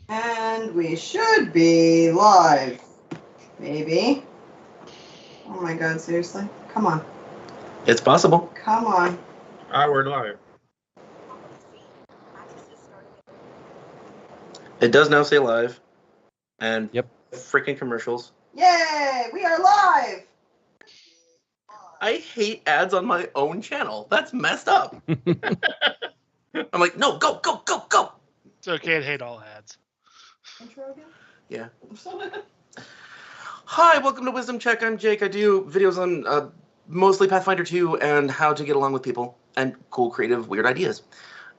And we should be live. Maybe. Oh my god, seriously? Come on. It's possible. Come on. We're live. It does now say live. And Yep. Freaking commercials. Yay! We are live! I hate ads on my own channel. That's messed up. I'm like, no, go. It's okay to hate all ads. Intro again? Yeah. Hi, welcome to Wisdom Check. I'm Jake. I do videos on mostly Pathfinder 2 and how to get along with people and cool, creative, weird ideas.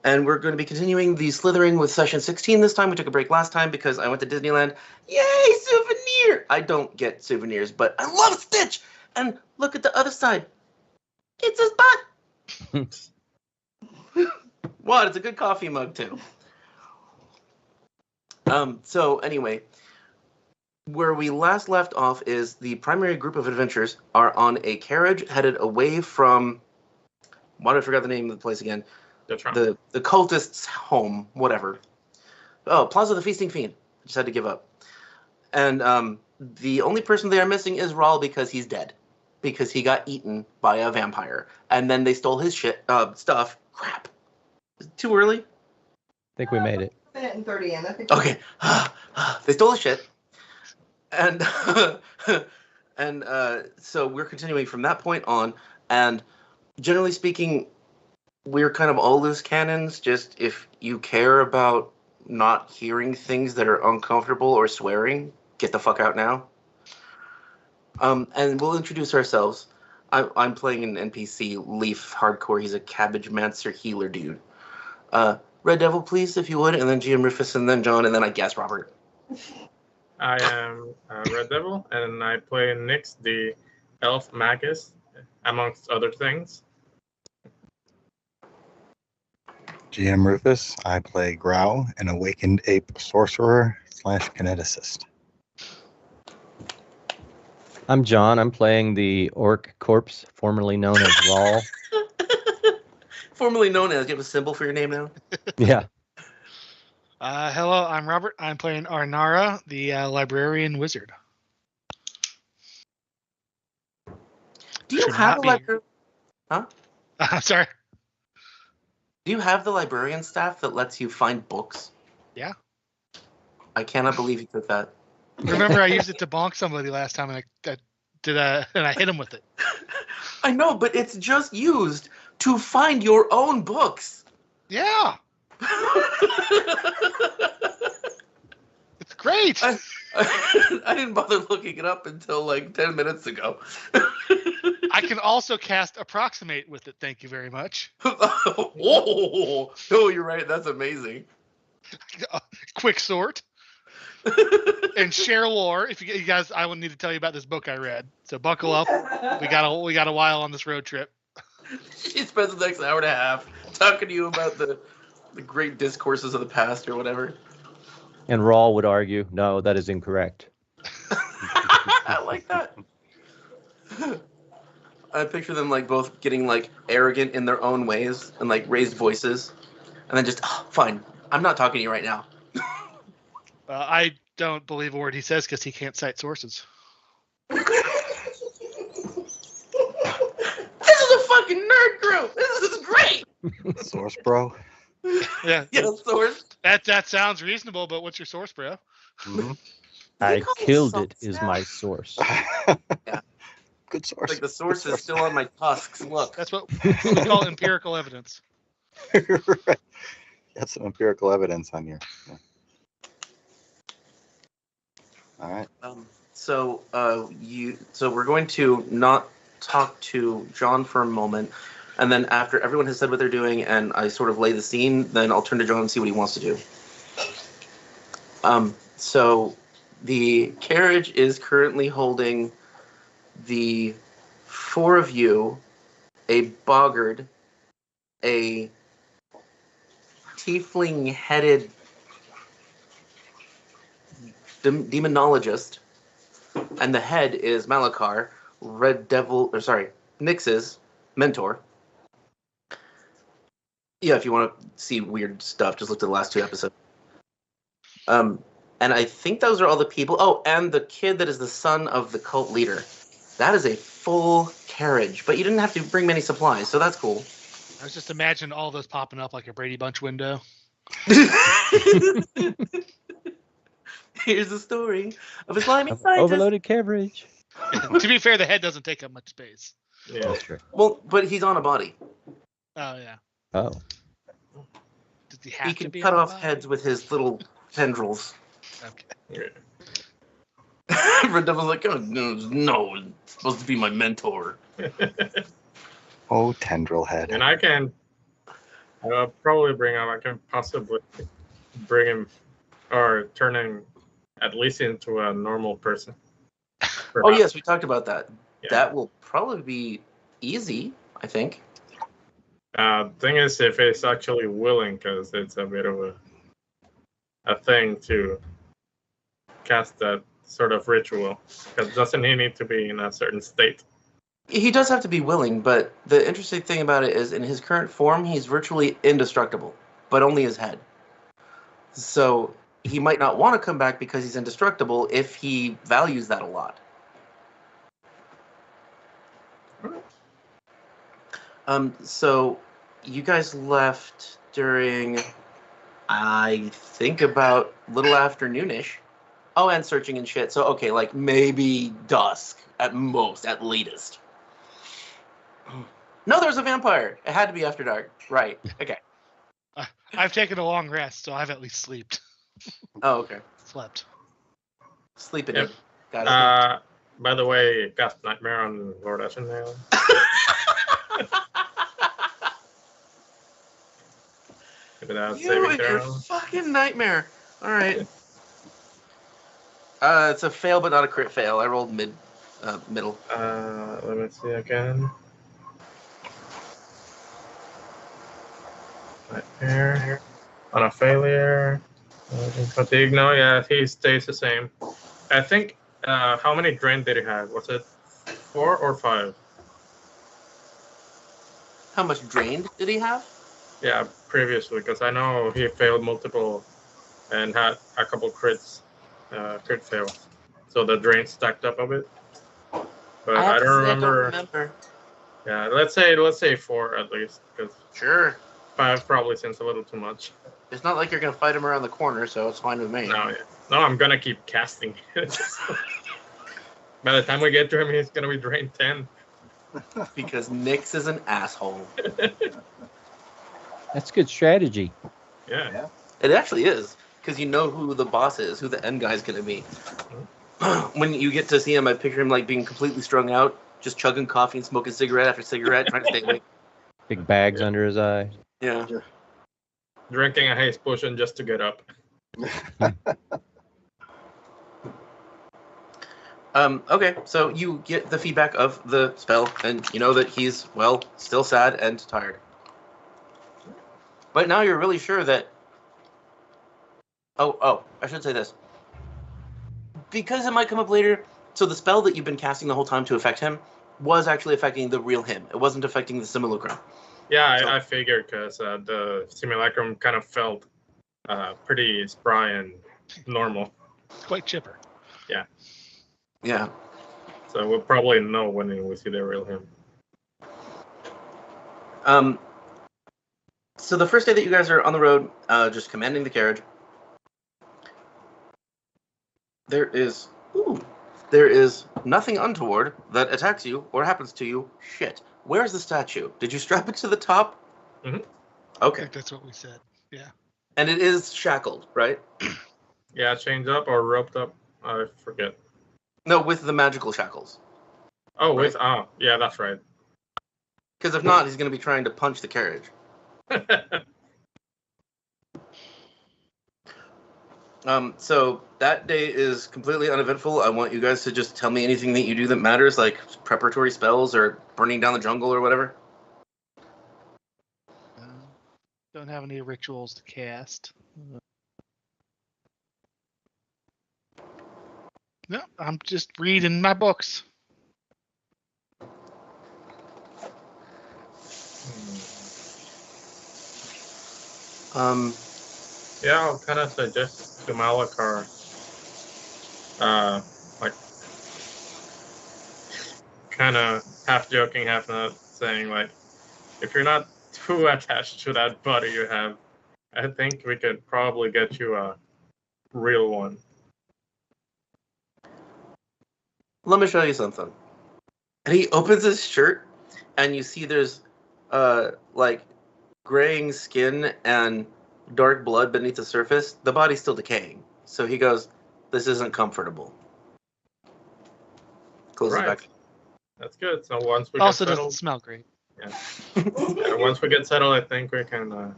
And we're going to be continuing the Slithering with session 16 this time. We took a break last time because I went to Disneyland. Yay, souvenir! I don't get souvenirs, but I love Stitch! And look at the other side. It's his butt! What? It's a good coffee mug, too. So, anyway, where we last left off is the primary group of adventurers are on a carriage headed away from... Why did I forget the name of the place again? The cultist's home, whatever. Oh, Plaza the Feasting Fiend. Just had to give up. And the only person they are missing is Rhall because he's dead. Because he got eaten by a vampire. And then they stole his stuff. Crap. Is it too early? I think we made it. A minute and 30 in. I think Okay. They stole his shit. And so we're continuing from that point on. And generally speaking, we're kind of all loose cannons. Just if you care about not hearing things that are uncomfortable or swearing, get the fuck out now. And we'll introduce ourselves. I'm playing an NPC, Leaf Hardcore. He's a cabbage mancer healer dude. Red Devil, please, if you would, and then GM Rufus, and then John, and then I guess Robert. I am Red Devil, and I play Nyx, the elf magus, amongst other things. GM Rufus, I play Grow, an awakened ape sorcerer / kineticist. I'm John. I'm playing the orc corpse, formerly known as Rhall. Formerly known as, do you have a symbol for your name now? Yeah. Hello, I'm Robert. I'm playing Arnara, the librarian wizard. Do you Should have not a be librarian? Huh? I'm sorry. Do you have the librarian staff that lets you find books? Yeah. I cannot believe you took that. Remember, I used it to bonk somebody last time, and I hit him with it. I know, but it's just used to find your own books. Yeah, it's great. I didn't bother looking it up until like 10 minutes ago. I can also cast Approximate with it. Thank you very much. Whoa! Oh, you're right. That's amazing. Quick sort. And share lore. If you guys, I will need to tell you about this book I read. So buckle up. We got a while on this road trip. She spends the next hour and a half talking to you about the great discourses of the past or whatever. And Rhall would argue, no, that is incorrect. I like that. I picture them like both getting like arrogant in their own ways and like raised voices, and then just fine. I'm not talking to you right now. I don't believe a word he says because he can't cite sources. This is a fucking nerd group. This is great. Source bro. Yeah, Source. that sounds reasonable. But what's your source, bro? Mm-hmm. I killed it is my source. Yeah. Good source. Like the source is still on my tusks. Look. That's what we call empirical evidence. Right. Got some empirical evidence on here. Yeah. All right. So we're going to not talk to John for a moment, and then after everyone has said what they're doing and I sort of lay the scene, then I'll turn to John and see what he wants to do. So the carriage is currently holding the four of you, a boggard, a tiefling-headed demonologist, and the head is Malakar, Nyx's mentor. Yeah, if you want to see weird stuff, just look at the last two episodes. And I think those are all the people. Oh, and the kid that is the son of the cult leader. That is a full carriage, but you didn't have to bring many supplies, so that's cool. I was just imagining all those popping up like a Brady Bunch window. Here's the story of a slimy Of scientist. overloaded carriage. To be fair, the head doesn't take up much space. Yeah. That's true. Well, but he's on a body. Oh yeah. Oh. Does he have He to can be cut on the off body? heads with his little tendrils. Okay. Red Devil's like, oh, no, it's supposed to be my mentor. Oh, tendril head. And I can probably I can possibly bring him or turn him at least into a normal person. Oh, Perhaps. yes, we talked about that. Yeah. That will probably be easy, I think. Thing is, if he's actually willing, because it's a bit of a thing to cast that sort of ritual. Because doesn't he need to be in a certain state? He does have to be willing, but the interesting thing about it is in his current form, he's virtually indestructible, but only his head. So he might not want to come back because he's indestructible if he values that a lot. So you guys left during, I think, about little afternoonish. Oh, and searching and shit. So, okay, like maybe dusk at most, at latest. No, there's a vampire. It had to be after dark. Right. Okay. I've taken a long rest, so I've at least Oh, okay. slept. Sleeping Yep. in. Got it. By the way, cast Nightmare on Lord Ashenvale. Without You saving and your throw. fucking nightmare. All right. It's a fail, but not a crit fail. I rolled middle. Let me see again. Nightmare. On a failure. Fatigue. No, yeah, he stays the same. I think. How many drain did he have? Was it 4 or 5? How much drained did he have? Yeah, previously, because I know he failed multiple and had a couple crit fails. So the drain stacked up a bit. But I have to don't say remember. I don't remember. Yeah, let's say 4 at least, because Sure. 5 probably seems a little too much. It's not like you're gonna fight him around the corner, so it's fine with me. No, I'm gonna keep casting. By the time we get to him, he's gonna be drained 10. Because Nyx is an asshole. That's good strategy. Yeah. It actually is, because you know who the boss is, who the end guy's gonna be. When you get to see him, I picture him like being completely strung out, just chugging coffee and smoking cigarette after cigarette, trying to stay awake. Big bags under his eyes. Yeah. Drinking a haste potion just to get up. Okay, so you get the feedback of the spell, and you know that he's, well, still sad and tired. But now you're really sure that... Oh, I should say this. Because it might come up later, so the spell that you've been casting the whole time to affect him was actually affecting the real him. It wasn't affecting the simulacrum. Yeah, So- I figured, because the simulacrum kind of felt pretty spry and normal. Quite chipper. Yeah. So we'll probably know when we see the real him. So the first day that you guys are on the road, just commanding the carriage, there is nothing untoward that attacks you or happens to you. Shit. Where's the statue? Did you strap it to the top? Mhm. I Okay. think that's what we said. Yeah. And it is shackled, right? Yeah, chained up or roped up. I forget. No, with the magical shackles. Oh, Right. yeah, that's right. Because if not, he's going to be trying to punch the carriage. So that day is completely uneventful. I want you guys to just tell me anything that you do that matters, like preparatory spells or burning down the jungle or whatever. Don't have any rituals to cast. No, I'm just reading my books. Um, Yeah, I'll kind of suggest to Malachar, like kind of half joking, half not, saying like, if you're not too attached to that body you have, I think we could probably get you a real one. Let me show you something. And he opens his shirt, and you see there's like graying skin and dark blood beneath the surface. The body's still decaying. So he goes, "This isn't comfortable." Closes it Right. back. That's good. So once we Also get doesn't settled, smell great. once we get settled, I think we can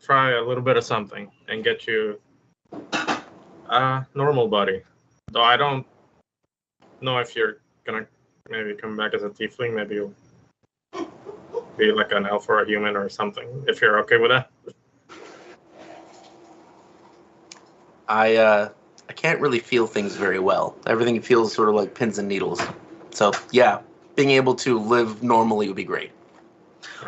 try a little bit of something and get you a normal body. Though I don't know if you're gonna maybe come back as a tiefling. Maybe you'll be like an elf or a human or something. If you're okay with that. I can't really feel things very well. Everything feels sort of like pins and needles. So yeah, being able to live normally would be great.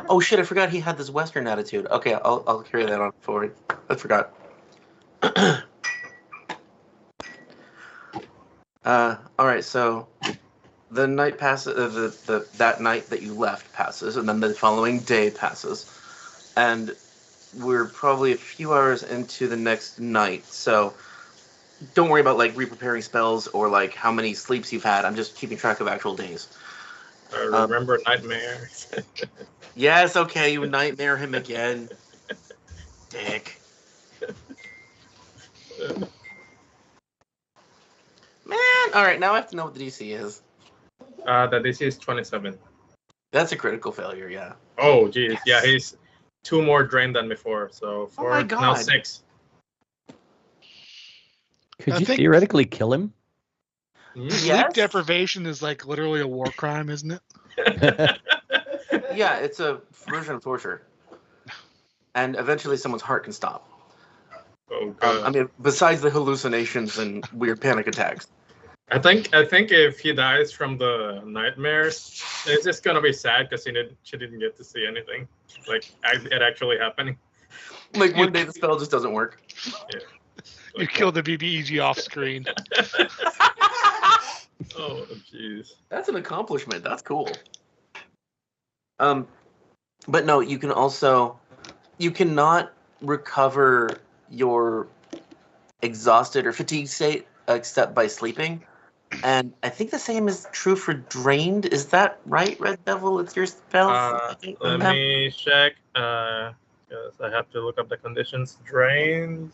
Oh shit! I forgot he had this Western attitude. Okay, I'll carry that on forward. I forgot. All right. So the night passes. That night that you left passes, and then the following day passes, and we're probably a few hours into the next night. So don't worry about like re-preparing spells or like how many sleeps you've had. I'm just keeping track of actual days. Remember Nightmare? Yes, okay, you nightmare him again. Dick. Man, alright, now I have to know what the DC is. The DC is 27. That's a critical failure, yeah. Oh, geez. Yes. Yeah, he's 2 more drained than before. So Oh my now God. 6. Could I you think- theoretically kill him? Sleep Yes? deprivation is like literally a war crime, isn't it? Yeah, it's a version of torture. And eventually someone's heart can stop. Oh, God. I mean, besides the hallucinations and weird panic attacks. I think if he dies from the nightmares, it's just gonna be sad because she didn't get to see anything, like it actually happening. Like one day the spell just doesn't work. Yeah. You killed the BBEG off screen. Oh, jeez. That's an accomplishment. That's cool. But no, you cannot recover your exhausted or fatigued state except by sleeping. And I think the same is true for drained. Is that right, Red Devil? It's your spell? Let me check. Yes, I have to look up the conditions. Drain.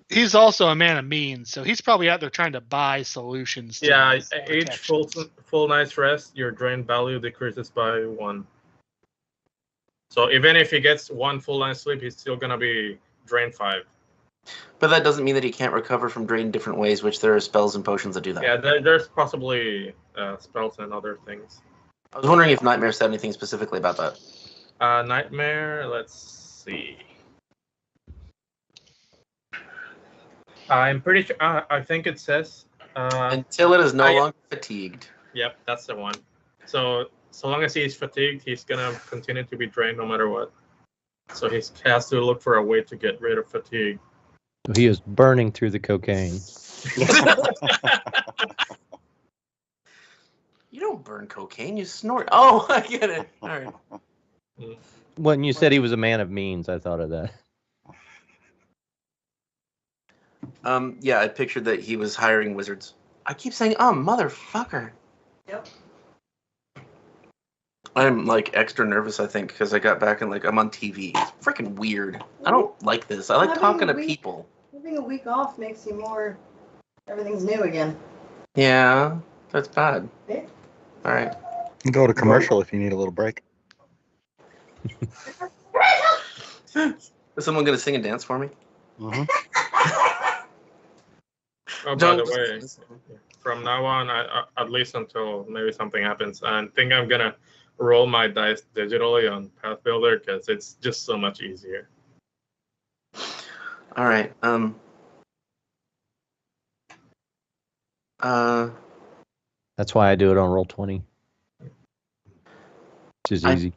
He's also a man of means, so he's probably out there trying to buy solutions. To Yeah, his each full protections. night's rest, your drain value decreases by 1. So even if he gets 1 full night's sleep, he's still gonna be drained 5. But that doesn't mean that he can't recover from drain different ways, which there are spells and potions that do that. Yeah, there's possibly spells and other things. I was wondering if Nightmare said anything specifically about that. Nightmare, let's see. I'm pretty sure, I think it says... Until it is no longer fatigued. Yep, that's the one. So long as he's fatigued, he's gonna continue to be drained no matter what. So he has to look for a way to get rid of fatigue. So he is burning through the cocaine. You don't burn cocaine, you snort. Oh, I get it. All right. When you said he was a man of means, I thought of that. Yeah, I pictured that he was hiring wizards. I keep saying, motherfucker. Yep. I'm like extra nervous, I think, because I got back and like I'm on TV. It's freaking weird. I don't like this. I like Having talking a to week- people. Having a week off makes you more. Everything's new again. Yeah, that's bad. Yeah. All right. You can go to commercial if you need a little break. Is someone gonna sing and dance for me? Mm-hmm. Oh, by John, the way, from now on, at least until maybe something happens, I think I'm gonna roll my dice digitally on Path Builder because it's just so much easier. All right. That's why I do it on Roll20. Which is I- easy.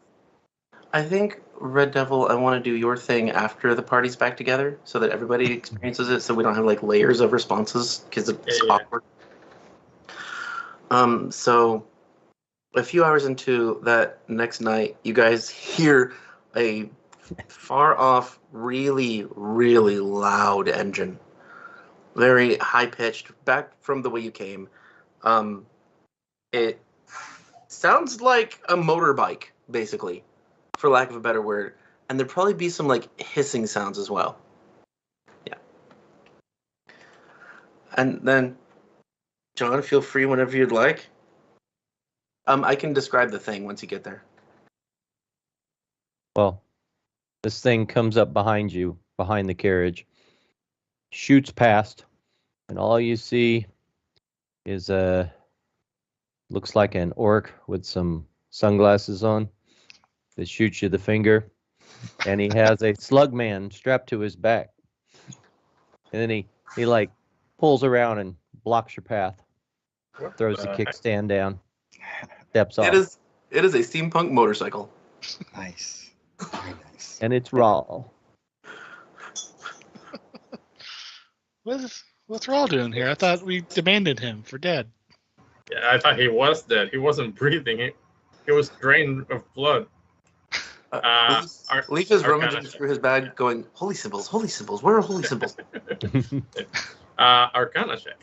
I think Red Devil, I want to do your thing after the party's back together so that everybody experiences it so we don't have like layers of responses because it's Yeah. awkward. So a few hours into that next night, you guys hear a far off, really, really loud engine. Very high pitched, back from the way you came. It sounds like a motorbike, basically, for lack of a better word. And there'd probably be some like hissing sounds as well. Yeah. And then, John, feel free whenever you'd like. I can describe the thing once you get there. Well, this thing comes up behind you, behind the carriage, shoots past, and all you see is looks like an orc with some sunglasses on that shoots you the finger, and he has a slug man strapped to his back, and then he like pulls around and blocks your path, What throws the heck? kickstand down, steps off, It is a steampunk motorcycle. Nice. Very nice. and it's Rhall. What's Rhall doing here? I thought we demanded him for dead. Yeah, I thought he was dead. He wasn't breathing. He was drained of blood. Leaf is Arcana rummaging check. through his bag, going, holy symbols, where are holy symbols? Arcana check.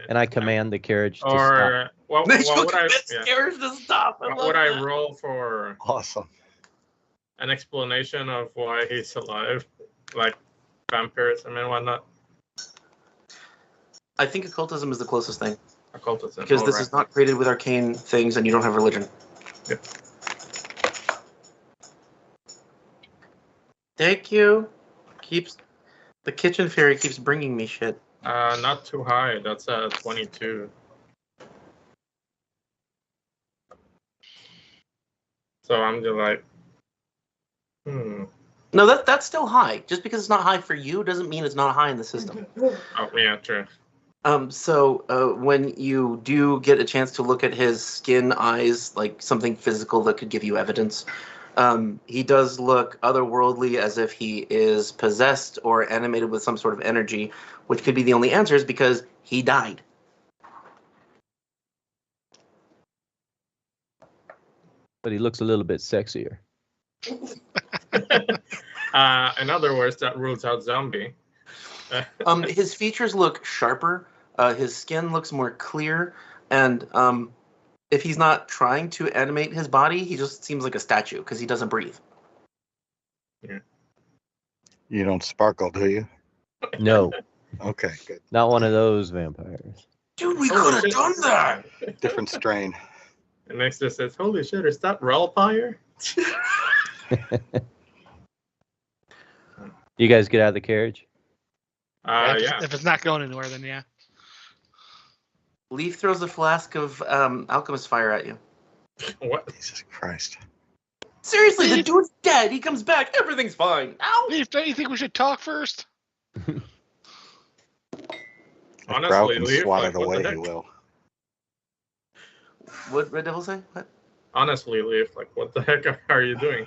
And I command the carriage to stop. Or what would I? Yeah. Scared to stop. What would I roll for Awesome. an explanation of why he's alive, like vampirism and whatnot? I think occultism is the closest thing Occultism. because this is not created with arcane things, and you don't have religion. Yep. Thank you. The kitchen fairy keeps bringing me shit. Not too high. That's 22. So I'm just like, No, that's still high. Just because it's not high for you doesn't mean it's not high in the system. Oh yeah, true. So when you do get a chance to look at his skin, eyes, like something physical that could give you evidence, he does look otherworldly, as if he is possessed or animated with some sort of energy, which could be the only answers because he died. But he looks a little bit sexier. In other words, that rules out zombie. His features look sharper. His skin looks more clear, and if he's not trying to animate his body, he just seems like a statue because he doesn't breathe. You don't sparkle, do you? No, Okay, good. not one of those vampires. Dude, we Holy could have shit. done that. Different strain. And next it says, "Holy shit, is that Rhall fire?" You guys get out of the carriage? Yeah. If it's not going anywhere, then yeah. Leaf throws a flask of alchemist fire at you. What? Jesus Christ. Seriously, the dude's dead. He comes back. Everything's fine. Ow! Leaf, don't you think we should talk first? If Honestly, Grau can Leaf, swat like, it what away, the he heck? will. What Red Devil say? What? Honestly, Leaf, like, what the heck are you doing?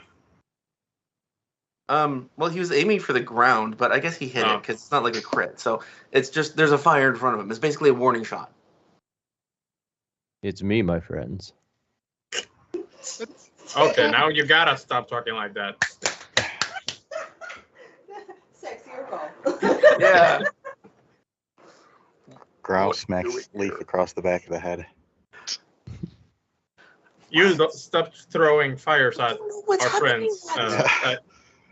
Well, he was aiming for the ground, but I guess he hit it Oh. because it's not like a crit. So it's just there's a fire in front of him. It's basically a warning shot. It's me, my friends. Okay, now you gotta stop talking like that. Sexier call. Yeah. Grau What do we smacks do? Leaf across the back of the head. You stop throwing fires at What's our happening? friends.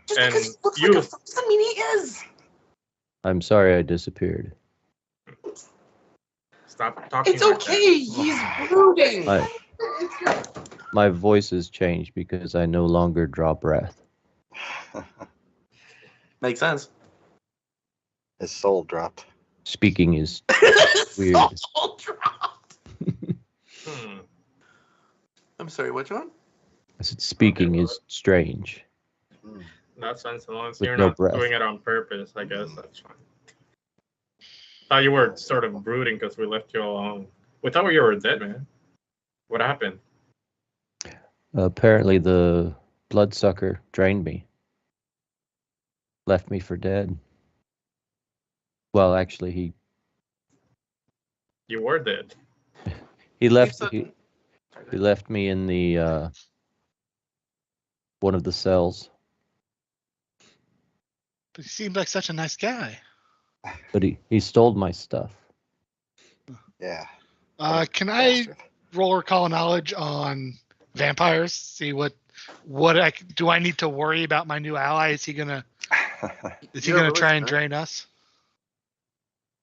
Just and because he looks you- like a fox doesn't mean he is. I'm sorry I disappeared. Stop talking. It's like okay. He's brooding. My voice has changed because I no longer draw breath. Makes sense. His soul dropped. Speaking is weird. Soul dropped. that. I'm sorry. What, John? I said speaking is strange. That sense, as long as With you're no not breath. doing it on purpose, I guess that's fine. Thought you were sort of brooding because we left you alone. We thought you were dead, man. What happened? Apparently the bloodsucker drained me. Left me for dead. Well, actually, You were dead. he left So- he left me in the one of the cells, But he seemed like such a nice guy. but he stole my stuff. Yeah. Can I Bastard. roll recall knowledge on vampires? See what do I need to worry about my new ally? Is he gonna You're a try and religion, drain us?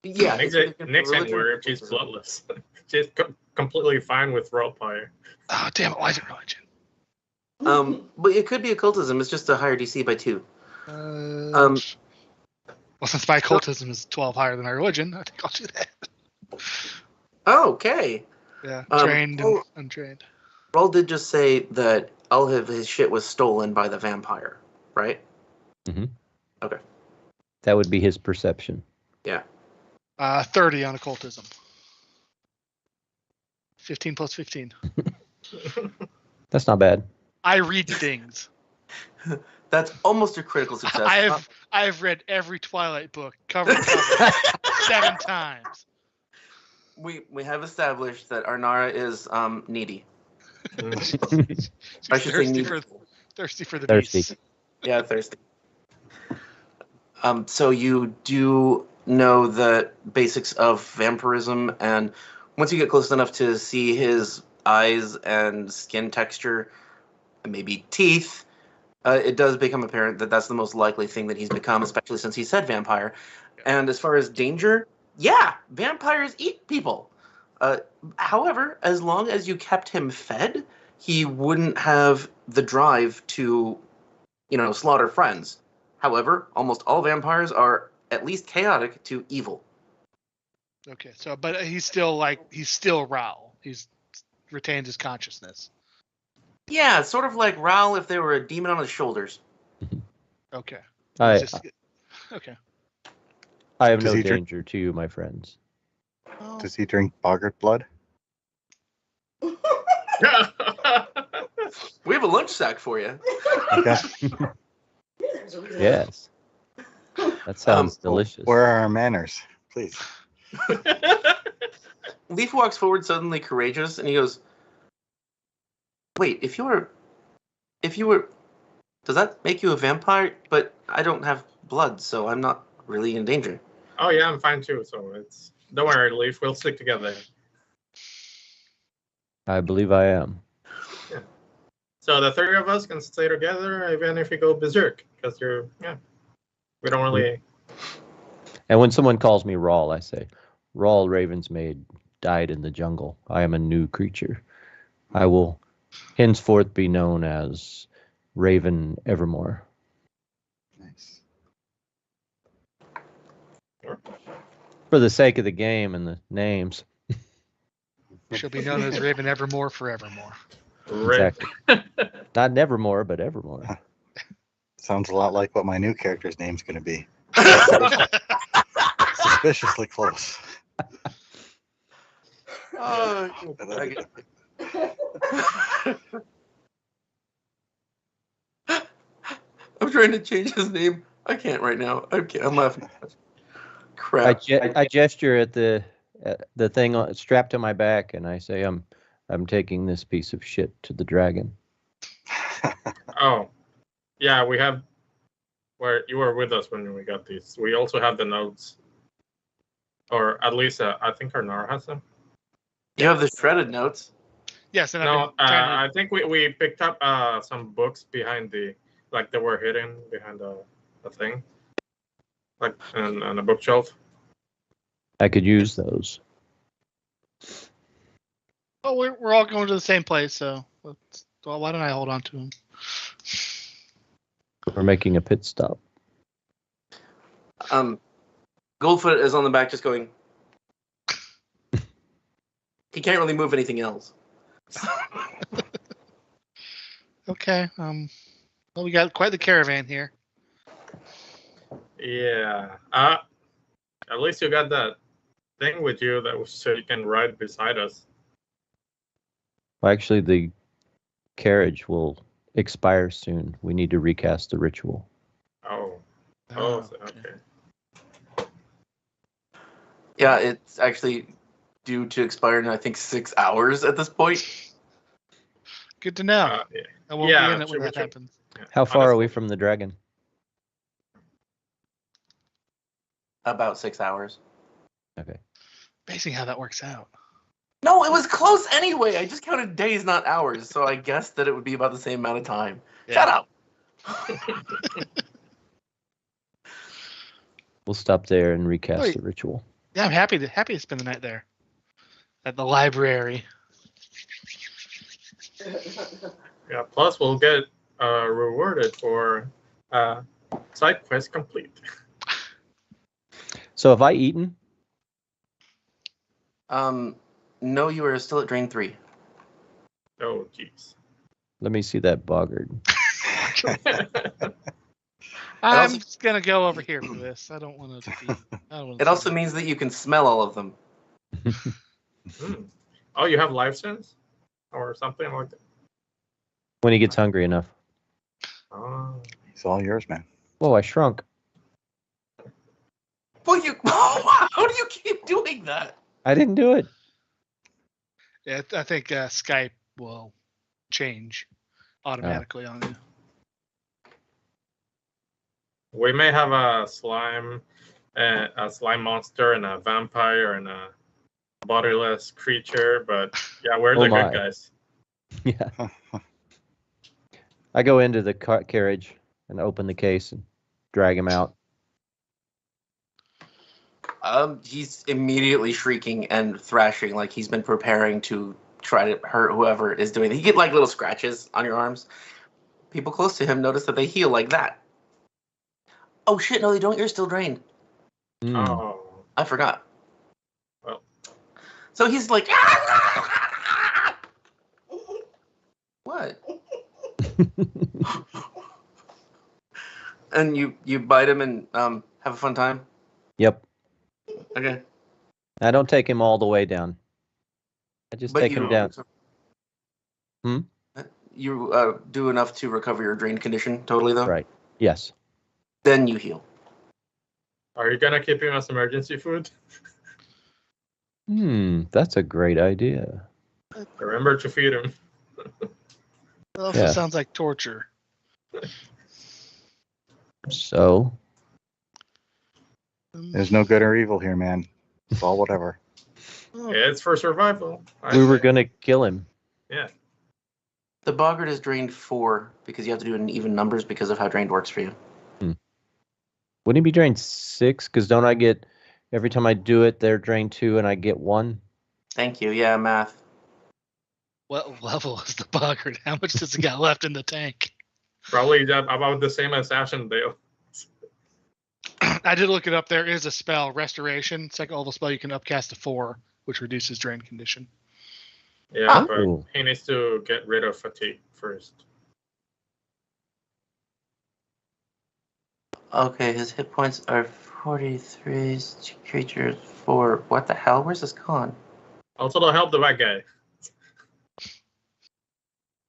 Yeah. Next it's ain't religion. worried. She's bloodless. She's completely fine with raw fire. Oh damn it! Why is it religion? But it could be occultism. It's just a higher DC by 2. Well, since my occultism is 12 higher than my religion, I think I'll do that. Okay. Yeah, Um, trained and oh. untrained. Raul did just say that all of his shit was stolen by the vampire, right? That would be his perception. 30 on occultism. 15 plus 15. That's not bad. I read things. That's almost a critical success. I have read every Twilight book cover to cover 7 times. We have established that Arnara is needy. She's I should say thirsty needy. for the Thirsty. beast. Yeah, thirsty. So you do know the basics of vampirism, and once you get close enough to see his eyes and skin texture, and maybe teeth, it does become apparent that that's the most likely thing that he's become, especially since he said vampire. And as far as danger, yeah, vampires eat people. However, as long as you kept him fed, he wouldn't have the drive to, slaughter friends. However, almost all vampires are at least chaotic to evil. Okay, so but he's still Rhall. He's retained his consciousness. Yeah, sort of like Rhall if there were a demon on his shoulders. Okay. I He's just- okay. I have Does no he drink- danger to you, my friends. Oh, Does he drink boggart blood? We have a lunch sack for you. Okay. Yes. That sounds delicious. Where are our manners? Please. Leaf walks forward suddenly courageous, and he goes, "Wait, if you were, does that make you a vampire? But I don't have blood, so I'm not really in danger." Oh yeah, I'm fine too. So don't worry, Leaf. We'll stick together. I believe I am. So the 3 of us can stay together even if we go berserk, because we don't really. And when someone calls me Rhall, I say, Rhall Ravensmane died in the jungle. I am a new creature. I will henceforth be known as Raven Evermore. Nice. For the sake of the game and the names. she'll be known as Raven Evermore forevermore. Exactly. Not Nevermore, but Evermore. Sounds a lot like what my new character's name's going to be. Suspiciously close. Oh, I'm trying to change his name. I can't right now. I'm laughing. Crap. I gesture at the thing strapped to my back, and I say, I'm taking this piece of shit to the dragon. Oh, yeah, we have. Where you were with us when we got these. We also have the notes, or at least I think Arnara has them. You have the shredded notes. Yes, and No, I've been trying I think we picked up some books behind they were hidden behind the thing, like on a bookshelf. I could use those. Oh, we're all going to the same place, so why don't I hold on to him? We're making a pit stop. Goldfoot is on the back just going. He can't really move anything else. Okay. Well, we got quite the caravan here. Yeah. At least you got that thing with you so you can ride beside us. Well, actually, the carriage will expires soon. We need to recast the ritual. Oh. Oh, Okay. Yeah, it's actually due to expire in, I think, 6 hours at this point. Good to know. Yeah. I won't yeah, be in it when sure, that sure. happens. Yeah. How far are we Honestly, from the dragon? About 6 hours. Okay. Amazing how that works out. No, it was close anyway. I just counted days, not hours. So I guessed that it would be about the same amount of time. Shut up. We'll stop there and recast Wait. the ritual. Yeah, I'm happy to spend the night there. At the library. Yeah. Plus, we'll get rewarded for side quest complete. So have I eaten? No, you are still at drain 3. Oh, jeez. Let me see that boggart. I'm also- just gonna go over here for this. I don't want to. It also means that you can smell all of them. Hmm. Oh, you have life sense or something like that. When he gets hungry enough. Oh. It's all yours, man. Whoa, I shrunk. Well, you. How do you keep doing that? I didn't do it. Yeah, I think Skype will change automatically on you. We may have a slime monster, and a vampire, and a bodiless creature, but yeah, we're Oh the my. good guys. Yeah. I go into the carriage and open the case and drag him out. He's immediately shrieking and thrashing like he's been preparing to try to hurt whoever is doing it. You get like little scratches on your arms. People close to him notice that they heal like that. Oh shit, no, they don't. You're still drained. Mm. Oh. I forgot. Well. So he's like, what? And you bite him and have a fun time. Yep. Okay. I don't take him all the way down. I just take him down. You do enough to recover your drained condition totally, though? Right. Yes. Then you heal. Are you gonna keep him as emergency food? That's a great idea. Remember to feed him. It also Yeah. sounds like torture. So, There's no good or evil here, man. It's all whatever. Oh, It's for survival. we were going to kill him. Yeah. The boggart is drained 4 because you have to do it in even numbers because of how drained works for you. Wouldn't he be drained 6? Because don't I get, every time I do it, they're drained 2 and I get 1? Thank you. Yeah, math. what level is the boggart? How much does it got left in the tank? Probably about the same as Ashendale. I did look it up. There is a spell, Restoration. Second level spell you can upcast to 4, which reduces drain condition. Yeah, but Ooh. he needs to get rid of fatigue first. Okay, his hit points are 43. Creatures 4. What the hell? Where's this gone? Also, to help the bad guy.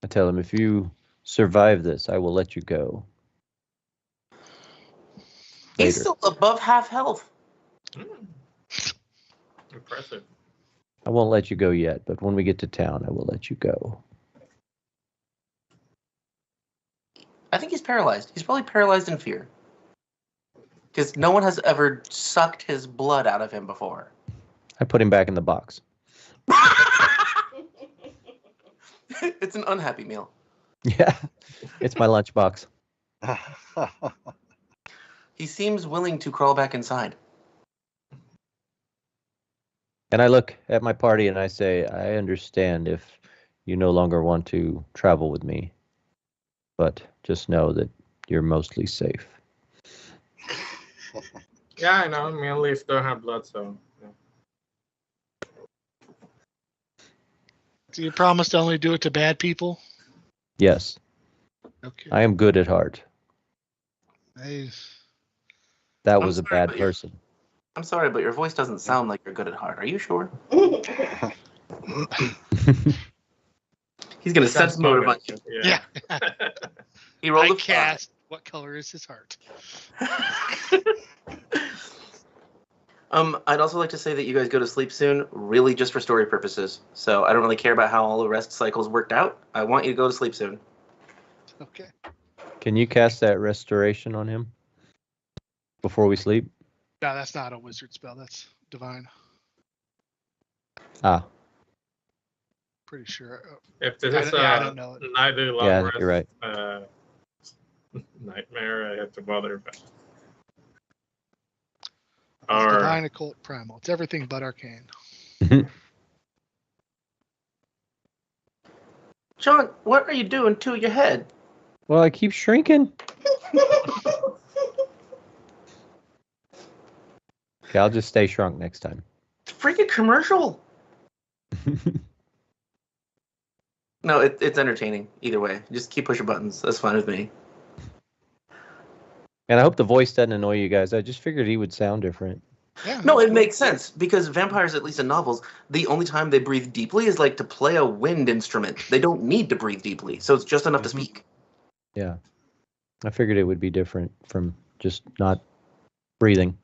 I tell him, if you survive this, I will let you go. He's Later. still above half health. Impressive. I won't let you go yet, but when we get to town, I will let you go. I think he's paralyzed. He's probably paralyzed in fear. Because no one has ever sucked his blood out of him before. I put him back in the box. It's an unhappy meal. Yeah, it's my lunchbox. He seems willing to crawl back inside. And I look at my party and I say, I understand if you no longer want to travel with me, but just know that you're mostly safe. Yeah, I know. Me and Leaf don't have blood, so. Yeah. Do you promise to only do it to bad people? Yes, Okay. I am good at heart. That I'm was a sorry, bad but you're- person. I'm sorry, but your voice doesn't sound like you're good at heart. Are you sure? He's gonna sense motive on you. Yeah. He rolled I a 5. cast. What color is his heart? I'd also like to say that you guys go to sleep soon, really just for story purposes. So I don't really care about how all the rest cycles worked out. I want you to go to sleep soon. Okay. Can you cast that restoration on him before we sleep? No, that's not a wizard spell. That's divine. Ah, Pretty sure. If this is I a don't know it. nightly long Yeah, rest you're right. nightmare, I have to bother. But... It's Or divine, occult, primal. It's everything but arcane. John, what are you doing to your head? Well, I keep shrinking. Okay, I'll just stay shrunk next time. It's a freaking commercial. No, it's entertaining either way. Just keep pushing buttons. That's fine with me. And I hope the voice doesn't annoy you guys. I just figured he would sound different. Yeah. No, it makes sense because vampires, at least in novels, the only time they breathe deeply is like to play a wind instrument. They don't need to breathe deeply, so it's just enough to speak. Yeah. I figured it would be different from just not breathing.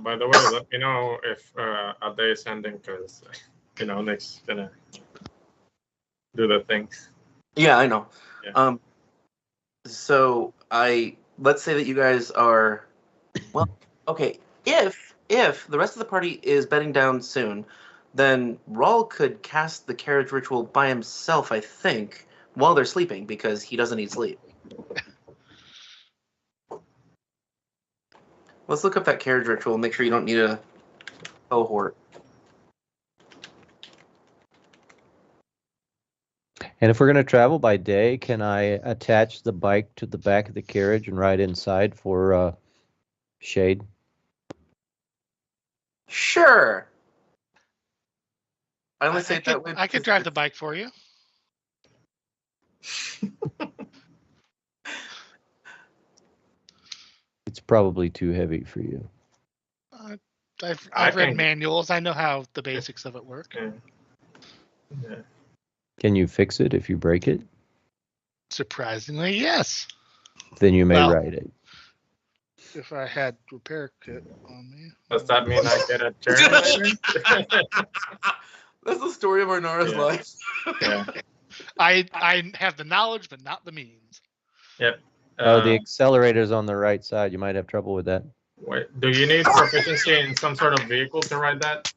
by the way, let me know if a day is ending because Nick's gonna do the thing. Yeah, I know. Yeah. So let's say that you guys are, well, okay. If the rest of the party is bedding down soon, then Rhall could cast the carriage ritual by himself, I think, while they're sleeping because he doesn't need sleep. Let's look up that carriage ritual and make sure you don't need a cohort. And if we're going to travel by day, can I attach the bike to the back of the carriage and ride inside for shade? Sure. I only say I it that could, way. I could drive the bike for you. It's probably too heavy for you. I've read can- manuals. I know how the basics of it work. Yeah. Can you fix it if you break it? Surprisingly, yes. Then you may Well, ride it. If I had repair kit on me. Does that mean I get a turn? That's the story of Arnara's Yeah. life. Yeah. I have the knowledge, but not the means. Yep. The accelerator's on the right side. You might have trouble with that. Wait, do you need proficiency in some sort of vehicle to ride that?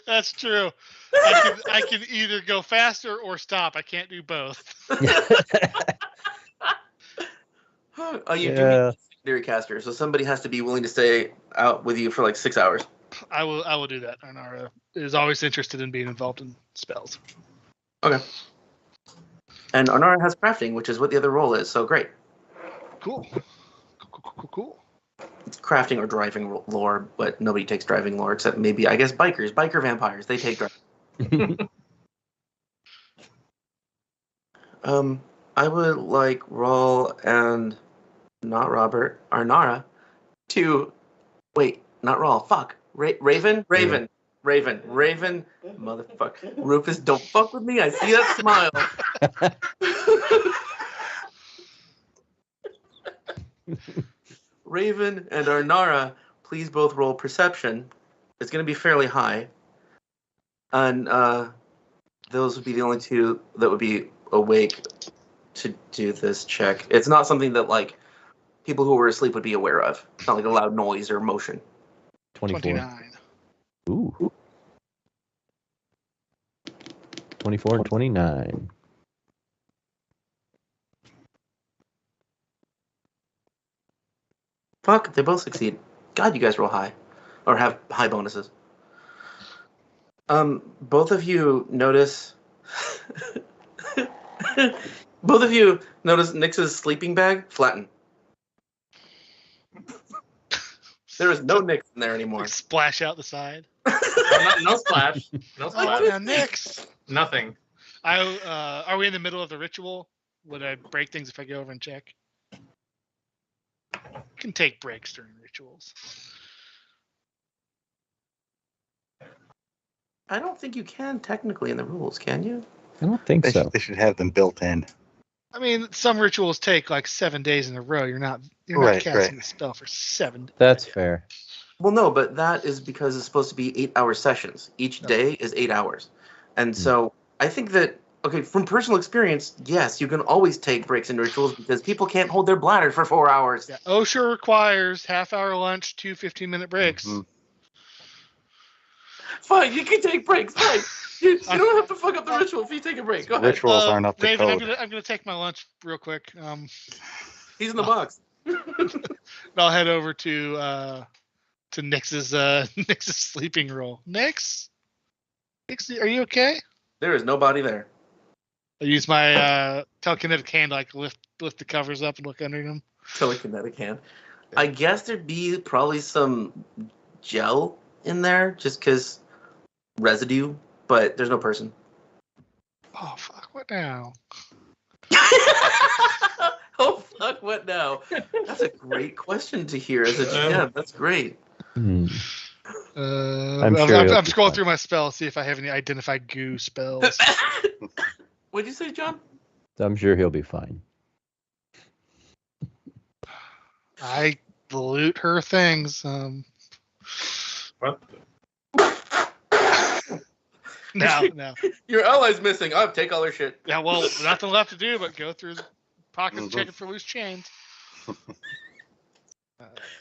That's true. I can either go faster or stop. I can't do both. You do need a secondary caster, so somebody has to be willing to stay out with you for like 6 hours. I will do that. Arnara is always interested in being involved in spells. Okay. And Arnara has crafting, which is what the other role is, so great. Cool. Cool. It's crafting or driving lore, but nobody takes driving lore except maybe, I guess, biker vampires. They take driving. I would like Rhall and not Robert, Arnara to wait, not Rhall. Fuck. Raven. Motherfucker. Rufus, don't fuck with me. I see that smile. Raven and Arnara, please both roll perception. It's going to be fairly high. And those would be the only two that would be awake to do this check. It's not something that, like, people who were asleep would be aware of. It's not like a loud noise or motion. 24. 29. Ooh. 24 and 29. Fuck, they both succeed. God, you guys roll high. Or have high bonuses. Both of you notice... both of you notice Nyx's sleeping bag flatten. There is no Nyx in there anymore. Like splash out the side. No splash. No Oh, splash. now Nyx. Nothing. Are we in the middle of the ritual? Would I break things if I go over and check? Can take breaks during rituals. I don't think you can technically in the rules, can you? I don't think They, so. they should have them built in. I mean, some rituals take like 7 days in a row. You're not Right, casting right. a spell for 7 days. That's fair. Well, no, but that is because it's supposed to be 8-hour sessions. Each day is 8 hours. And so I think that, okay, from personal experience, yes, you can always take breaks in rituals because people can't hold their bladder for 4 hours. Yeah, OSHA requires half-hour lunch, 2 15-minute breaks. Mhm. Fine, you can take breaks. Fine. You don't have to fuck up the ritual if you take a break. Go ahead. Rituals aren't up to Raven, code. I'm gonna take my lunch real quick. He's in the box. I'll head over to Nix's Nix's sleeping roll. Nix, are you okay? There is nobody there. I use my telekinetic hand to like lift the covers up and look under them. Telekinetic hand. I guess there'd be probably some gel in there just because residue, but there's no person. Oh fuck! What now? Oh fuck! What now? That's a great question to hear as a GM. That's great. Hmm. I'm sure he'll be scrolling fine. through my spells, see if I have any identify goo spells. What'd you say, John? I'm sure he'll be fine. I loot her things. What? No. Your ally's missing. I'll take all her shit. Yeah, well, nothing left to do but go through the pockets checking for loose chains.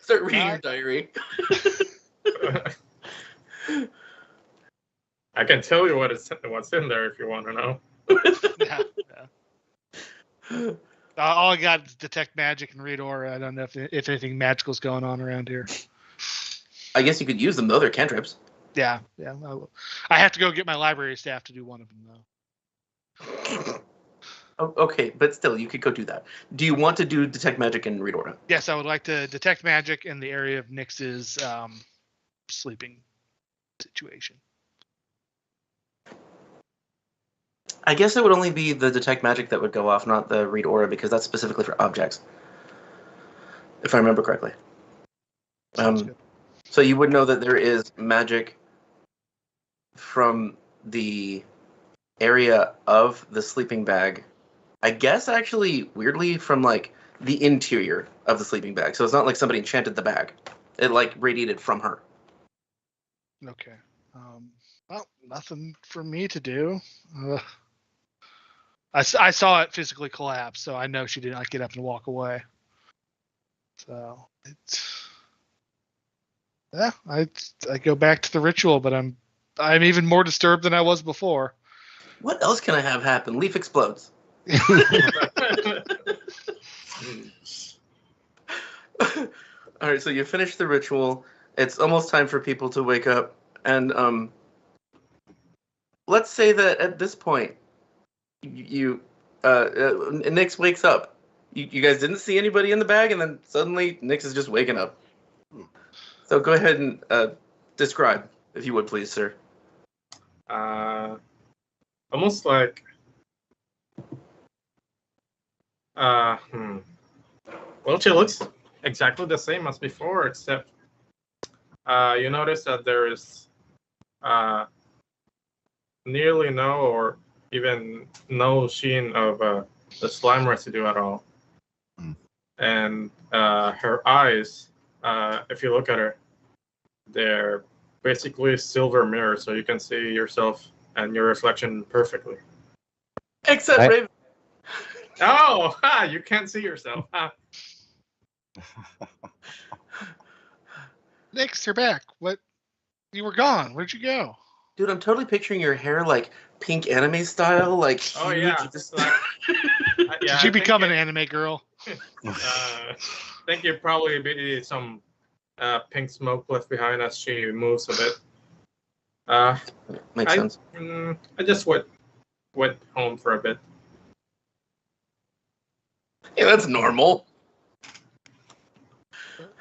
Start reading your diary. I can tell you what's in there if you want to know. Yeah. All I got is detect magic and read aura. I don't know if anything magical is going on around here. I guess you could use them though. They're cantrips. Yeah. I have to go get my library staff to do one of them though. Oh, okay, but still, you could go do that. Do you want to do detect magic and read aura? Yes, I would like to detect magic in the area of Nix's sleeping situation. I guess it would only be the detect magic that would go off, not the read aura, because that's specifically for objects, if I remember correctly. Sounds good. So you would know that there is magic from the area of the sleeping bag. I guess actually, weirdly, from like the interior of the sleeping bag. So it's not like somebody enchanted the bag. It like radiated from her. Okay. Well, nothing for me to do. I saw it physically collapse, so I know she did not get up and walk away. So I go back to the ritual, but I'm even more disturbed than I was before. What else can I have happen? Leaf explodes. All right, so you finish the ritual. It's almost time for people to wake up, and let's say that at this point, Nix wakes up. You guys didn't see anybody in the bag, and then suddenly Nix is just waking up. So go ahead and describe, if you would, please, sir. Almost like. Well, she looks exactly the same as before, except you notice that there is nearly no or even no sheen of the slime residue at all. And her eyes, if you look at her, they're basically silver mirrors, so you can see yourself and your reflection perfectly. Except Raven. Oh, you can't see yourself. Nix, you're back. What? You were gone. Where'd you go? Dude, I'm totally picturing your hair like pink anime style, like Oh huge, yeah. just Like, Did you become an anime girl? I think you probably be some pink smoke left behind as she moves a bit. makes sense. I just went home for a bit. Yeah, that's normal.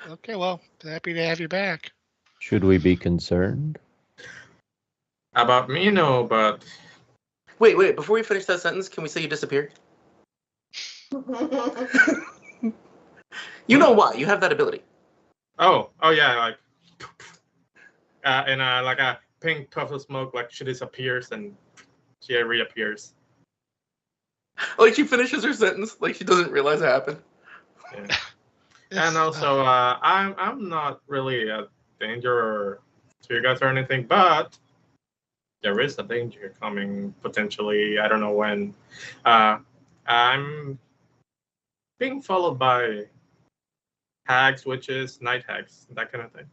Okay, well, happy to have you back. Should we be concerned? About me, no, but Wait, before we finish that sentence, can we say you disappeared? You know why? You have that ability. oh yeah, like in like a pink puff of smoke, like she disappears and she reappears. Like she finishes her sentence, like she doesn't realize it happened. Yeah. And also, I'm not really a danger to you guys or anything, but there is a danger coming potentially. I don't know when. I'm being followed by hags, witches, night hags, that kind of thing.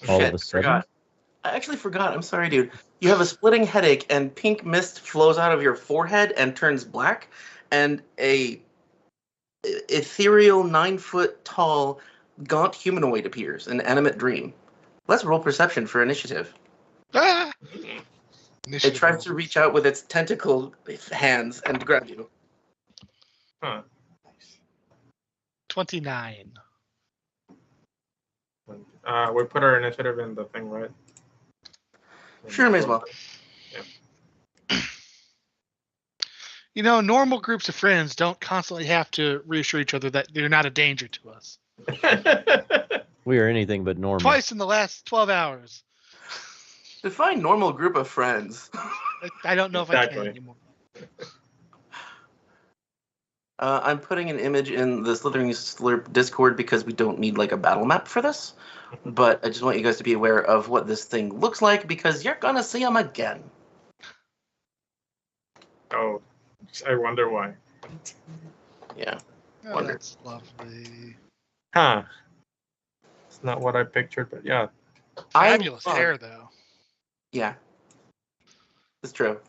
All Shit, of a sudden? forgot. I actually forgot. I'm sorry, dude. You have a splitting headache, and pink mist flows out of your forehead and turns black, and a ethereal 9-foot tall gaunt humanoid appears, an animate dream. Let's roll perception for initiative. Ah! It Initiative tries to rolls. reach out with its tentacle hands and grab you. Huh. 29. We put our initiative in the thing, right? Sure, may as well. You know, normal groups of friends don't constantly have to reassure each other that they're not a danger to us. We are anything but normal. Twice in the last 12 hours. Define normal group of friends. I don't know if I Exactly. can anymore. I'm putting an image in the Slithering Slurp Discord because we don't need like a battle map for this. But I just want you guys to be aware of what this thing looks like because you're gonna see them again. Oh, I wonder why. Yeah. Oh, Wonder. that's lovely. Huh. It's not what I pictured, but yeah. Fabulous I love- hair, though. Yeah. It's true.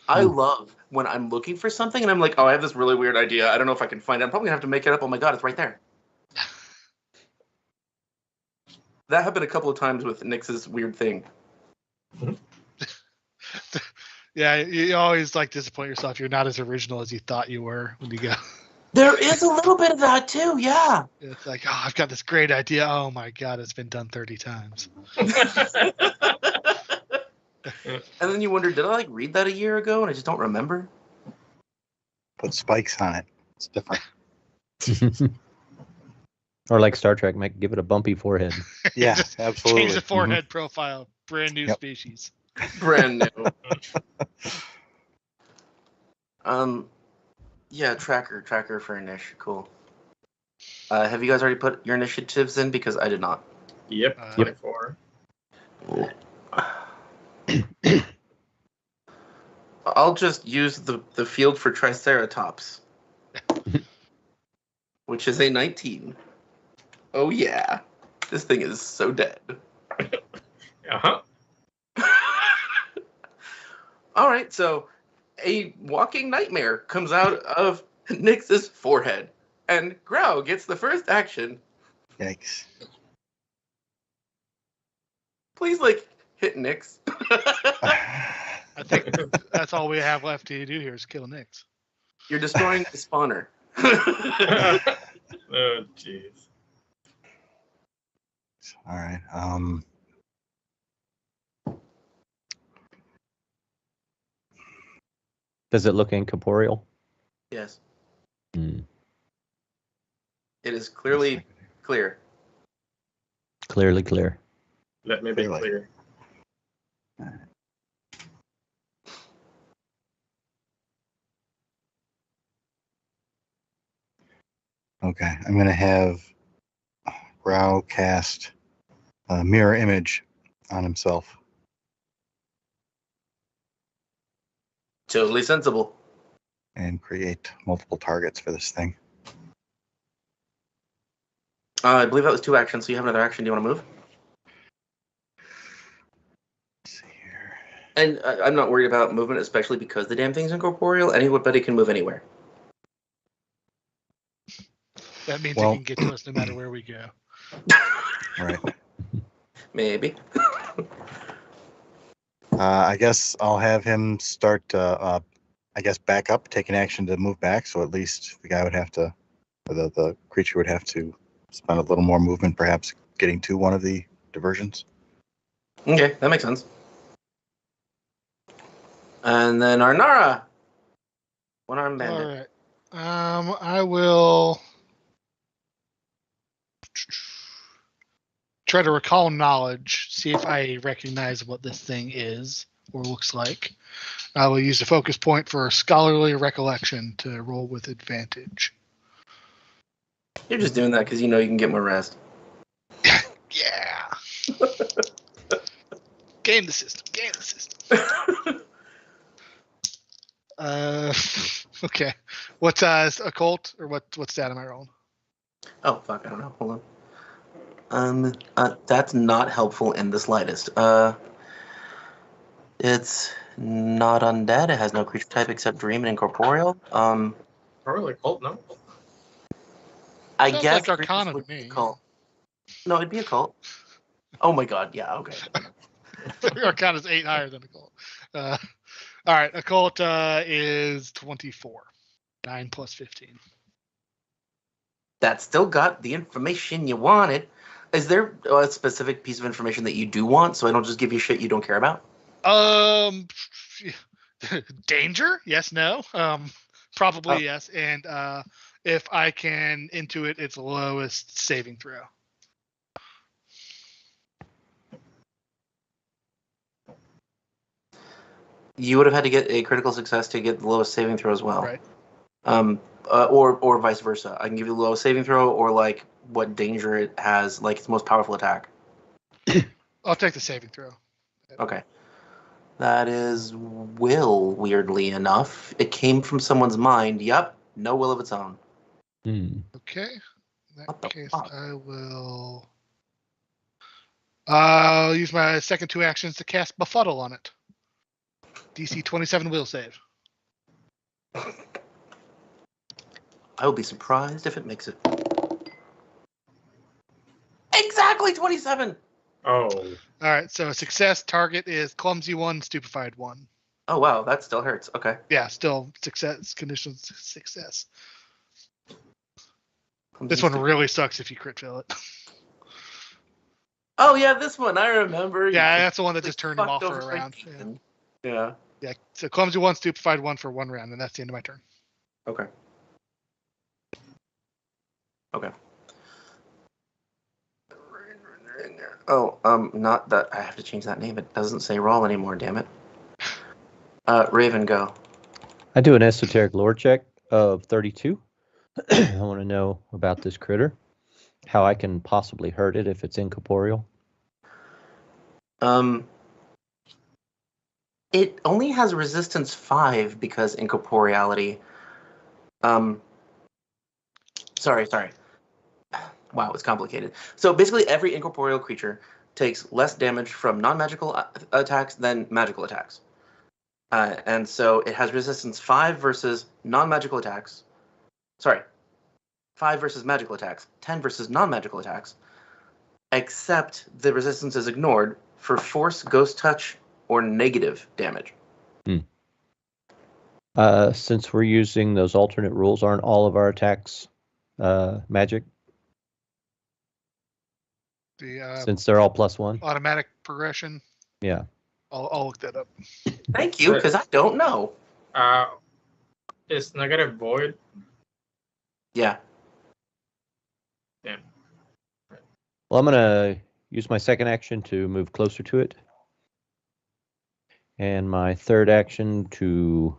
I love when I'm looking for something and I'm like, oh, I have this really weird idea. I don't know if I can find it. I'm probably gonna have to make it up. Oh my god, it's right there. That happened a couple of times with Nyx's weird thing. Yeah, you always like disappoint yourself. You're not as original as you thought you were when you go. There is a little bit of that too, yeah. It's like, oh, I've got this great idea. Oh my god, it's been done 30 times. And then you wonder, did I like read that a year ago and I just don't remember? Put spikes on it. It's different. Or like Star Trek, give it a bumpy forehead. Yeah, Just absolutely. change the forehead profile. Brand new Yep. species. Brand new. Yeah, tracker for Inish. Cool. Have you guys already put your initiatives in? Because I did not. Yep, Yep. 24. I'll just use the field for Triceratops, which is a 19. Oh yeah, this thing is so dead. Uh-huh. All right, so a walking nightmare comes out of Nyx's forehead, and Grau gets the first action. Yikes. Please, like, hit Nyx. I think that's all we have left to do here is kill Nyx. You're destroying the spawner. Oh, jeez. All right. Does it look incorporeal? Yes, Hmm. it is clearly clear. Clearly clear. Let me be Clearly. clear. Okay, I'm gonna have Rao cast a mirror image on himself. Totally sensible. And create multiple targets for this thing. I believe that was 2 actions, so you have another action. Do you want to move? Let's see here. And I'm not worried about movement, especially because the damn thing's incorporeal. Anybody can move anywhere. That means Well- it can get to us no matter where we go. Right. Maybe. I guess I'll have him start. I guess back up, take an action to move back. So at least the guy would have to, or the creature would have to spend a little more movement, perhaps getting to one of the diversions. Okay, that makes sense. And then Arnara. One-arm bandit. All right. I will try to recall knowledge, see if I recognize what this thing is or looks like. I will use the focus point for scholarly recollection to roll with advantage. You're just doing that because you know you can get more rest. Yeah. Game the system. Game the system. Okay. What's occult or what stat am I rolling? Oh fuck! I don't know. Hold on. That's not helpful in the slightest. It's not undead. It has no creature type except dream and incorporeal. Probably cult, no? I Sounds guess like Arcana would to me. be a cult. No, it'd be a cult. Oh my god! Yeah. Okay. Arcana's 8 higher than occult. All right, occult is 24. 9 plus 15. That still got the information you wanted. Is there a specific piece of information that you do want, so I don't just give you shit you don't care about? Danger? Yes, no. Probably Oh. yes. And if I can intuit its lowest saving throw. You would have had to get a critical success to get the lowest saving throw as well. Right. Or vice versa. I can give you the lowest saving throw, or like what danger it has, like its most powerful attack. I'll take the saving throw. Okay. That is will, weirdly enough. It came from someone's mind. Yep. No will of its own. Okay. In What that the case, fuck? I will. I'll use my second 2 actions to cast Befuddle on it. DC 27 will save. I will be surprised if it makes it. Exactly 27! Oh. All right, so success target is clumsy 1, stupefied 1. Oh, wow. That still hurts. Okay. Yeah, still success, conditions success. This one really sucks if you crit fail it. Oh, yeah, this one. I remember. Yeah, that's the one that just turned him fucked off for over a round. my Yeah. teeth. Yeah. Yeah, so clumsy 1, stupefied 1 for 1 round, and that's the end of my turn. Okay. Okay. Oh, not that. I have to change that name. It doesn't say Rawl anymore, damn it. Raven, go. I do an esoteric lore check of 32. I want to know about this critter, how I can possibly hurt it if it's incorporeal. It only has resistance 5 because incorporeality. Sorry. Wow, it's complicated. So basically, every incorporeal creature takes less damage from non-magical attacks than magical attacks. And so it has resistance 5 versus non-magical attacks. Sorry. 5 versus magical attacks, 10 versus non-magical attacks, except the resistance is ignored for force, ghost touch, or negative damage. Since we're using those alternate rules, aren't all of our attacks magic? The Since they're all +1? automatic progression. Yeah. I'll look that up. Thank you, because I don't know. Is negative void? Yeah. Yeah. Well, I'm going to use my second action to move closer to it. And my third action to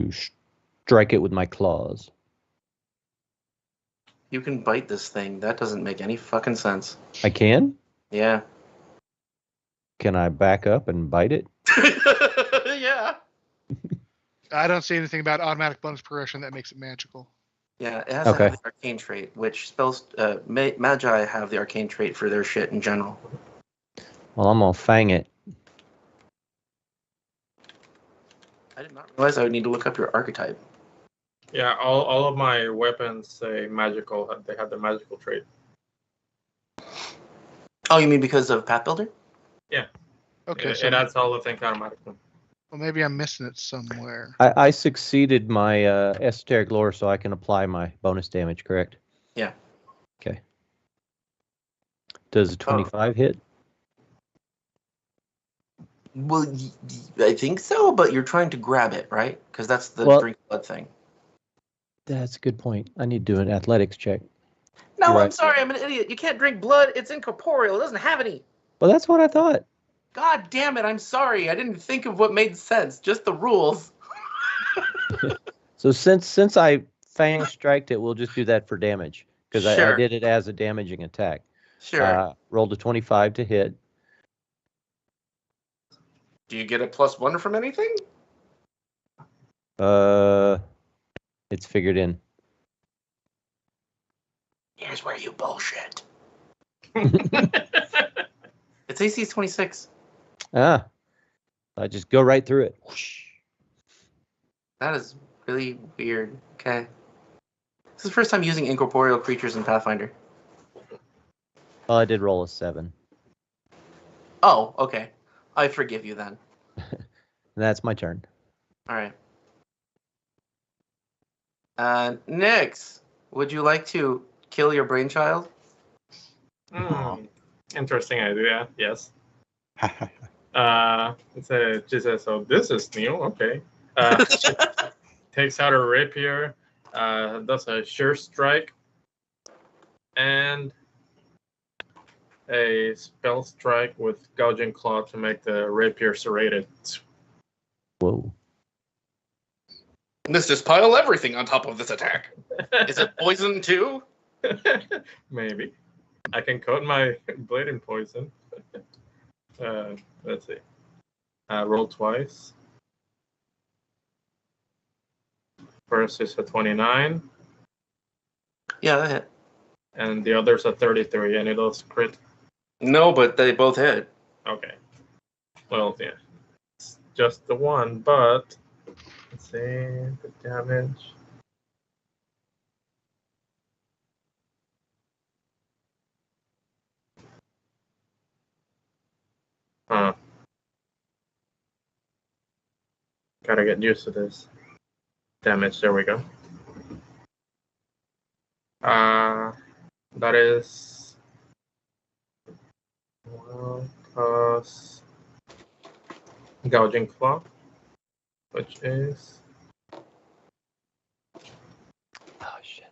strike it with my claws. You can bite this thing. That doesn't make any fucking sense. I can? Yeah. Can I back up and bite it? Yeah. I don't see anything about automatic bonus progression that makes it magical. Yeah, it has to Okay. have the arcane trait, which spells magi have the arcane trait for their shit in general. Well, I'm going to fang it. I did not realize I would need to look up your archetype. Yeah, all of my weapons say magical. They have the magical trait. Oh, you mean because of Path Builder? Yeah. Okay, It so adds all the things automatically. well, maybe I'm missing it somewhere. I succeeded my esoteric lore, so I can apply my bonus damage, correct? Yeah. Okay. Does a 25 hit? Well, I think so, but you're trying to grab it, right? Because that's the Well- drink blood thing. That's a good point. I need to do an athletics check. No, I'm Right. sorry, I'm an idiot. You can't drink blood. It's incorporeal. It doesn't have any. Well, that's what I thought. God damn it, I'm sorry. I didn't think of what made sense. Just the rules. So since I Fang Striked it, we'll just do that for damage. Because I Sure. did it as a damaging attack. Sure. Rolled a 25 to hit. Do you get a +1 from anything? It's figured in. Here's where you bullshit. Its AC is 26. I just go right through it. Whoosh. That is really weird. Okay. This is the first time using incorporeal creatures in Pathfinder. Well, I did roll a 7. Oh, okay. I forgive you then. And that's my turn. All right. Nyx, would you like to kill your brainchild? Interesting idea. Yes. It's a Jesus. So this is new. Okay. Takes out a rapier. Does a sure strike. And a spell strike with gouging claw to make the rapier serrated. Whoa. Let's just pile everything on top of this attack. Is it poison too? Maybe. I can coat my blade in poison. Let's see. Roll twice. First is a 29. Yeah, that hit. And the other's a 33. Any of those crit? No, but they both hit. Okay. Well, yeah. It's just the one, but let's see the damage. Huh. Gotta get used to this. Damage, there we go. That is 1 plus gouging claw, which is Oh, shit.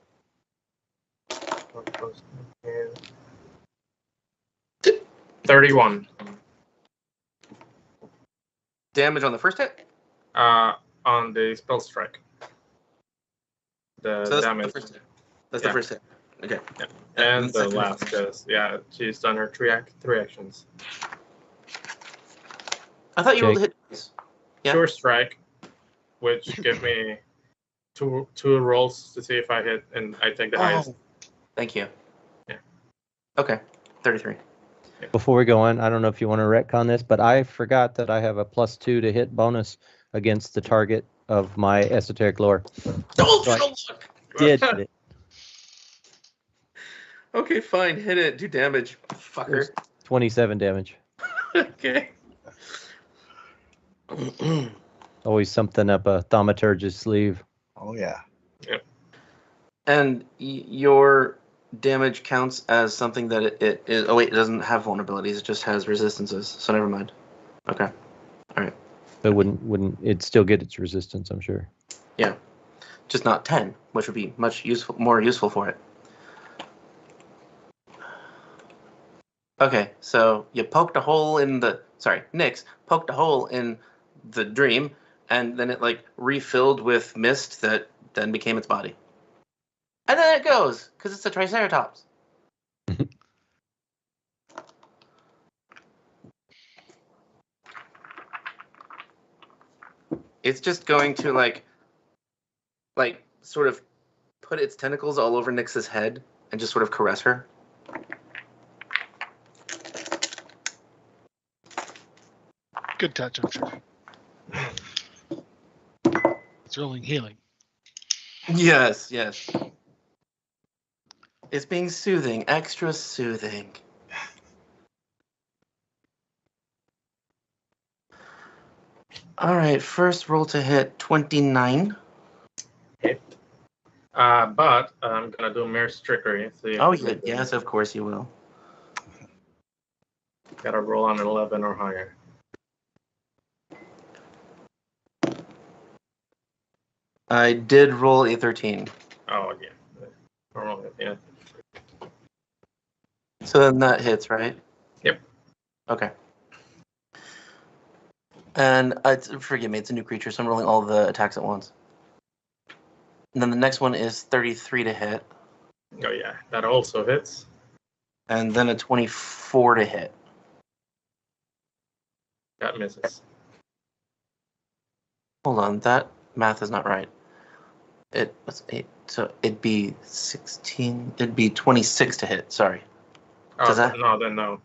31. Damage on the first hit? On the spell strike. The So that's damage. the first hit. That's Yeah. the first hit. Okay. Yeah. And the second last, hit. because she's done her three actions. I thought you rolled a Jake. hit twice. Yeah. Sure strike, which give me two rolls to see if I hit, and I take the highest. Thank you. Yeah. Okay. 33. Before we go on, I don't know if you want to retcon this, but I forgot that I have a +2 to hit bonus against the target of my esoteric lore. Don't Right. look! Did hit it. Okay, fine. Hit it. Do damage. Fucker. 27 damage. Okay. Always something up a Thaumaturge's sleeve. Oh yeah. And your damage counts as something that it is. Oh, wait, it doesn't have vulnerabilities. It just has resistances. So never mind. Okay. All right. But wouldn't it still get its resistance, I'm sure. Yeah. Just not 10, which would be much more useful for it. Okay, so you poked a hole in the. Sorry, Nyx poked a hole in the dream, and then it like refilled with mist that then became its body. And then it goes, because it's a Triceratops. It's just going to like sort of put its tentacles all over Nyx's head and just sort of caress her. Good touch, I'm sure. It's rolling healing. Yes, yes. It's being soothing, extra soothing. All right, first roll to hit 29. But I'm gonna do Mare's trickery. So Oh, yes, of course you will. Gotta roll on an 11 or higher. I did roll a 13. Oh yeah. Normally, yeah. So then that hits, right? Yep. Okay. And forgive me, it's a new creature, so I'm rolling all the attacks at once. And then the next one is 33 to hit. Oh yeah, that also hits. And then a 24 to hit. That misses. Hold on, that math is not right. It was 8, so it'd be 16. It'd be 26 to hit. Sorry. Oh, that- no, then no.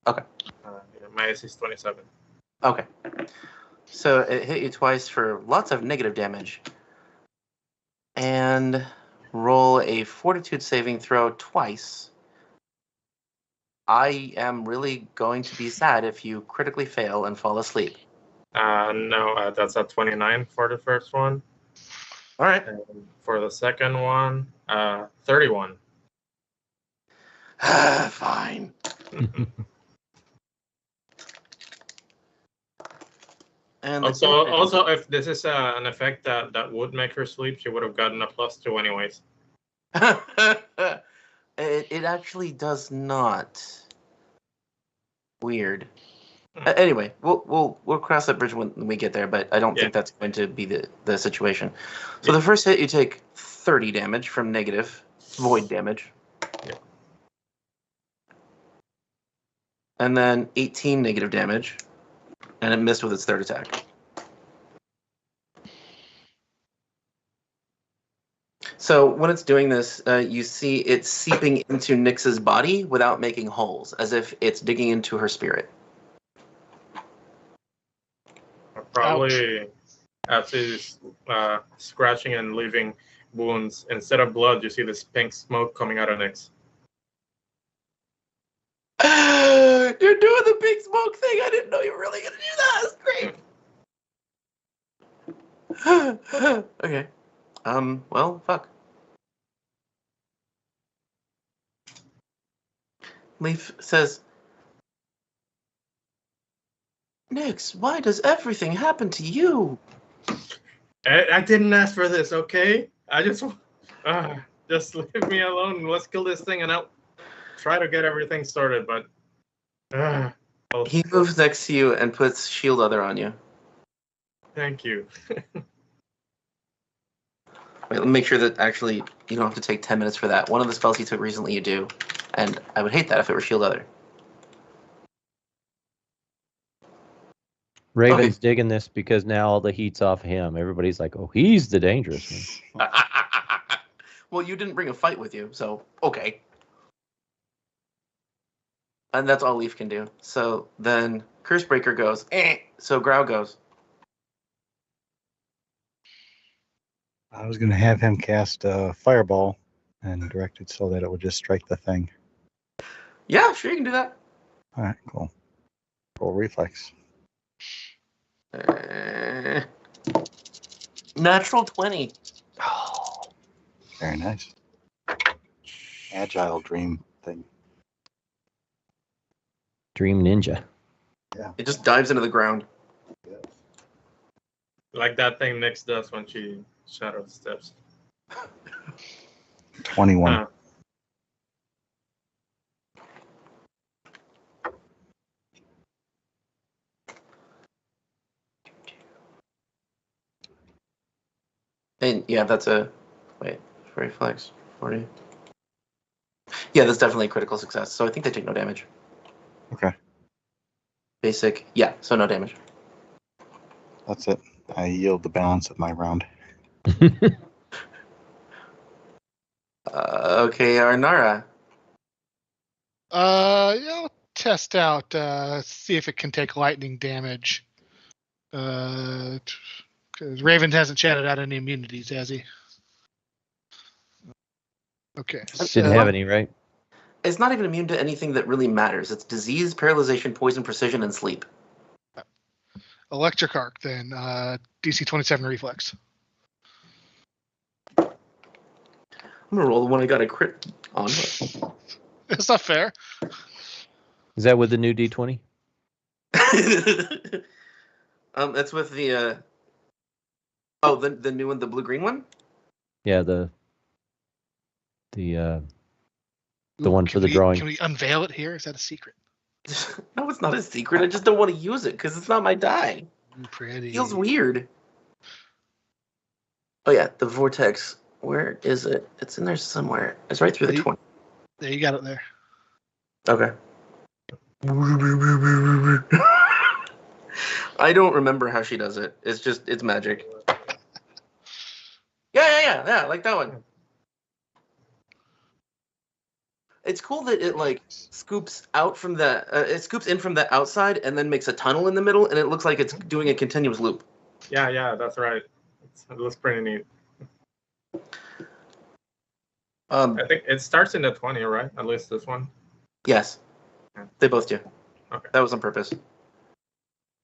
Okay. Yeah, my AC is 27. Okay. So it hit you twice for lots of negative damage. And roll a fortitude saving throw twice. I am really going to be sad if you critically fail and fall asleep. No, that's a 29 for the first one. All right. And for the second one, 31. Fine. And Also, if this is an effect that would make her sleep, she would have gotten a +2 anyways. it actually does not. Weird. Anyway, we'll cross that bridge when we get there, but I don't think that's going to be the situation. So the first hit, you take 30 damage from negative void damage. Yeah. And then 18 negative damage, and it missed with its third attack. So when it's doing this, you see it seeping into Nyx's body without making holes, as if it's digging into her spirit. Probably as he's scratching and leaving wounds, instead of blood, you see this pink smoke coming out of Nyx. You're doing the big smoke thing. I didn't know you were really going to do that. That's great. Okay. Well, fuck. Leaf says, Nyx, why does everything happen to you? I didn't ask for this, okay? I just leave me alone. Let's kill this thing, and I'll try to get everything started. But he moves next to you and puts Shield Other on you. Thank you. Wait, let me make sure that actually you don't have to take 10 minutes for that. One of the spells he took recently, you do, and I would hate that if it were Shield Other. Raven's digging this because now all the heat's off him. Everybody's like, oh, he's the dangerous one. Well, you didn't bring a fight with you, so okay. And that's all Leaf can do. So then Cursebreaker goes, so Grow goes. I was going to have him cast a fireball and direct it so that it would just strike the thing. Yeah, sure, you can do that. All right, cool. Roll reflex. Natural 20. Oh, very nice. Agile dream thing. Dream Ninja. Yeah. It just dives into the ground. Like that thing Nyx does when she shadow steps. 21. And yeah, that's a reflex 40. Yeah, that's definitely a critical success. So I think they take no damage. Okay. Basic, yeah, so no damage. That's it. I yield the balance of my round. Okay, Arnara. Yeah, I'll test out, see if it can take lightning damage. Because Raven hasn't chatted out any immunities, has he? Okay. Didn't have any, right? It's not even immune to anything that really matters. It's disease, paralyzation, poison, precision, and sleep. Electric Arc, then. DC 27 reflex. I'm gonna roll the one I got a crit on. That's not fair. Is that with the new D20? That's with the the new one, the blue-green one? Yeah, the The one for the drawing. Can we unveil it here? Is that a secret? No, it's not a secret. I just don't want to use it because it's not my die. Pretty. Feels weird. Oh yeah, the vortex. Where is it? It's in there somewhere. It's right through the 20. There, you got it there. Okay. I don't remember how she does it. It's magic. Yeah, like that one. It's cool that it like scoops out from it scoops in from the outside and then makes a tunnel in the middle, and it looks like it's doing a continuous loop. Yeah, that's right. It looks pretty neat. I think it starts in the 20, right? At least this one. Yes, they both do. Okay. That was on purpose.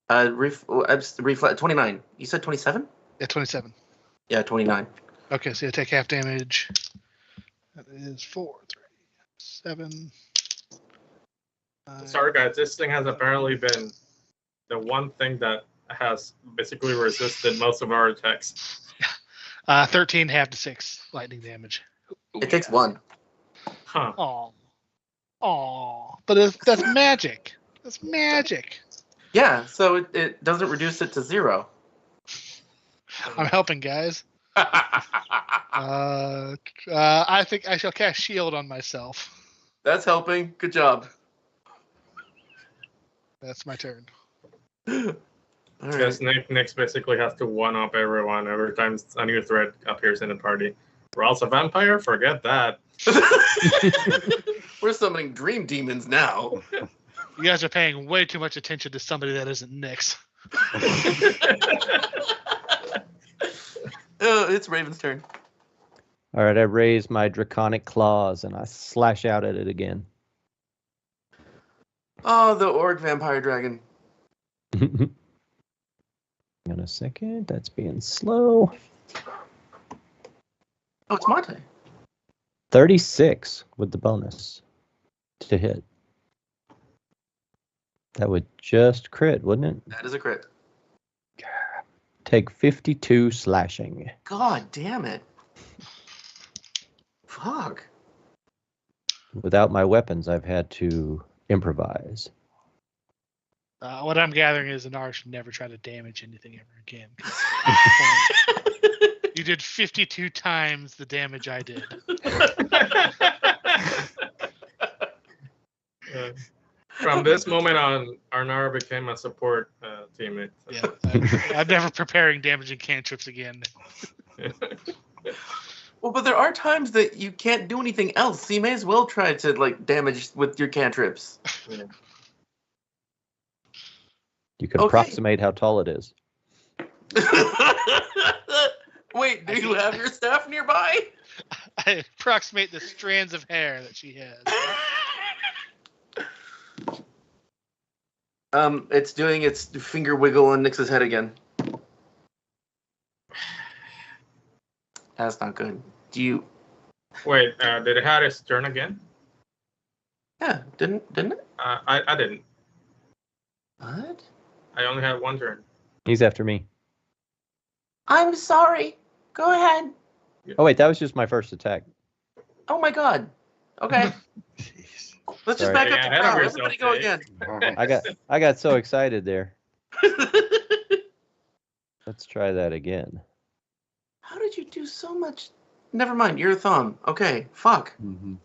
Reflect 29. You said 27? Yeah, 27. Yeah, 29. Okay, so you take half damage. That is 4, 3, 7. Sorry, guys. This thing has apparently been the one thing that has basically resisted most of our attacks. 13 half to 6 lightning damage. It takes 1. Huh. Aw. But that's magic. That's magic. Yeah, so it doesn't reduce it to 0. I'm helping, guys. I think I shall cast shield on myself. That's helping. Good job. That's my turn. All Yes, right. Nyx basically has to one-up everyone every time a new threat appears in the party. Rhal's a vampire? Forget that. We're summoning dream demons now. You guys are paying way too much attention to somebody that isn't Nyx. Oh, it's Raven's turn. All right, I raise my draconic claws and I slash out at it again. Oh, the orc vampire dragon. Hang on a second. That's being slow. Oh, it's Monte. 36 with the bonus to hit. That would just crit, wouldn't it? That is a crit. Take 52 slashing. God damn it. Fuck. Without my weapons, I've had to improvise. What I'm gathering is Anar should never try to damage anything ever again. You did 52 times the damage I did. From this moment on, Arnar became a support teammate. Yeah, I'm never preparing damaging cantrips again. Well, but there are times that you can't do anything else, so you may as well try to like damage with your cantrips. Yeah. You could Okay. approximate how tall it is. Wait, do you have your staff nearby? I approximate the strands of hair that she has. It's doing its finger wiggle on Nyx's head again. That's not good. Do you? Wait, did it have its turn again? Yeah, didn't it? I didn't. What? I only had one turn. He's after me. I'm sorry. Go ahead. Oh, wait, that was just my first attack. Oh my god. Okay. Jeez. Let's just Sorry. back up Yeah, the ahead of crowd. yourself, Everybody go Dave. again. I got so excited there. Let's try that again. How did you do so much? Never mind. You're a thumb. Okay. Fuck. Mhm.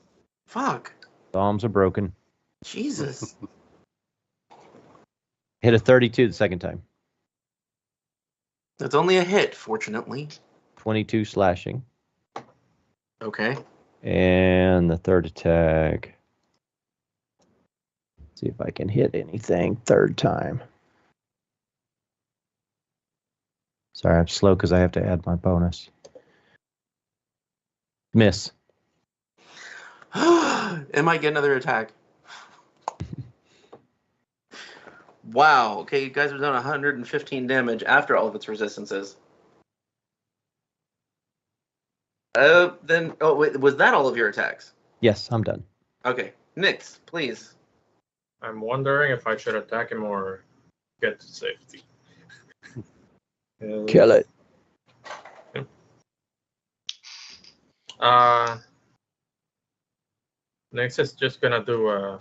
Fuck. Bombs are broken. Jesus. Hit a 32 the second time. That's only a hit, fortunately. 22 slashing. Okay. And the third attack. See if I can hit anything third time. Sorry, I'm slow because I have to add my bonus. Miss. It might get another attack. Wow. Okay, you guys have done 115 damage after all of its resistances. Then, oh wait, was that all of your attacks? Yes, I'm done. Okay, Nyx, please. I'm wondering if I should attack him or get to safety. Kill it. Next is just gonna do a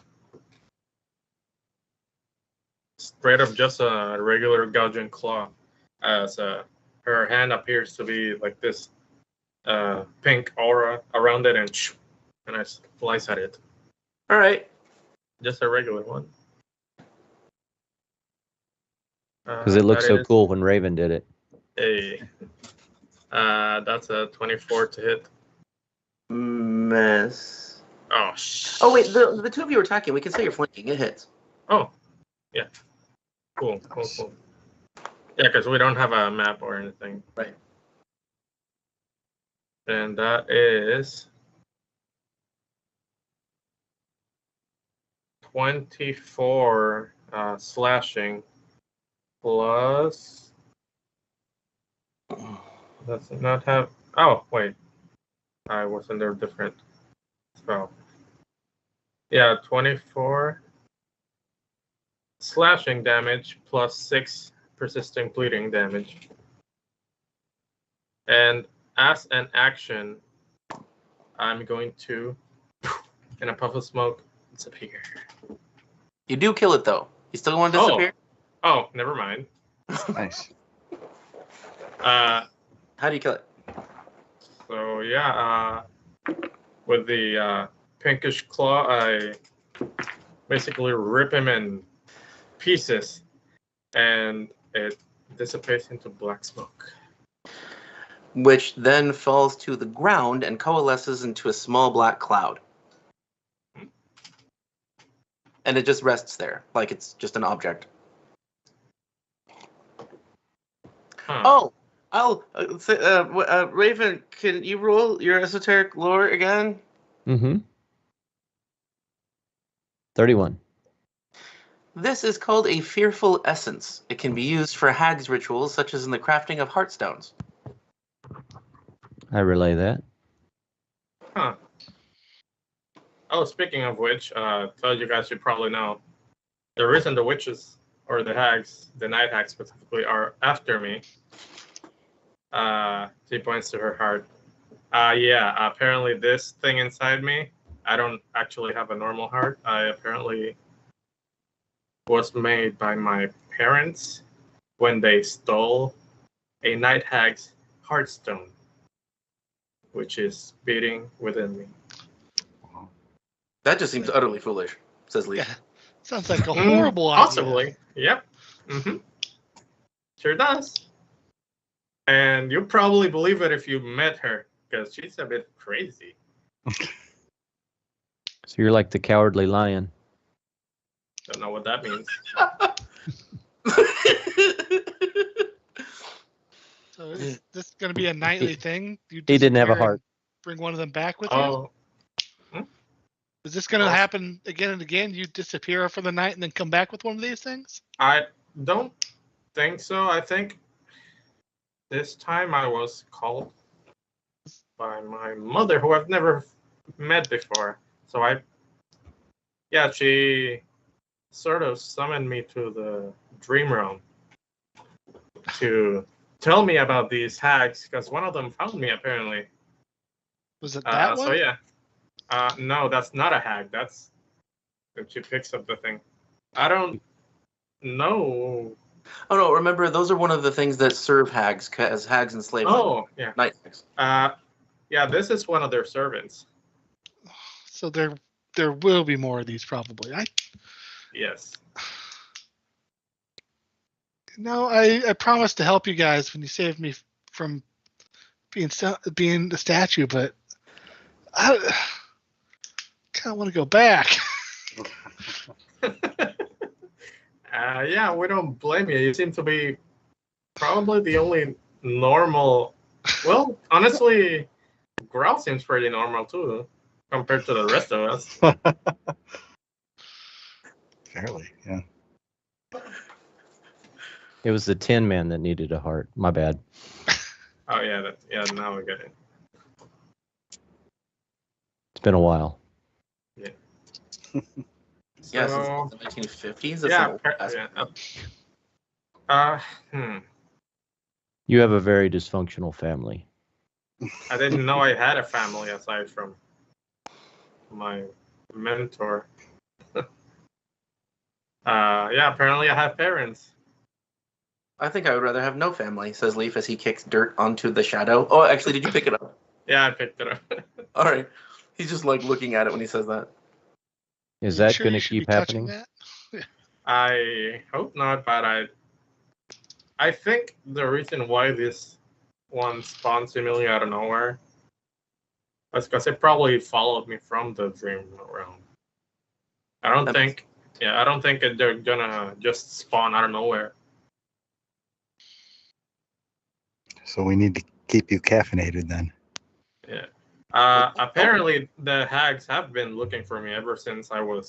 straight up just a regular gouging claw, as her hand appears to be like this pink aura around it, and I slice at it. All right. Just a regular one. Because it looked that so is cool when Raven did it. That's a 24 to hit. Miss. Oh, Oh wait, the two of you are attacking. We can say you're flanking. It hits. Oh, yeah. Cool. Yeah, because we don't have a map or anything. Right. And that is 24 slashing plus. Does it not have? Oh wait, I was under a different spell. Yeah, 24 slashing damage plus 6 persisting bleeding damage. And as an action, I'm going to, in a puff of smoke, disappear. You do kill it though. You still want to disappear? Oh, never mind. Nice. How do you kill it? So yeah, with the pinkish claw, I basically rip him in pieces, and it dissipates into black smoke. Which then falls to the ground and coalesces into a small black cloud. And it just rests there, like it's just an object. Huh. Oh, I'll say, Raven, can you roll your esoteric lore again? Mm-hmm. 31. This is called a fearful essence. It can be used for hags rituals, such as in the crafting of heartstones. I relay that. Huh. Oh, speaking of which, tell you guys should probably know, the reason the witches, or the hags, the night hags specifically, are after me, she points to her heart. Yeah, apparently this thing inside me, I don't actually have a normal heart. I apparently was made by my parents when they stole a night hag's heartstone, which is beating within me. That just seems utterly foolish, says Lee. Yeah. Sounds like a horrible idea. Possibly. Yep. Mm-hmm. Sure does. And you'll probably believe it if you met her, because she's a bit crazy. So you're like the cowardly lion. Don't know what that means. So is this going to be a nightly thing? You He didn't have a disappear heart. and bring one of them back with you? Oh, Is this going to happen again and again? You disappear for the night and then come back with one of these things? I don't think so. I think this time I was called by my mother, who I've never met before. So she sort of summoned me to the dream realm to tell me about these hags, because one of them found me apparently. Was it that one? So yeah. No, that's not a hag. That's when she picks up the thing. I don't know. Oh no, remember, those are one of the things that serve hags, as hags enslave Oh, yeah. night hags. Yeah, this is one of their servants. So there will be more of these probably. Yes. No, I promised to help you guys when you saved me from being the statue, but I kind of want to go back. Yeah, we don't blame you. You seem to be probably the only normal. Well, honestly, Growl seems pretty normal too, compared to the rest of us. Fairly, yeah. It was the Tin Man that needed a heart. My bad. Oh yeah, now we get it. It's been a while. Yeah. Yeah, So, since the 1950s. You have a very dysfunctional family. I didn't know I had a family aside from my mentor. Yeah, apparently I have parents. I think I would rather have no family, says Leaf as he kicks dirt onto the shadow. Oh, actually, did you pick it up? Yeah, I picked it up. All right. He's just like looking at it when he says that. Is You that sure going you to should be keep touching happening? that? I hope not, but I think the reason why this one spawned seemingly out of nowhere was because it probably followed me from the dream realm. I don't think they're gonna just spawn out of nowhere. So we need to keep you caffeinated then. Yeah. Apparently, the hags have been looking for me ever since ever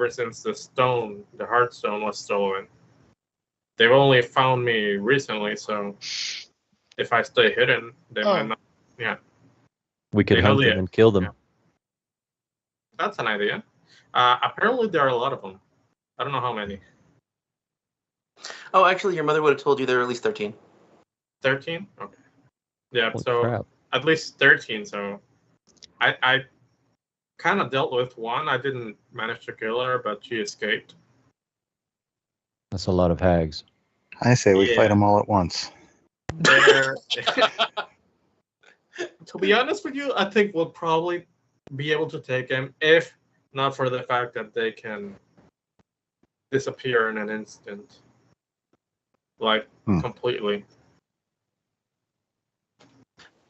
since the heartstone was stolen. They've only found me recently, so if I stay hidden, they might not. Yeah. We could They know hunt them and kill them. Yeah. That's an idea. Apparently, there are a lot of them. I don't know how many. Oh, actually, your mother would have told you there are at least 13. 13? Okay. Yeah, Holy so crap. at least 13. So I kind of dealt with one. I didn't manage to kill her, but she escaped. That's a lot of hags. I say we Yeah. fight them all at once. To be honest with you, I think we'll probably be able to take him if not for the fact that they can disappear in an instant. Like, completely.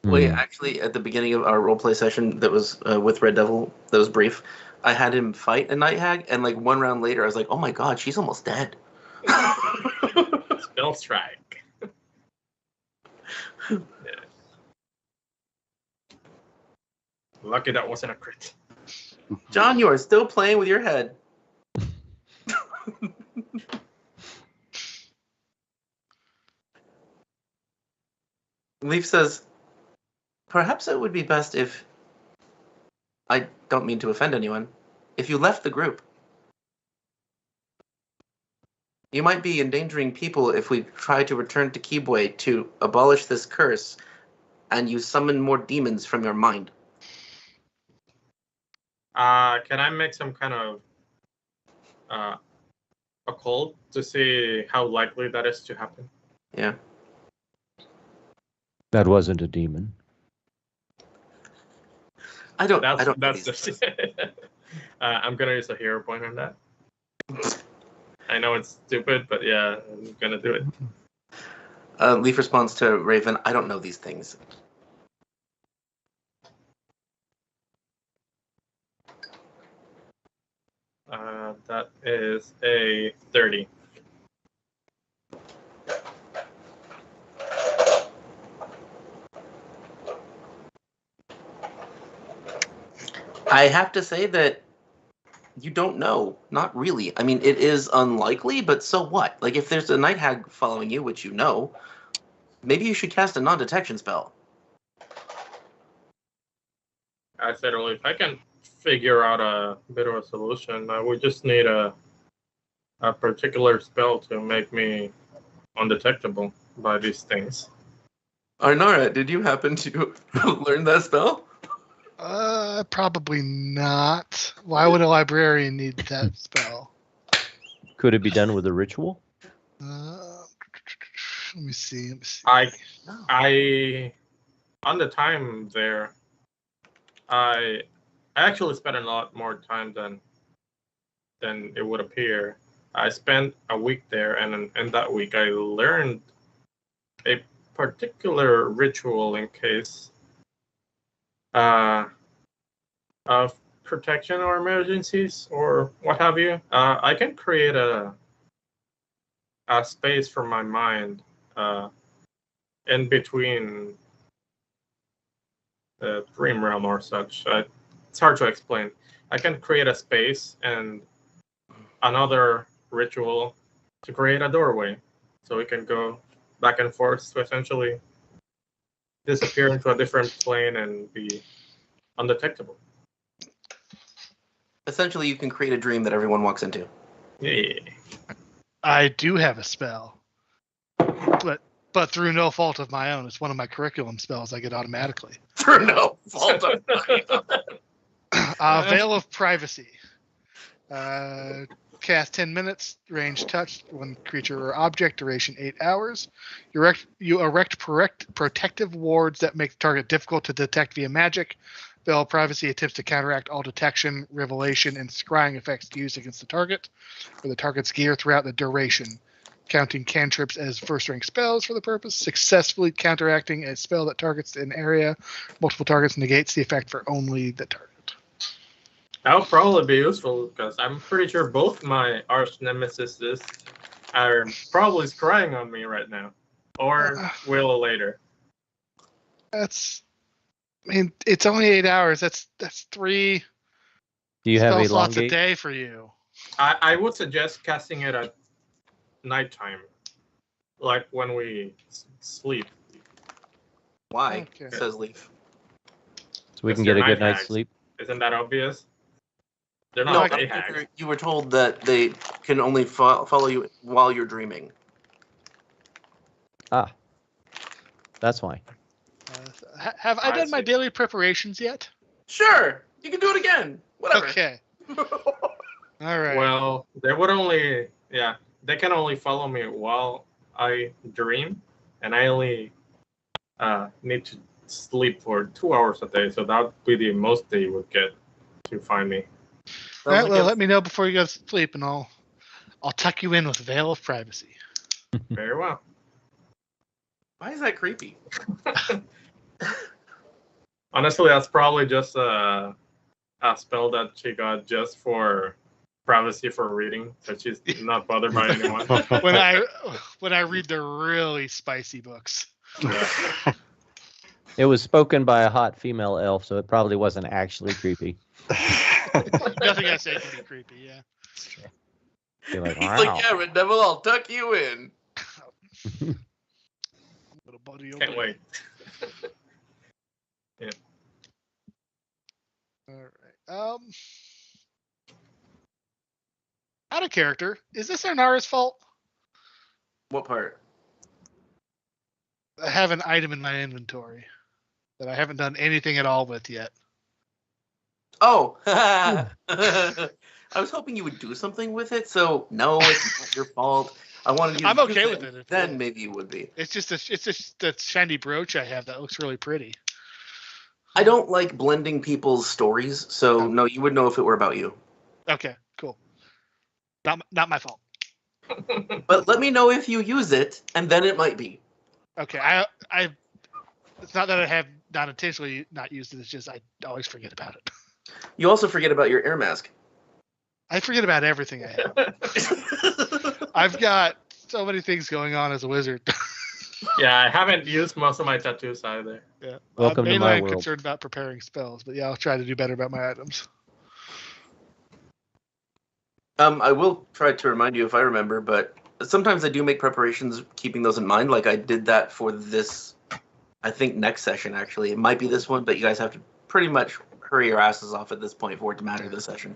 Wait, actually, at the beginning of our roleplay session that was with Red Devil, that was brief, I had him fight a night hag, and like one round later, I was like, oh my god, she's almost dead. Spell strike. Yeah. Lucky that wasn't a crit. John, you are still playing with your head. Leaf says, perhaps it would be best if, I don't mean to offend anyone, if you left the group. You might be endangering people if we try to return to Kibwe to abolish this curse and you summon more demons from your mind. Can I make some kind of occult to see how likely that is to happen? Yeah. That wasn't a demon. I don't That's know just. I'm gonna use a hero point on that. I know it's stupid, but yeah, I'm gonna do it. Leaf responds to Raven, I don't know these things. That is a 30. I have to say that you don't know. Not really. I mean, it is unlikely, but so what? Like, if there's a night hag following you, which you know, maybe you should cast a non-detection spell. I said earlier, if I can figure out a bit of a solution, we just need a particular spell to make me undetectable by these things. Arnara, did you happen to learn that spell? Probably not. Why would a librarian need that spell? Could it be done with a ritual? Let me see. I on the time there, I actually spent a lot more time than it would appear. I spent a week there, and in that week I learned a particular ritual in case of protection or emergencies or what have you. I can create a space for my mind in between the dream realm or such. It's hard to explain. I can create a space and another ritual to create a doorway, so we can go back and forth to essentially disappear into a different plane and be undetectable. Essentially, you can create a dream that everyone walks into. Yeah. I do have a spell, but through no fault of my own. It's one of my curriculum spells I get automatically. For no fault of mine. Veil of Privacy. Cast 10 minutes. Range touch. One creature or object. Duration 8 hours. You erect protective wards that make the target difficult to detect via magic. Veil of Privacy attempts to counteract all detection, revelation, and scrying effects used against the target or the target's gear throughout the duration. Counting cantrips as first-rank spells for the purpose. Successfully counteracting a spell that targets an area. Multiple targets negates the effect for only the target. That would probably be useful because I'm pretty sure both my arch nemesis are probably scrying on me right now, or will later. It's only 8 hours. That's 3 Do you have spell a slots a elongate? day for you. I would suggest casting it at nighttime, like when we sleep. Why? Okay. Says Leaf. So we can Because get a they're good night night's hags. sleep. Isn't that obvious? They're No, not I'm night pretty hags. sure you were told that they can only follow you while you're dreaming. Ah, that's why. Have I I done my see. daily preparations yet? Sure, you can do it again. Whatever. Okay. All right. Well, they can only follow me while I dream, and I only need to sleep for 2 hours a day, so that would be the most they would get to find me. All right. Well, let me know before you go to sleep, and I'll tuck you in with Veil of Privacy. Very well. Why is that creepy? Honestly, that's probably just a spell that she got just for privacy for reading, so she's not bothered by anyone. When I read the really spicy books. It was spoken by a hot female elf, so it probably wasn't actually creepy. Nothing I say can be creepy. Yeah. You're like, He's wow. like, yeah, Red Devil, I'll tuck you in. Little buddy. Can't wait. All right. Out of character. Is this Arnara's fault? What part? I have an item in my inventory that I haven't done anything at all with yet. Oh, I was hoping you would do something with it. So no, it's not your fault. I wanted you. I'm to okay use with it if it Then is. maybe you would be. It's just a shiny brooch I have that looks really pretty. I don't like blending people's stories, so no, you would know if it were about you. Okay, cool. Not my fault. But let me know if you use it, and then it might be. Okay, I it's not that I have not intentionally not used it. It's just I always forget about it. You also forget about your air mask. I forget about everything I have. I've got so many things going on as a wizard. Yeah, I haven't used most of my tattoos either. Yeah. Welcome to mainly my I'm world. concerned about preparing spells, but yeah, I'll try to do better about my items. I will try to remind you if I remember, but sometimes I do make preparations keeping those in mind. Like I did that for this, I think next session actually. It might be this one, but you guys have to pretty much hurry your asses off at this point for it to matter this session.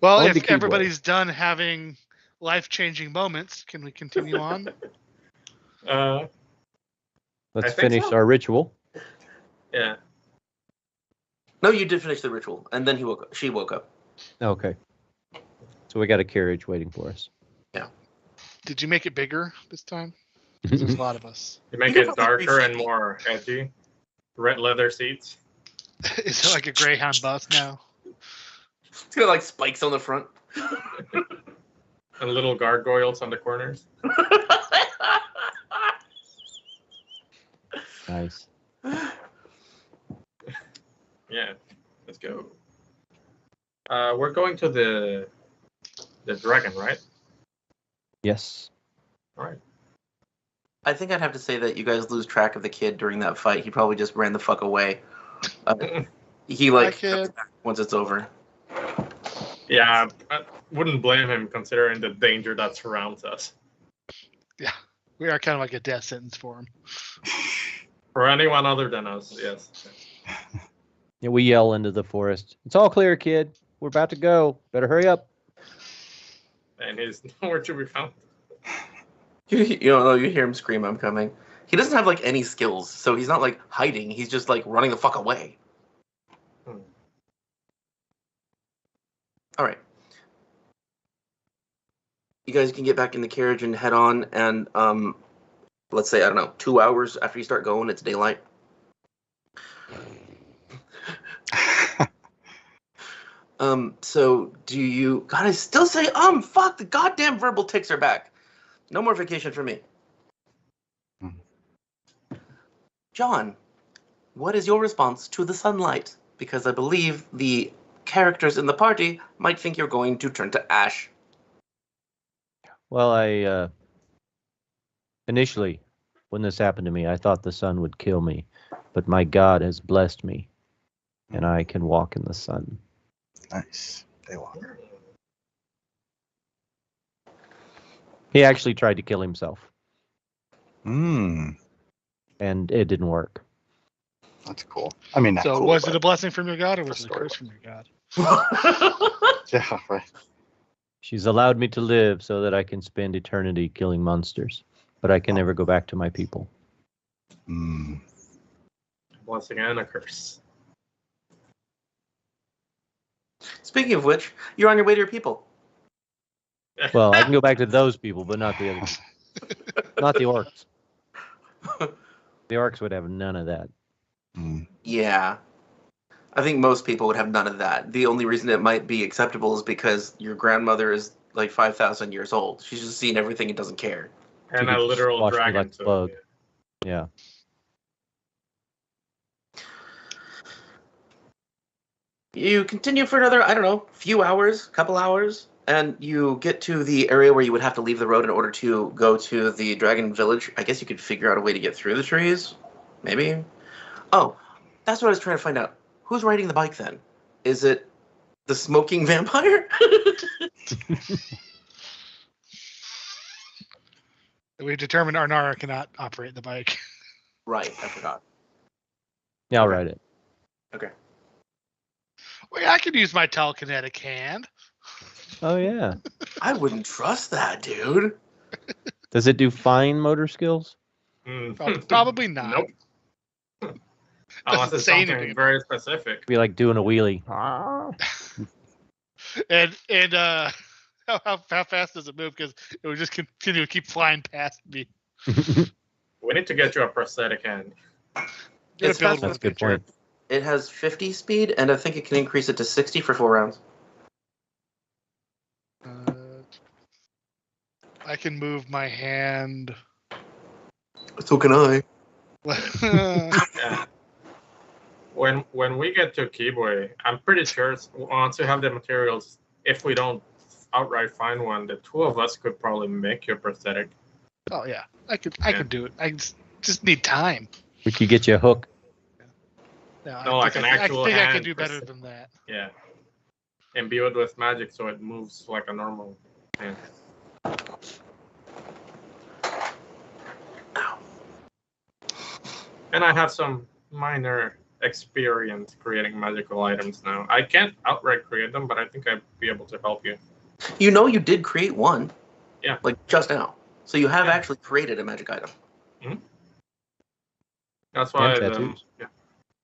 Well, Only the if Kibwe. everybody's done having life-changing moments, can we continue on? Let's I think finish so. our ritual. Yeah. No, you did finish the ritual, and then she woke up. Okay. So we got a carriage waiting for us. Did you make it bigger this time? 'Cause there's a lot of us. You make You it can probably darker and appreciate- more edgy. Red leather seats. Is it like a Greyhound bus now? It's got like spikes on the front. And little gargoyles on the corners. Nice. Yeah, let's go. We're going to the dragon, right? Yes. All right. I think I'd have to say that you guys lose track of the kid during that fight. He probably just ran the fuck away. He Hi, like kid. once it's over. Yeah, I wouldn't blame him considering the danger that surrounds us. We are kind of like a death sentence for him. For anyone other than us, yes. Yeah, we yell into the forest. It's all clear, kid. We're about to go. Better hurry up. And he's nowhere to be found. You don't know. You hear him scream, "I'm coming." He doesn't have like any skills, so he's not like hiding. He's just like running the fuck away. All right. You guys can get back in the carriage and head on, and let's say, I don't know, 2 hours after you start going, it's daylight. So do you... God, I still say, fuck, the goddamn verbal tics are back. No more vacation for me. John, what is your response to the sunlight? Because I believe the characters in the party might think you're going to turn to ash. Well, I initially, when this happened to me, I thought the sun would kill me, but my God has blessed me, and I can walk in the sun. Nice. Daywalker. He actually tried to kill himself, Hmm. and it didn't work. That's cool. I mean, not So cool, was it but- a blessing from your god, or was it a story curse from your god? Yeah, right. She's allowed me to live so that I can spend eternity killing monsters, but I can never go back to my people. Hmm. Blessing and a curse. Speaking of which, you're on your way to your people. Well, I can go back to those people, but not the other people. Not the orcs. The orcs would have none of that. Hmm. Yeah. I think most people would have none of that. The only reason it might be acceptable is because your grandmother is like 5,000 years old. She's just seen everything and doesn't care. And could a just literal squash me dragon. like a So, bug. yeah. Yeah. You continue for another, I don't know, few hours, couple hours, and you get to the area where you would have to leave the road in order to go to the dragon village. I guess you could figure out a way to get through the trees. Maybe. Oh, that's what I was trying to find out. Who's riding the bike then? Is it the smoking vampire? We've determined Arnara cannot operate the bike. Right, I forgot. Yeah, I'll Okay. write it. Okay. Wait, I could use my telekinetic hand. Oh, yeah. I wouldn't trust that, dude. Does it do fine motor skills? Probably not. Nope. Unless it's say something anything about very specific. Be like doing a wheelie. And how fast does it move? Because it would just continue to keep flying past me. We need to get you a prosthetic hand. Gonna It's build fast one That's a good picture. point. It has 50 speed, and I think it can increase it to 60 for 4 rounds. I can move my hand. So can I. Yeah. When we get to Kibwe, I'm pretty sure once you have the materials, if we don't outright find one, the two of us could probably make you a prosthetic. Oh yeah, I could do it. I just need time. We could get you a hook. No, like an actual I think I hand can do better person. than that. Yeah. Imbue it with magic so it moves like a normal hand. And I have some minor experience creating magical items now. I can't outright create them, but I think I'd be able to help you. You know you did create one. Yeah. Like just now. So you have Yeah. actually created a magic item. That's why. And tattoos. Yeah.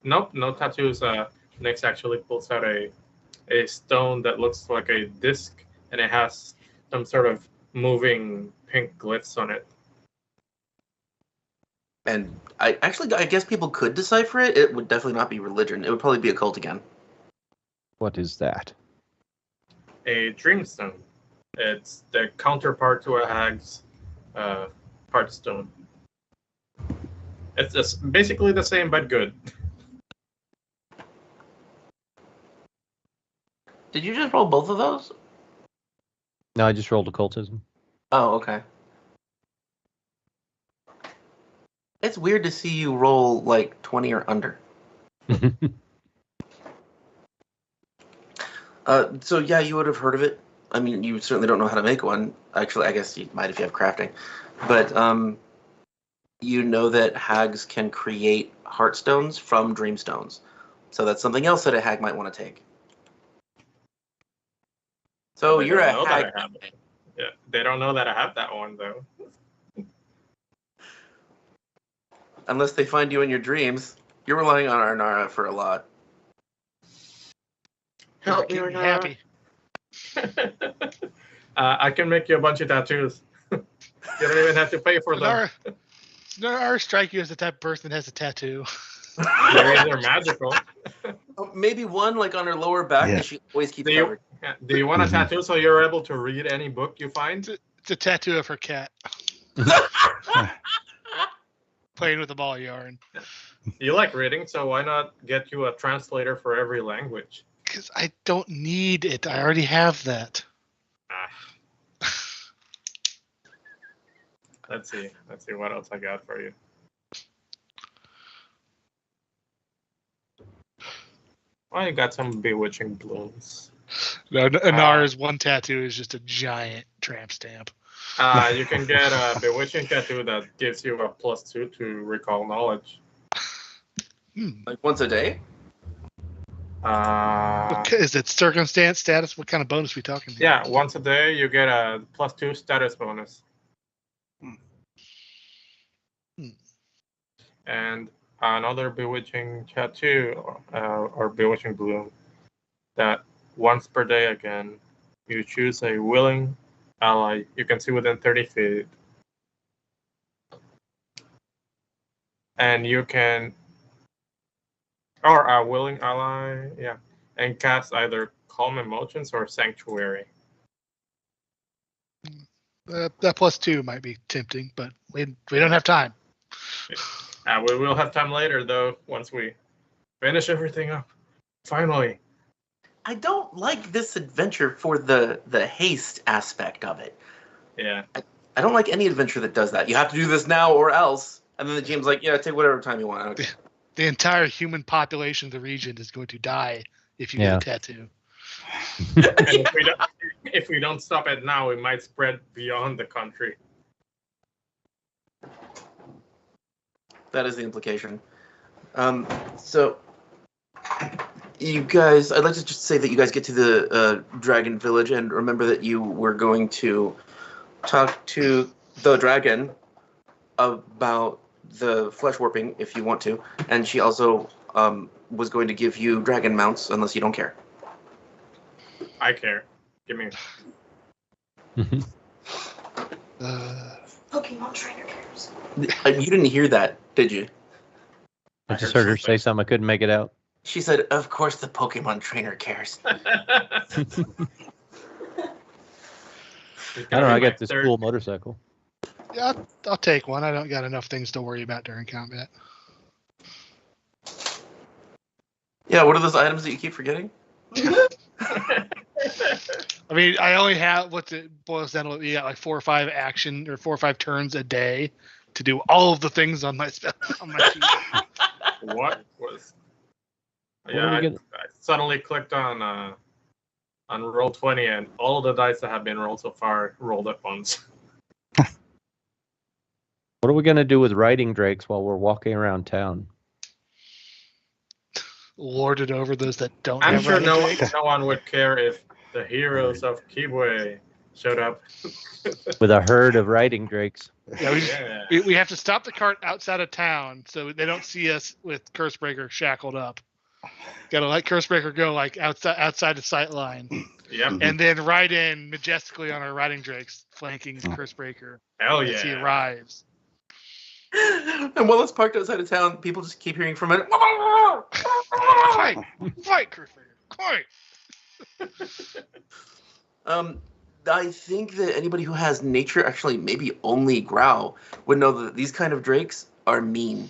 Nope, no tattoos. Nyx actually pulls out a stone that looks like a disc, and it has some sort of moving pink glyphs on it. And I guess people could decipher it. It would definitely not be religion. It would probably be a cult again. What is that? A dreamstone. It's the counterpart to a hag's heartstone. It's just basically the same but good. Did you just roll both of those? No, I just rolled occultism. Oh, okay. It's weird to see you roll like 20 or under. So yeah, you would have heard of it. I mean, you certainly don't know how to make one. Actually, I guess you might if you have crafting. But you know that hags can create heartstones from dreamstones. So that's something else that a hag might want to take. So They you're a don't know that hag. I have it. Yeah, they don't know that I have that one though. Unless they find you in your dreams. You're relying on Arnara for a lot. Keep me happy. I can make you a bunch of tattoos. You don't even have to pay for them. Our strike you as the type of person that has a tattoo. They're magical. Oh, maybe one like on her lower back Yeah. that she always keeps Do you, covered. do you want a tattoo so you're able to read any book you find? It's a tattoo of her cat. Playing with a ball of yarn. You like reading, so why not get you a translator for every language? Because I don't need it. I already have that. Ah. Let's see what else I got for you. Well, you got some bewitching blooms. No, Anara's one tattoo is just a giant tramp stamp. You can get a bewitching tattoo that gives you a +2 to recall knowledge. Like once a day? Is it circumstance, status? What kind of bonus are we talking about? Yeah, once a day you get a +2 status bonus. And another bewitching tattoo or bewitching bloom that once per day again you choose a willing ally you can see within 30 feet, and you can, or a willing ally, yeah, and cast either Calm Emotions or Sanctuary. That +2 might be tempting, but we don't have time. We will have time later though once we finish everything up. Finally. I don't like this adventure for the haste aspect of it. Yeah. I don't like any adventure that does that. You have to do this now or else. And then the GM's like, yeah, take whatever time you want. I don't care. The entire human population of the region is going to die if you get a tattoo. And if we don't stop it now, it might spread beyond the country. That is the implication. So, you guys, I'd like to just say that you guys get to the dragon village and remember that you were going to talk to the dragon about the flesh warping if you want to, and she also was going to give you dragon mounts unless you don't care. I care. Give me. Pokemon trainer cares. You didn't hear that, did you? I just heard her say something. I couldn't make it out. She said, of course the Pokemon trainer cares. I don't know. I got this cool motorcycle. Yeah, I'll take one. I don't got enough things to worry about during combat. Yeah, what are those items that you keep forgetting? I mean, I only have boils down to, you got like 4 or 5 action or 4 or 5 turns a day to do all of the things on my spell on my sheet. What was? What Yeah, are we I suddenly clicked on Roll20, and all the dice that have been rolled so far rolled at once. What are we going to do with riding drakes while we're walking around town? Lorded over those that don't I'm have sure riding no drakes. one would care if the heroes of Kibwe showed up. With a herd of riding drakes. Yeah, Yeah. we have to stop the cart outside of town so they don't see us with Cursebreaker shackled up. Got to let Cursebreaker go like outside the sight line, Yep. and then ride in majestically on our riding drakes, flanking Cursebreaker Hell as he yeah. arrives. And while it's parked outside of town, people just keep hearing from it. Fight, Cursebreaker, fight. I think that anybody who has nature, actually maybe only Growl, would know that these kind of drakes are mean.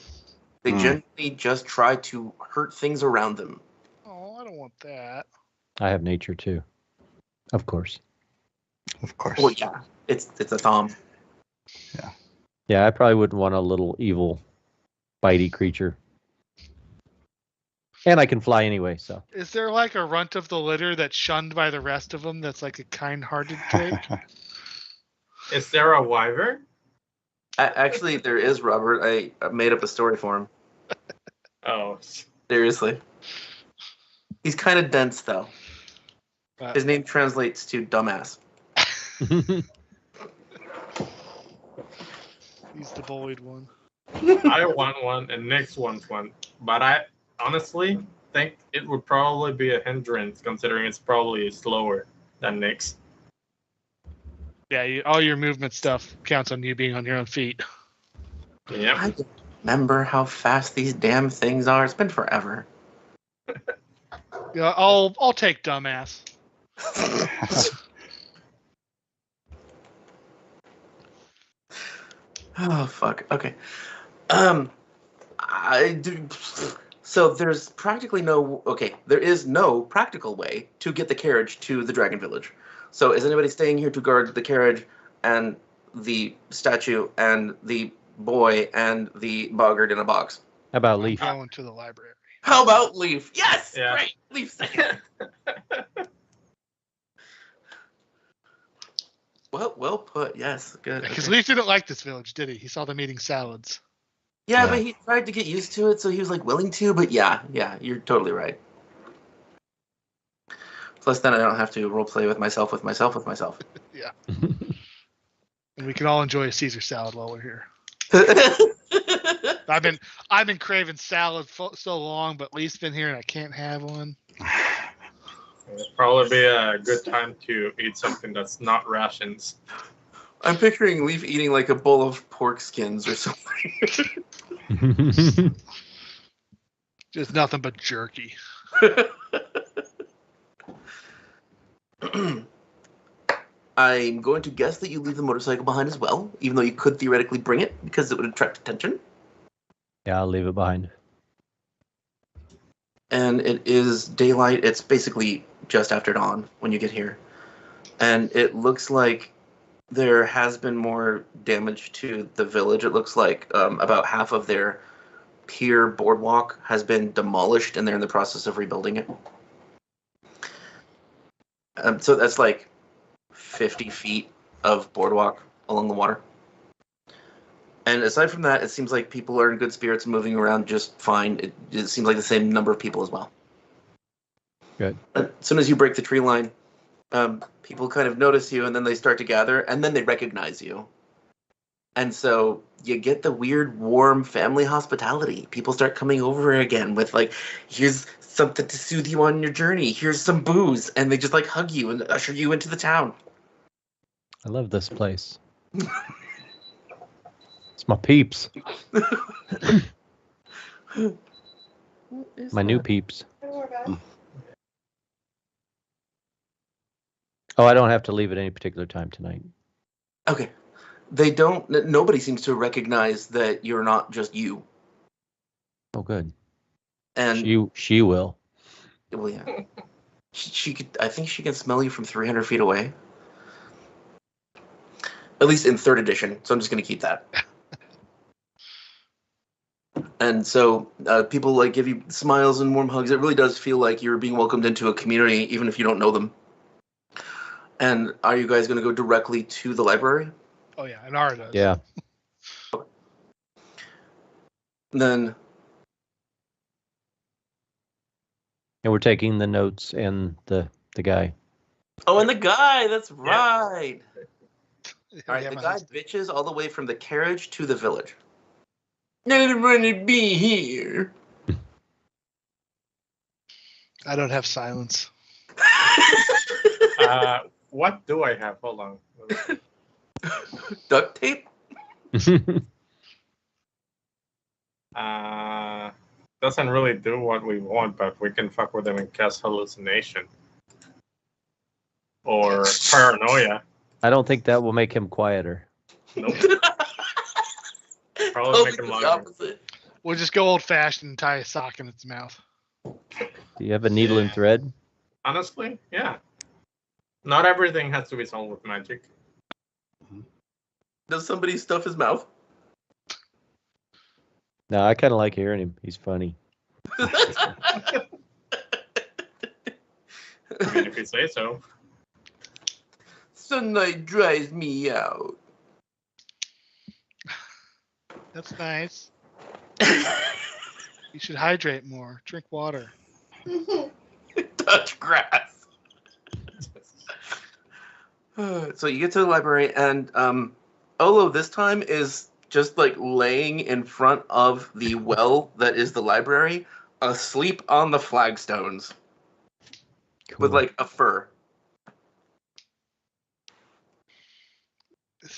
They generally just try to hurt things around them. Oh, I don't want that. I have nature too. Of course. Of course. Well, yeah, it's a Thom. Yeah, I probably wouldn't want a little evil, bitey creature. And I can fly anyway, so. Is there like a runt of the litter that's shunned by the rest of them that's like a kind-hearted drake? Is there a wyvern? Actually, there is, Robert. I made up a story for him. Oh. Seriously. He's kind of dense, though. His name translates to dumbass. He's the bullied one. I want one, and Nyx wants one. But I honestly think it would probably be a hindrance, considering it's probably slower than Nyx. Yeah, all your movement stuff counts on you being on your own feet. Yeah. I don't remember how fast these damn things are. It's been forever. Yeah, I'll take dumbass. Oh fuck. Okay. I do. So there's practically no. Okay, there is no practical way to get the carriage to the Dragon Village. So is anybody staying here to guard the carriage and the statue and the boy and the boggart in a box? How about I'm Leaf? going to the library. How about Leaf? Yes, Yeah. great. Leaf second. Well put. Yes, good. Because Okay. Leaf didn't like this village, did he? He saw them eating salads. Yeah, Yeah. but he tried to get used to it, so he was like willing to. But yeah, you're totally right. Plus, then I don't have to roleplay with myself. Yeah. And we can all enjoy a Caesar salad while we're here. I've been craving salad so long, but Leaf's been here and I can't have one. It'd probably be a good time to eat something that's not rations. I'm picturing Leaf eating like a bowl of pork skins or something. Just nothing but jerky. I'm going to guess that you leave the motorcycle behind as well, even though you could theoretically bring it because it would attract attention. Yeah, I'll leave it behind. And it is daylight. It's basically just after dawn when you get here. And it looks like there has been more damage to the village. It looks like about half of their pier boardwalk has been demolished, and they're in the process of rebuilding it. So that's like 50 feet of boardwalk along the water. And aside from that, it seems like people are in good spirits, moving around just fine. It seems like the same number of people as well. Good. As soon as you break the tree line, people kind of notice you, and then they start to gather, and then they recognize you. And so you get the weird, warm family hospitality. People start coming over again with like, here's something to soothe you on your journey. Here's some booze. And they just like hug you and usher you into the town. I love this place. It's my peeps. My new peeps. Oh, I don't have to leave at any particular time tonight. Okay. Nobody seems to recognize that you're not just you. Oh, good. And She will. well, yeah. She could, I think she can smell you from 300 feet away. At least in 3rd edition, so I'm just going to keep that. And so people like give you smiles and warm hugs. It really does feel like you're being welcomed into a community, even if you don't know them. And are you guys going to go directly to the library? Oh yeah, Inara does. Yeah. Then And we're taking the notes and the guy. oh, and the guy, that's right. All right, Yeah, the my guy husband. bitches all the way from the carriage to the village. I don't want to be here. I don't have silence. What do I have? Hold on. Duct tape? Doesn't really do what we want, but we can fuck with them and cast hallucination or paranoia. I don't think that will make him quieter. Nope. Probably Totally make him the louder. opposite. We'll just go old fashioned and tie a sock in its mouth. Do you have a needle and thread? Honestly, yeah. Not everything has to be solved with magic. Does somebody stuff his mouth? No, I kind of like hearing him. He's funny. I mean, if you say so. Sunlight dries me out. That's nice. You should hydrate more. Drink water. Touch grass. So you get to the library, and Olo this time is just like laying in front of the well that is the library, asleep on the flagstones Cool. with like a fur.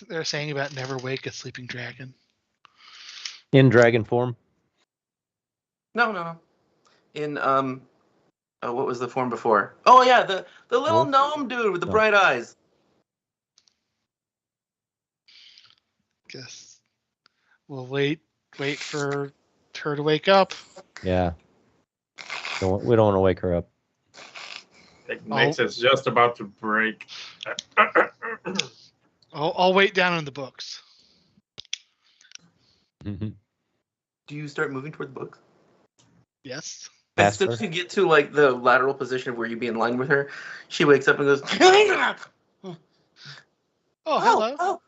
they're saying about never wake a sleeping dragon. In dragon form. No. In what was the form before? Oh yeah, the little Wolf? gnome dude with the No. bright eyes. Guess we'll wait for her to wake up. Yeah. We don't want to wake her up. Nix is just about to break. I'll wait down in the books. Do you start moving toward the books? Yes. As Faster? soon as you get to like the lateral position of where you be in line with her, she wakes up and goes, Oh, hello. Oh,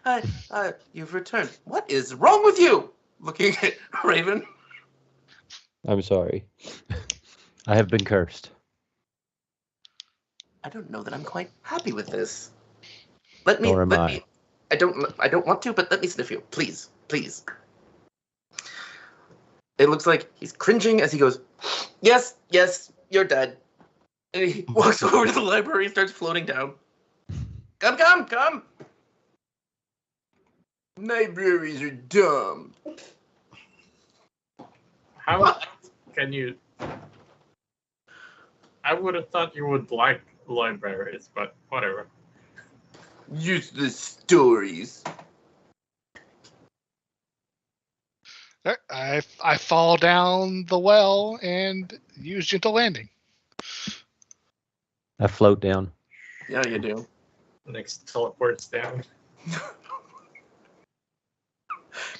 hello. You've returned. What is wrong with you? Looking at Raven. I'm sorry. I have been cursed. I don't know that I'm quite happy with this. Nor am I. I don't want to, but let me sniff you. Please. It looks like he's cringing as he goes, yes, you're dead. And he walks over to the library and starts floating down. Come. Libraries are dumb. How can you? I would have thought you would like libraries, but whatever. Useless stories. I fall down the well and use gentle landing. I float down. Yeah, you do. Next teleports down.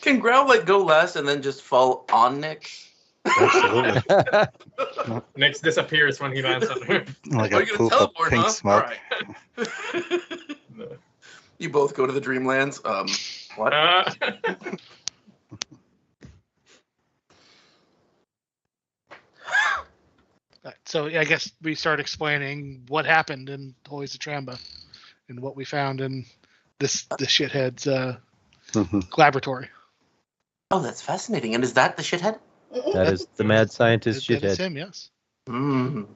Can Growl go last and then just fall on Nick? Absolutely. Next disappears when he lands on her. Like Oh, a you're gonna poof of teleport, pink huh? smoke. All right. You both go to the Dreamlands. What? Right, so I guess we start explaining what happened in Holy Satramba and what we found in this shithead's laboratory. Oh, that's fascinating. And is that the shithead? That is the mad scientist That is shithead. him, yes. Mm.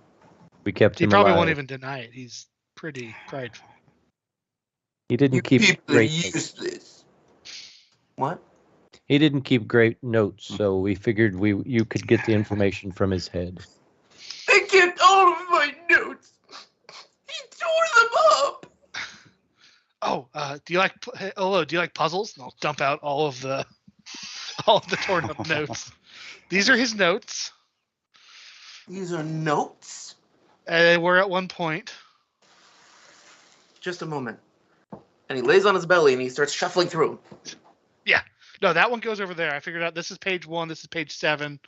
We kept He him probably alive. won't even deny it. He's pretty prideful. He didn't You keep people are great notes. useless. What? He didn't keep great notes, so we figured you could get the information from his head. I kept all of my notes. He tore them up. Oh, do you like puzzles? And I'll dump out all of the torn up notes. These are his notes. These are notes? They were at one point. Just a moment. And he lays on his belly and he starts shuffling through. No, that one goes over there. I figured out this is page 1. This is page 7.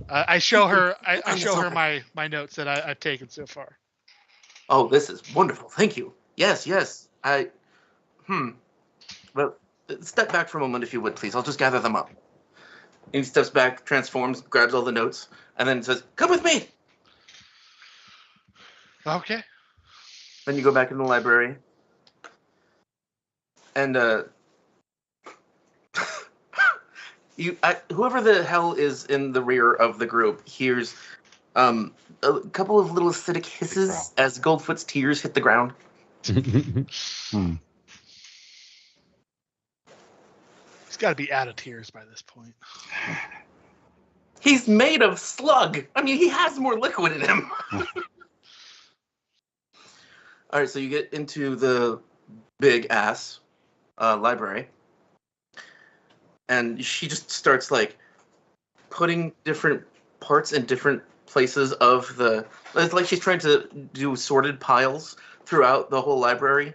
I show her. I show her my notes that I've taken so far. Oh, this is wonderful. Thank you. Yes. Well, step back for a moment if you would, please. I'll just gather them up. And he steps back, transforms, grabs all the notes, and then says, "Come with me." Okay. Then you go back in the library. And whoever the hell is in the rear of the group hears a couple of little acidic hisses as Goldfoot's tears hit the ground. He's got to be out of tears by this point. He's made of slug. I mean, he has more liquid in him. All right, so you get into the big ass library. And she just starts putting different parts in different places of the. It's like she's trying to do sorted piles throughout the whole library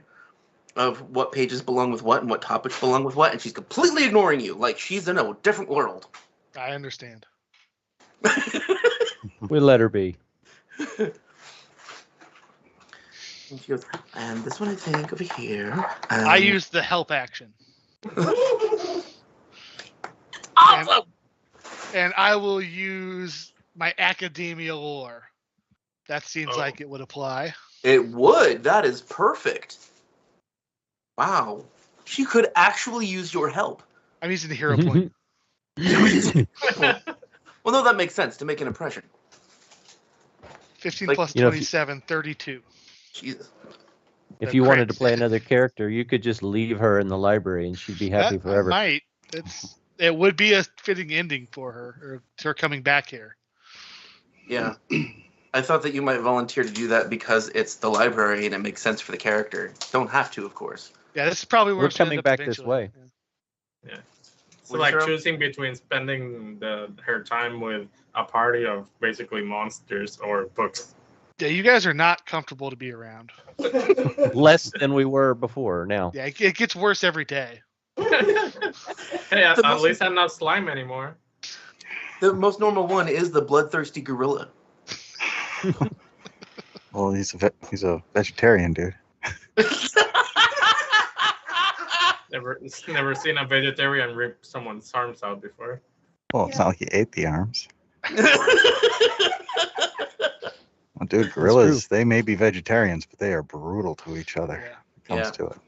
of what pages belong with what and what topics belong with what, and she's completely ignoring you, like she's in a different world. I understand. We let her be. And she goes, and this one I think over here. I use the help action. Awesome! And I will use my academia lore. That seems like it would apply. It would. That is perfect. Wow. She could actually use your help. I'm using the hero point. Well, no, that makes sense to make an impression. 15 Like, plus you know, if you- 27, 32. Jesus. If you wanted to play another character, you could just leave her in the library and she'd be happy forever. I might. It would be a fitting ending for her, or her coming back here. Yeah. I thought that you might volunteer to do that because it's the library and it makes sense for the character. Don't have to, of course. Yeah, this is probably where We're she ends coming up back this eventually. way. Yeah. So Would like you, Cheryl? choosing between spending her time with a party of basically monsters or books. Yeah, you guys are not comfortable to be around. Less than we were before now. Yeah, it gets worse every day. Hey, at least I'm not slime anymore. The most normal one is the bloodthirsty gorilla. Well, he's a vegetarian, dude. Never seen a vegetarian rip someone's arms out before. Well, it's not like he ate the arms. Well, dude, gorillas, they may be vegetarians, but they are brutal to each other Yeah. when it comes Yeah. to it.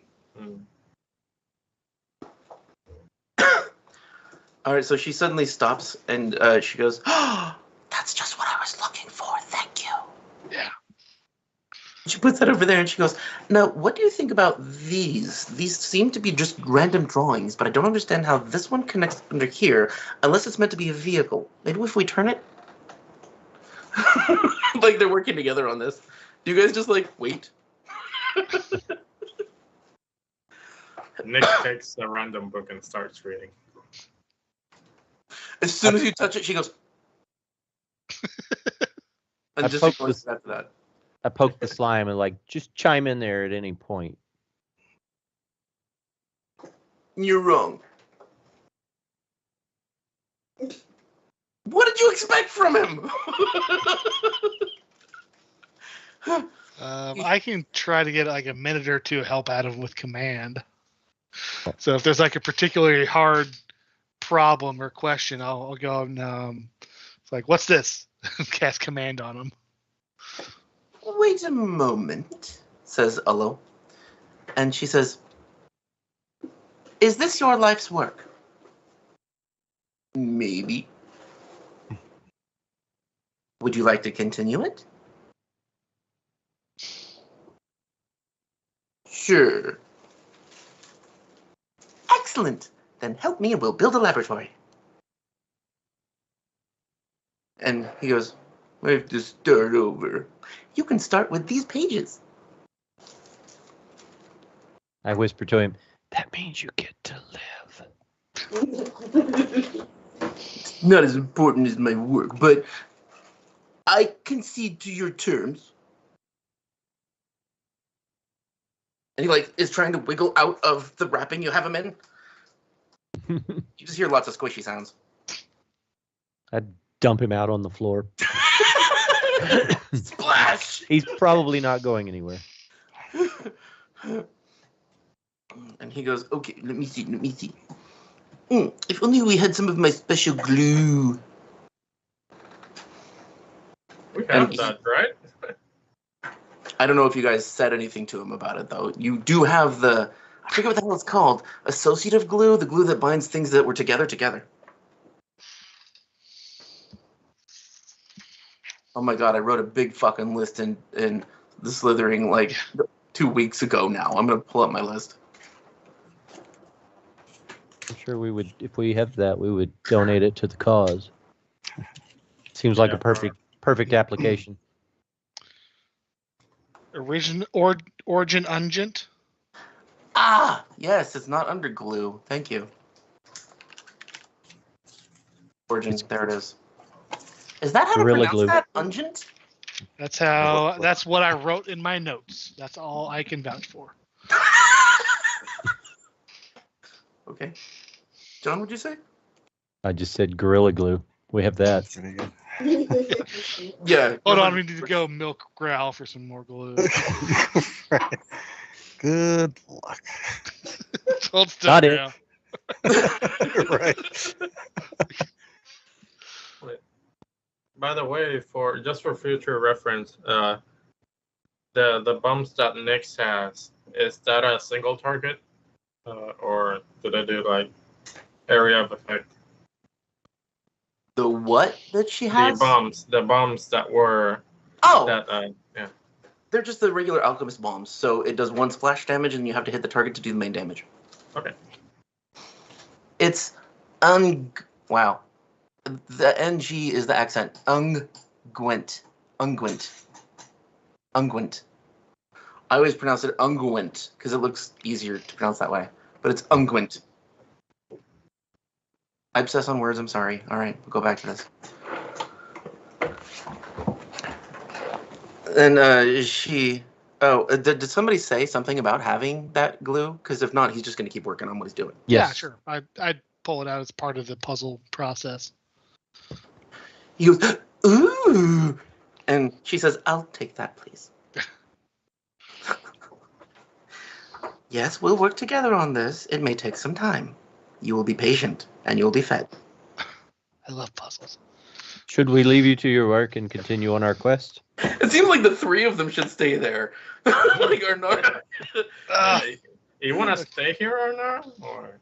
All right, so she suddenly stops and she goes, "Oh, that's just what I was looking for. Thank you." Yeah. She puts that over there and she goes, "Now, what do you think about these? These seem to be just random drawings, but I don't understand how this one connects under here, unless it's meant to be a vehicle. Maybe if we turn it?" Like they're working together on this. Do you guys just like wait? Nick takes a random book and starts reading. As soon as you touch it, she goes. And I just poked ignores this- it after that. I poked the slime and like, just chime in there at any point. You're wrong. What did you expect from him? I can try to get like a minute or two help out of him with command. So if there's like a particularly hard problem or question, I'll go and it's like, what's this? Cast command on him. Wait a moment, says Ullo. And she says, "Is this your life's work?" "Maybe." "Would you like to continue it?" "Sure." "Excellent. Then help me and we'll build a laboratory." And he goes, "I have to start over." "You can start with these pages." I whispered to him, "That means you get to live." "It's not as important as my work, but I concede to your terms." And he like is trying to wiggle out of the wrapping you have him in. You just hear lots of squishy sounds. I'd dump him out on the floor. Splash! He's probably not going anywhere. And he goes, "Okay, let me see. If only we had some of my special glue." We And have that, right? I don't know if you guys said anything to him about it, though. You do have the, I forget what the hell it's called, associative glue, the glue that binds things that were together. Oh my god, I wrote a big fucking list in the Slithering like 2 weeks ago now. I'm going to pull up my list. I'm sure we would, if we have that, we would donate it to the cause. Seems like Yeah, a perfect application. Origin Ungent. Ah, yes, it's not under glue. Thank you. Origin, there it is. Is that how to Gorilla pronounce glue. that? Ungent? That's what I wrote in my notes. That's all I can vouch for. Okay. John, what'd you say? I just said Gorilla Glue. We have that. Pretty good. Yeah. Hold on, we need to go milk Growl for some more glue. Right. Good luck. Hold still, Got it. Growl. Right. By the way, for future reference, the bumps that Nyx has, is that a single target, or do they do like area of effect? The what that she has? The bombs that were Oh, that yeah. They're just the regular alchemist bombs, so it does 1 splash damage, and you have to hit the target to do the main damage. Okay. It's wow. The NG is the accent. Unguent. I always pronounce it unguent because it looks easier to pronounce that way, but it's unguent. I obsess on words. I'm sorry. All right, we'll go back to this. And did somebody say something about having that glue? Because if not, he's just going to keep working on what he's doing. Yeah, Yes. sure. I'd pull it out as part of the puzzle process. He goes, ooh, and she says, "I'll take that, please." Yes, we'll work together on this. It may take some time. You will be patient, and you will be fed. I love puzzles. Should we leave you to your work and continue on our quest? It seems like the 3 of them should stay there. Like, or not. You want to stay here or not? Or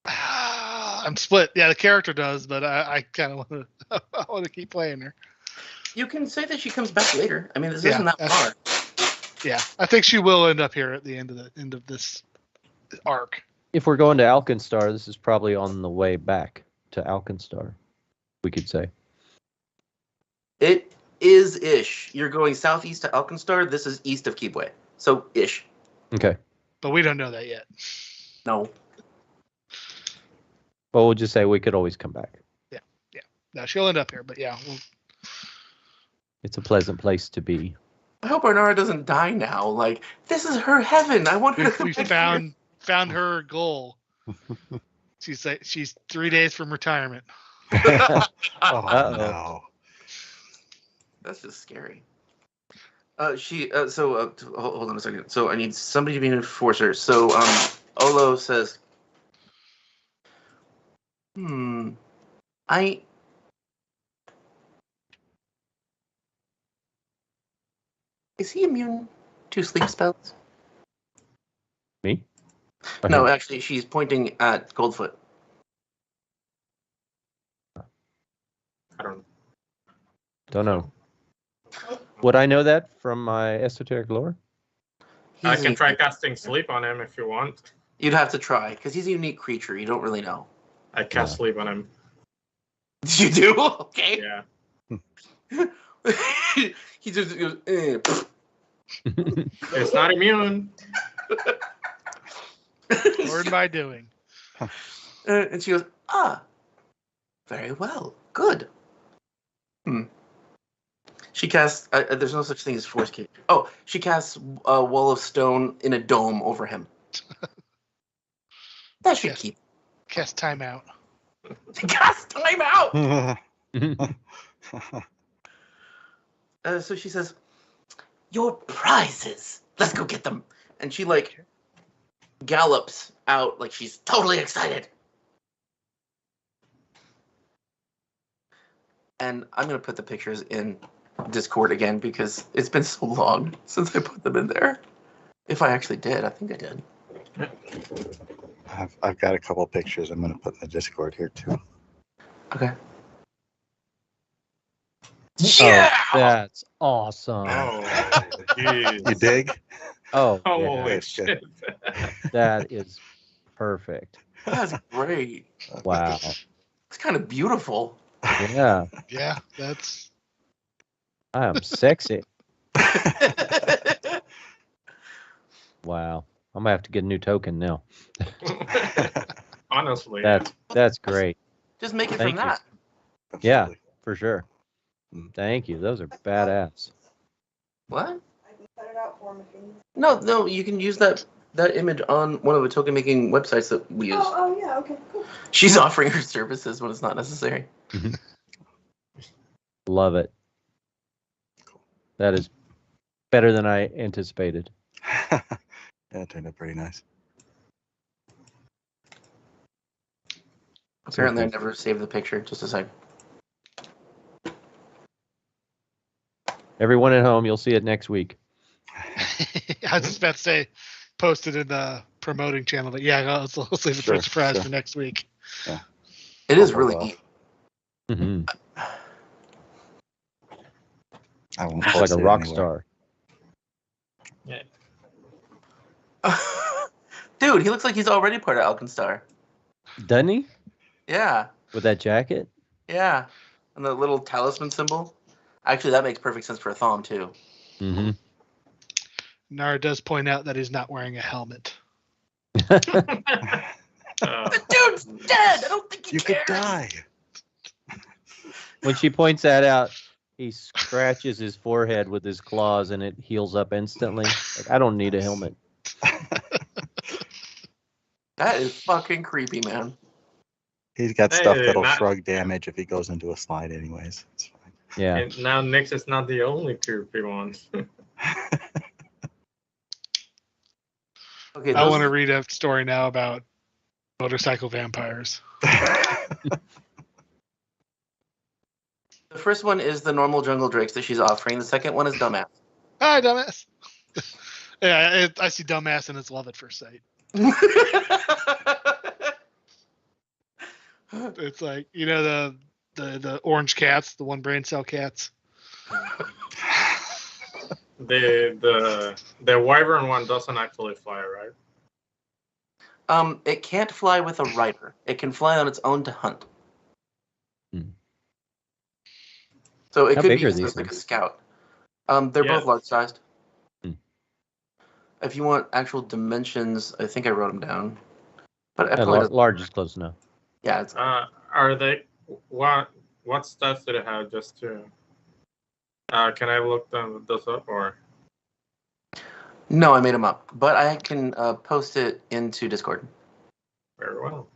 I'm split. Yeah, the character does, but I kind of want to. I want to keep playing her. You can say that she comes back later. I mean, this Yeah, isn't that far. Yeah, I think she will end up here at the end of this arc. If we're going to Alkenstar, this is probably on the way back to Alkenstar, we could say. It is ish. You're going southeast to Alkenstar. This is east of Kibwe. So ish. Okay. But we don't know that yet. No. Well, we'll just say we could always come back. No, she'll end up here, but yeah. It's a pleasant place to be. I hope Arnara doesn't die now. Like, this is her heaven. I want her to come We back found her goal. She's 3 days from retirement. Oh, Uh-oh. no. That's just scary. Hold on a second. So I need somebody to be an enforcer. So Olo says, is he immune to sleep spells? Me? No, actually, she's pointing at Goldfoot. I don't know. Don't know. Would I know that from my esoteric lore? I can try casting sleep on him if you want. You'd have to try, because he's a unique creature. You don't really know. I cast sleep on him. You do? Okay. Yeah. He just goes, eh. It's not immune. Learn by doing. And she goes, very well. Good. She casts, there's no such thing as force cage. Oh, she casts a wall of stone in a dome over him. That should Yes. keep. Cast timeout. Cast time out! So she says, your prizes. Let's go get them. And she, like, gallops out like she's totally excited. And I'm going to put the pictures in Discord again because it's been so long since I put them in there. If I actually did. I think I did. I've got a couple pictures I'm going to put in the Discord here, too. Okay. Yeah! Oh, that's awesome. Oh, jeez. You dig? Oh, Holy yeah, shit. that is perfect. That's great. Wow. It's kind of beautiful. Yeah, Yeah, that's I am sexy. Wow. I'm gonna have to get a new token now. Honestly. That's great. Just make it Thank from you. that. Yeah, Absolutely. for sure. Thank you. Those are badass. What? I can cut it out for him if you need. No, you can use that image on one of the token making websites that we use. Oh, yeah, okay, cool. She's offering her services when it's not necessary. Love it. That is better than I anticipated. Yeah, it turned out pretty nice. Apparently, I Okay. never saved the picture. Just a sec. Everyone at home, you'll see it next week. I was just about to say posted in the promoting channel, but yeah, let's leave it for Sure, a surprise sure. for next week. It is Oh, really well. neat. Mm-hmm. I won't It's like post a it rock anywhere. star. Yeah. Dude, he looks like he's already part of Alkenstar. Doesn't he? Yeah, With that jacket? yeah. And the little talisman symbol. Actually, that makes perfect sense for a Thom, too. Mm-hmm. Nara does point out that he's not wearing a helmet. The dude's dead! I don't think he You could cares. die. When she points that out, he scratches his forehead with his claws and it heals up instantly. Like, I don't need a helmet. That is fucking creepy, man. He's got stuff Hey, that'll not- shrug damage if he goes into a slide anyways. It's fine. Yeah. And now Nyx is not the only creepy one. Okay, I want to read a story now about motorcycle vampires. The first one is the normal jungle drakes that she's offering. The second one is dumbass. Hi, dumbass. Yeah, I see dumbass and it's love at first sight. It's like, you know, the orange cats, the one brain cell cats. The wyvern one doesn't actually fly, right? It can't fly with a rider. It can fly on its own to hunt. Hmm. So it How could big be are used these as like a things? scout. They're Yeah. both large sized. Hmm. If you want actual dimensions, I think I wrote them down. But I Yeah, probably doesn't- large is close enough. yeah, it's Are they what stats do they have? Just to can I look those up or? no, I made them up, but I can post it into Discord. Very well.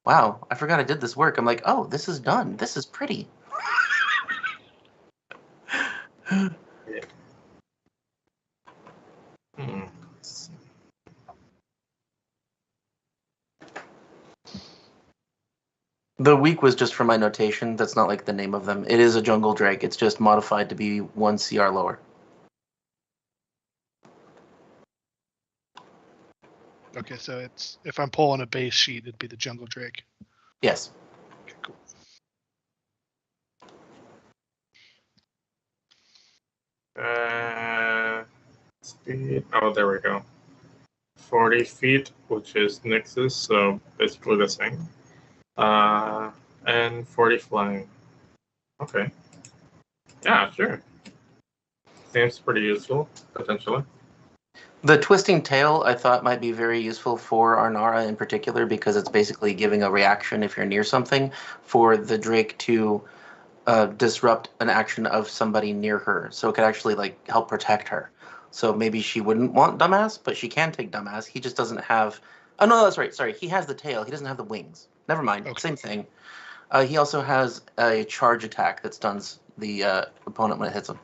Wow, I forgot I did this work. I'm like, oh, this is done. This is pretty. Hmm. The weak was just for my notation. That's not like the name of them. It is a jungle drake. It's just modified to be 1 CR lower. Okay, so it's if I'm pulling a base sheet, it'd be the jungle drake. Yes. Okay, cool. Speed. Oh, there we go. 40 feet, which is Nyx's, so basically the same. And 40 flying. Okay. Yeah, sure. Seems pretty useful, potentially. The twisting tail I thought might be very useful for Arnara in particular because it's basically giving a reaction if you're near something for the drake to disrupt an action of somebody near her. So it could actually like help protect her. So maybe she wouldn't want dumbass, but she can take dumbass. He just doesn't have. Oh no, that's right. Sorry, he has the tail. He doesn't have the wings. Never mind. Okay. Same thing. He also has a charge attack that stuns the opponent when it hits him.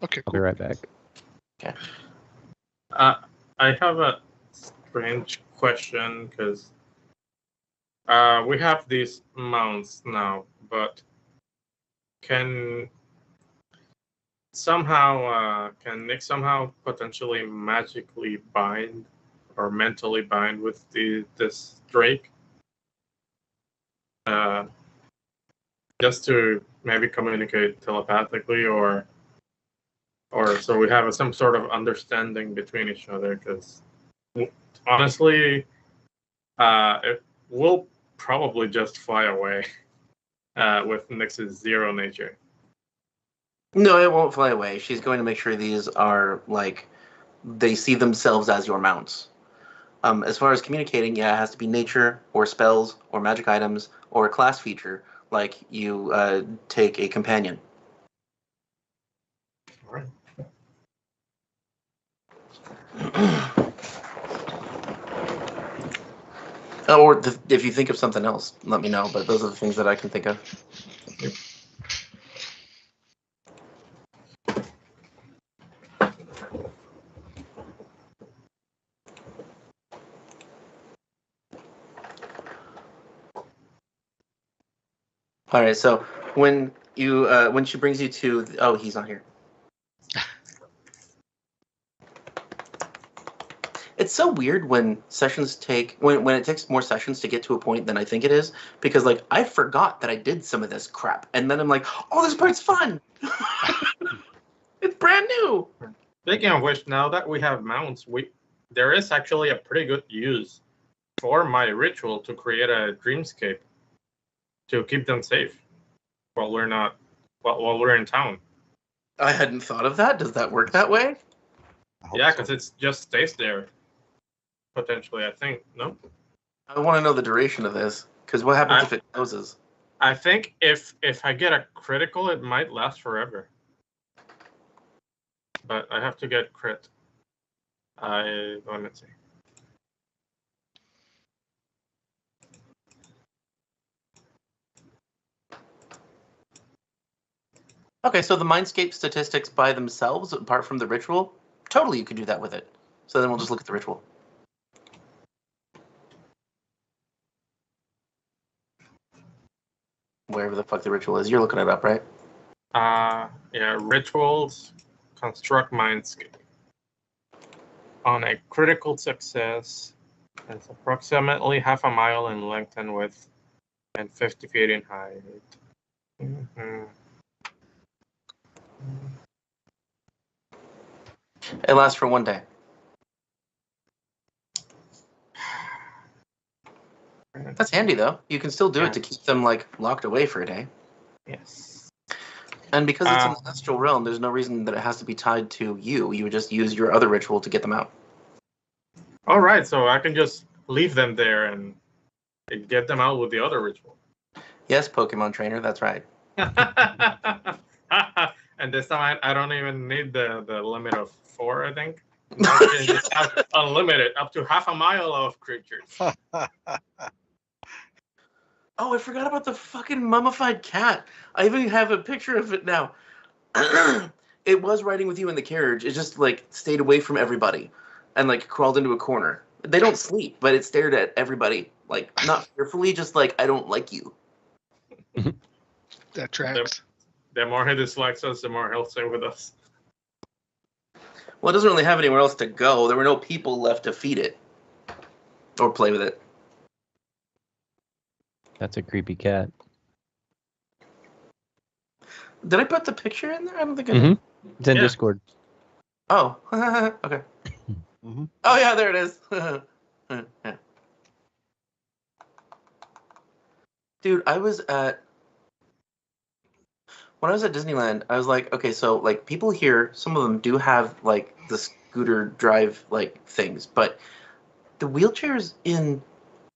Okay, I'll be cool. right back. I have a strange question because we have these mounts now, but can Nyx somehow potentially magically bind or mentally bind with this drake? Just to maybe communicate telepathically or so we have some sort of understanding between each other, because honestly it will probably just fly away with Nyx's zero nature. No, it won't fly away. She's going to make sure these are like they see themselves as your mounts. As far as communicating, yeah, it has to be nature or spells or magic items or a class feature, like you take a companion. All right. Or if you think of something else, let me know. But those are the things that I can think of. All right. So when she brings you to, oh, he's not here. It's so weird when sessions take when it takes more sessions to get to a point than I think it is, because like I forgot that I did some of this crap and then I'm like, oh, this part's fun. It's brand new. Speaking of which, now that we have mounts, there is actually a pretty good use for my ritual to create a dreamscape to keep them safe while we're in town. I hadn't thought of that. Does that work that way? Yeah, because it just stays there. Potentially, I think. No? I want to know the duration of this, because what happens if it closes? I think if I get a critical, it might last forever. But I have to get crit. Let's see. Okay, so the Mindscape statistics by themselves, apart from the ritual, totally you could do that with it. So then we'll just look at the ritual. Wherever the fuck the ritual is. You're looking it up, right? Yeah, rituals construct Mindscape. On a critical success, it's approximately half a mile in length and width and 50 feet in height. Mm-hmm. It lasts for 1 day. That's handy, though. You can still do it to keep them, like, locked away for a day. Yes. And because it's in the astral realm, there's no reason that it has to be tied to you. You would just use your other ritual to get them out. All right, so I can just leave them there and get them out with the other ritual. Yes, Pokemon trainer, that's right. And this time I don't even need the limit of 4, I think. I can just have unlimited, up to half a mile of creatures. Oh, I forgot about the fucking mummified cat. I even have a picture of it now. It was riding with you in the carriage. It just, like, stayed away from everybody and, like, crawled into a corner. They don't sleep, but it stared at everybody. Like, not fearfully, just like, I don't like you. That tracks. The more he dislikes us, the more he'll stay with us. Well, it doesn't really have anywhere else to go. There were no people left to feed it or play with it. That's a creepy cat. Did I put the picture in there? I don't think I did. It's in Discord. Oh, okay. Oh, yeah, there it is. Yeah. Dude, when I was at Disneyland, I was like, okay, so, like, people here, some of them do have, like, the scooter drive, like, things, but the wheelchairs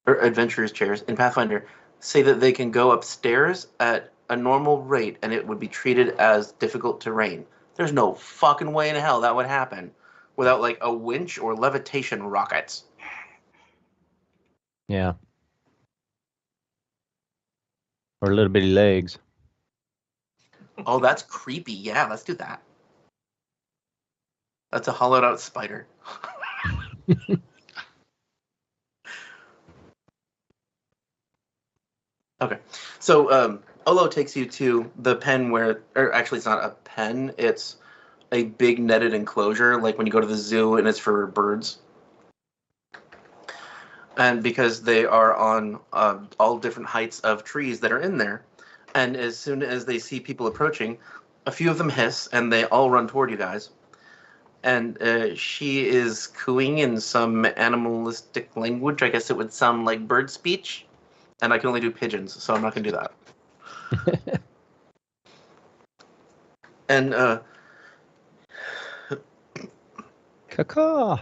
or adventurers chairs in Pathfinder say that they can go upstairs at a normal rate and it would be treated as difficult terrain. There's no fucking way in hell that would happen without, like, a winch or levitation rockets. Yeah. Or little bitty legs. Oh, that's creepy. Yeah, let's do that. That's a hollowed out spider. Okay. So Olo takes you to the pen or actually it's not a pen, it's a big netted enclosure, like when you go to the zoo and it's for birds. And because they are on all different heights of trees that are in there, and as soon as they see people approaching, a few of them hiss, and they all run toward you guys. And she is cooing in some animalistic language. I guess it would sound like bird speech. And I can only do pigeons, so I'm not going to do that. And, Caca.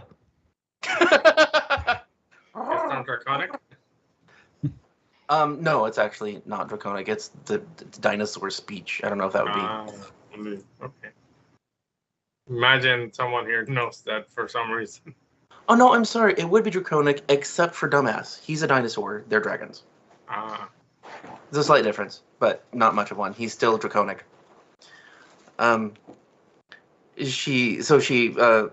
It's not draconic? No, it's actually not draconic. It's the dinosaur speech. I don't know if that would be. Okay. Imagine someone here knows that for some reason. Oh, no, I'm sorry. It would be draconic, except for Dumbass. He's a dinosaur. They're dragons. There's a slight difference, but not much of one. He's still draconic. She I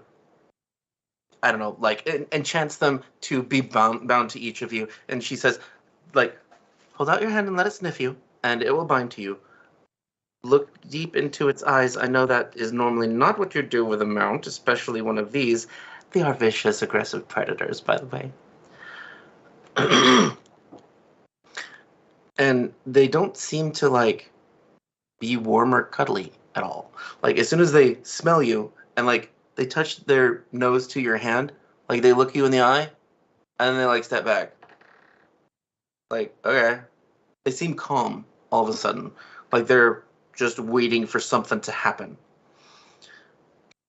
don't know, like, enchants them to be bound to each of you. And she says, like, hold out your hand and let it sniff you, and it will bind to you. Look deep into its eyes. I know that is normally not what you do with a mount, especially one of these. They are vicious, aggressive predators, by the way. And they don't seem to, like, be warm or cuddly. at all. Like as soon as they smell you and like they touch their nose to your hand, like they look you in the eye, and then they like step back. Like, okay. They seem calm all of a sudden. Like they're just waiting for something to happen.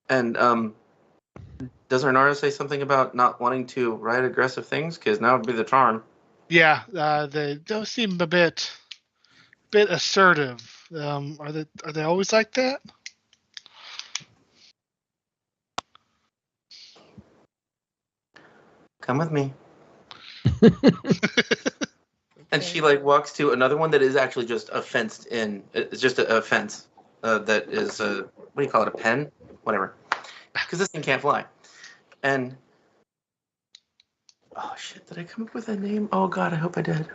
And does Arnara say something about not wanting to write aggressive things? Because now would be the charm. Yeah, they do seem a bit assertive. Are they always like that? Come with me. And she like walks to another one that is actually just a fenced in. It's just a fence that is what do you call it? A pen? Whatever. Because this thing can't fly. And oh shit! Did I come up with a name? Oh god, I hope I did.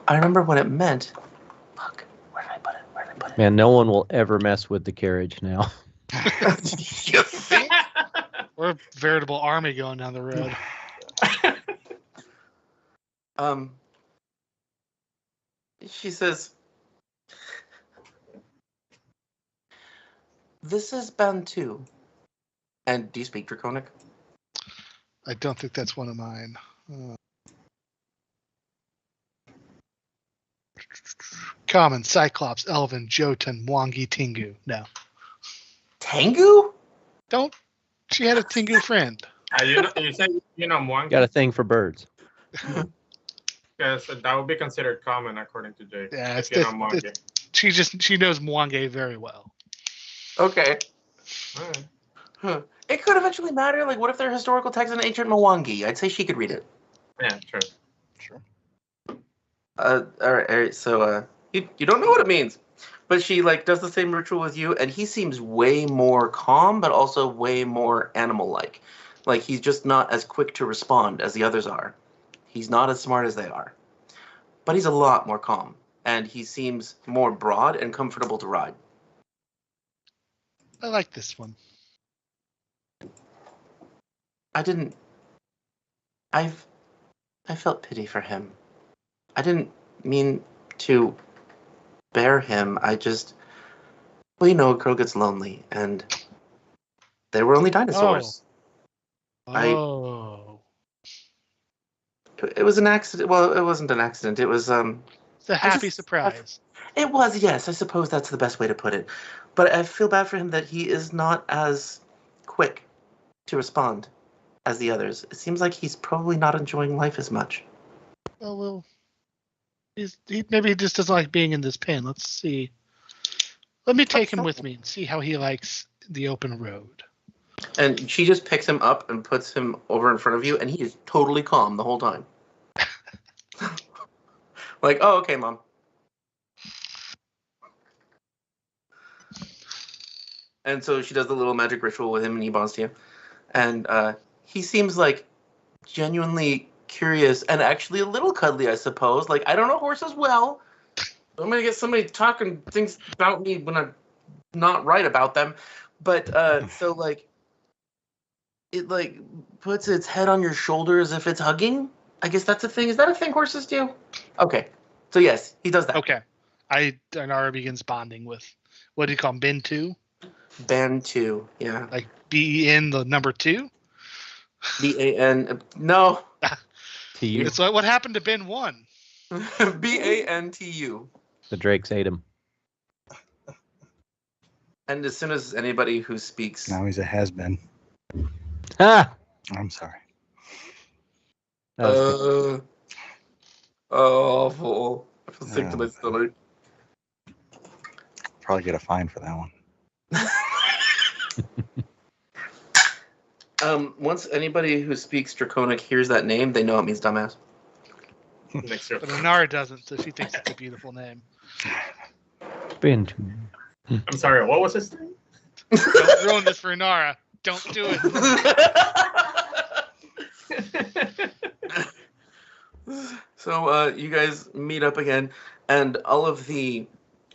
I remember what it meant. Fuck. Where did I put it? Where did I put it? Man, no one will ever mess with the carriage now. You think? We're a veritable army going down the road. She says, "This is Bantu." And do you speak Draconic? I don't think that's one of mine. Common, Cyclops, Elven, Jotun, Mwangi, Tingu. No. Tengu? Don't. She had a Tingu friend. You say Mwangi? Got a thing for birds. Yes, that would be considered common according to Jake. Yeah, if you know Mwangi. she knows Mwangi very well. Okay. All right. Huh. It could eventually matter. Like, what if there are historical texts in ancient Mwangi? I'd say she could read it. Yeah, true. Sure. All right. So, you don't know what it means, but she like does the same ritual with you, and he seems way more calm, but also way more animal-like. Like he's just not as quick to respond as the others are. He's not as smart as they are, but he's a lot more calm, and he seems more broad and comfortable to ride. I like this one. I felt pity for him. I didn't mean to bear him. Well, you know, a crow gets lonely, and they were only dinosaurs. Oh. It was an accident. Well, it wasn't an accident. It was It's a happy surprise. It was, yes. I suppose that's the best way to put it. But I feel bad for him that he is not as quick to respond as the others. It seems like he's probably not enjoying life as much. Oh well. Maybe he just doesn't like being in this pen. Let's see. Let me take him with me and see how he likes the open road. And she just picks him up and puts him over in front of you, and he is totally calm the whole time. Like, oh, okay, Mom. And so she does the little magic ritual with him, and he bonds to you. And he seems like genuinely curious and actually a little cuddly, I suppose. Like, I don't know horses well. I'm going to get somebody talking things about me when I'm not right about them. But so, like, it, like, puts its head on your shoulder as if it's hugging. I guess that's a thing. Is that a thing horses do? Okay. So, yes, he does that. Okay. Arnara begins bonding with, what do you call him, Bantu? Bantu, yeah. Like B-E-N, the number 2? B-A-N, no. T-U. It's like what happened to Ben 1. B-A-N-T-U. The Drakes ate him. And as soon as anybody who speaks... Now he's a has-been. Ah! I'm sorry. Awful. I feel sick to my stomach. Probably get a fine for that one. Once anybody who speaks Draconic hears that name, they know it means dumbass. Next year. But Arnara doesn't, so she thinks it's a beautiful name. Bantu. I'm sorry, what was his name? Don't ruin this for Arnara. Don't do it. So you guys meet up again, and all of the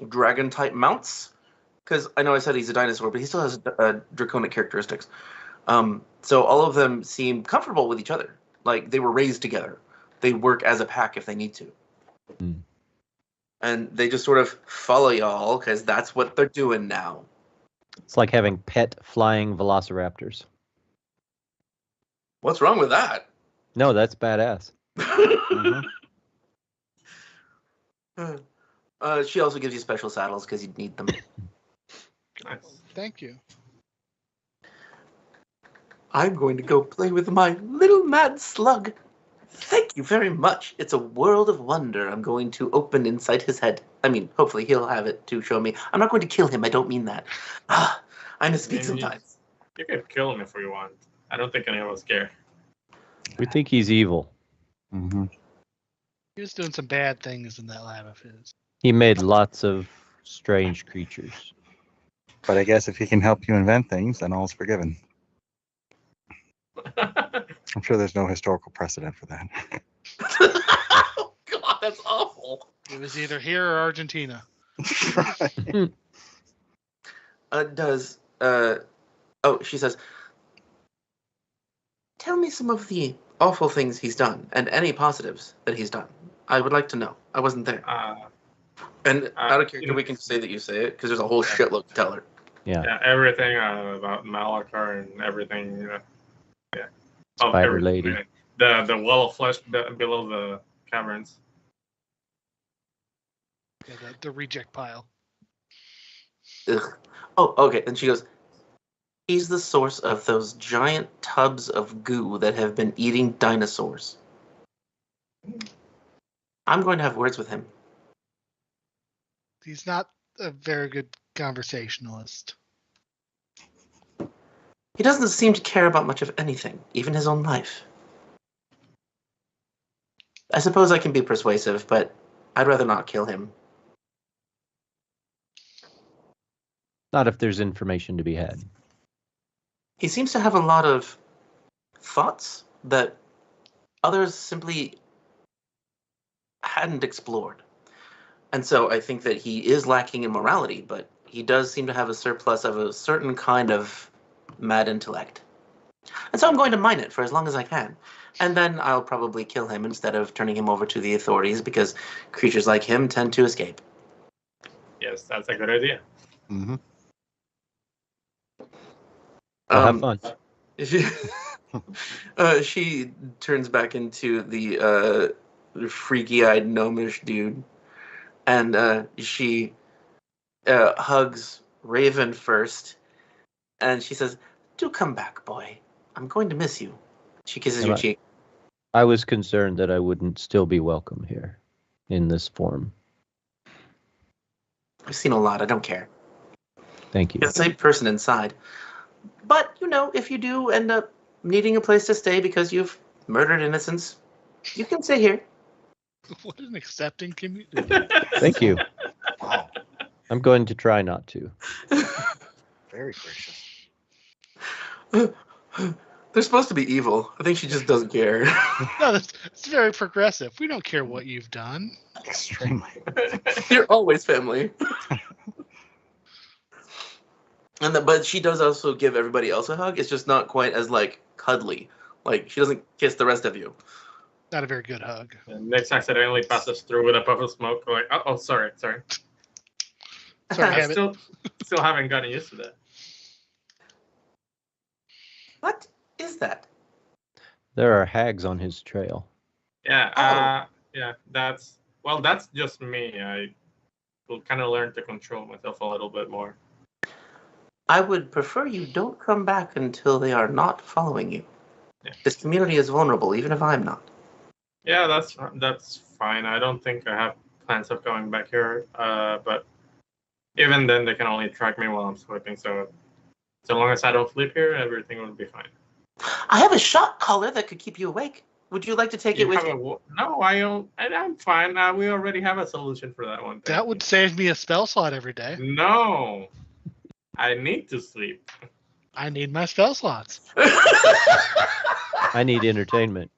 dragon-type mounts, because I know I said he's a dinosaur, but he still has draconic characteristics. So all of them seem comfortable with each other. Like they were raised together. They work as a pack if they need to. And they just sort of follow y'all because that's what they're doing now. It's like having pet flying velociraptors. What's wrong with that? No, that's badass. She also gives you special saddles because you'd need them. Nice. Thank you. I'm going to go play with my little mad slug. Thank you very much. It's a world of wonder I'm going to open inside his head. I mean, hopefully he'll have it to show me. I'm not going to kill him. I don't mean that. I misspeak sometimes. You could kill him if you want. I don't think any of us care. We think he's evil. Mm-hmm. He was doing some bad things in that lab of his. He made lots of strange creatures. But I guess if he can help you invent things, then all's forgiven. I'm sure there's no historical precedent for that. Oh, God, that's awful. It was either here or Argentina. Right. She says, tell me some of the awful things he's done and any positives that he's done. I would like to know. I wasn't there. And out of character, we can say that you say it because there's a whole shitload to tell her. Yeah. Everything about Malachar and everything. Yeah. Spider lady. The wall of flesh below the caverns. Yeah, the reject pile. Ugh. Oh, okay. And she goes, he's the source of those giant tubs of goo that have been eating dinosaurs. I'm going to have words with him. He's not a very good conversationalist. He doesn't seem to care about much of anything, even his own life. I suppose I can be persuasive, but I'd rather not kill him. Not if there's information to be had. He seems to have a lot of thoughts that others simply hadn't explored. And so I think that he is lacking in morality, but he does seem to have a surplus of a certain kind of mad intellect. And so I'm going to mine it for as long as I can. And then I'll probably kill him instead of turning him over to the authorities because creatures like him tend to escape. Yes, that's a good idea. Mm-hmm. Have fun. She turns back into the freaky-eyed gnomish dude, and she hugs Raven first, and she says, "Do come back, boy. I'm going to miss you." She kisses your cheek. I was concerned that I wouldn't still be welcome here in this form. I've seen a lot. I don't care. Thank you. You're the same person inside. But, if you do end up needing a place to stay because you've murdered innocents, you can stay here. What an accepting community. Thank you. Wow. I'm going to try not to. Very gracious. They're supposed to be evil. I think she just doesn't care. No, it's very progressive. We don't care what you've done. Extremely. You're always family. But she does also give everybody else a hug. It's just not quite as, cuddly. She doesn't kiss the rest of you. Not a very good hug. And Nick accidentally passes through with a puff of smoke. Like, oh, sorry. Sorry, I Habit. still haven't gotten used to that. What is that? There are hags on his trail. Yeah. That's just me. I will kind of learn to control myself a little bit more. I would prefer you don't come back until they are not following you. Yeah. This community is vulnerable, even if I'm not. Yeah, that's fine. I don't think I have plans of going back here. But even then, they can only track me while I'm sleeping. So long as I don't sleep here, everything will be fine. I have a shock collar that could keep you awake. Would you like to take it with you? No, I don't. I'm fine. We already have a solution for that one. That would save me a spell slot every day. No, I need to sleep. I need my spell slots. I need entertainment.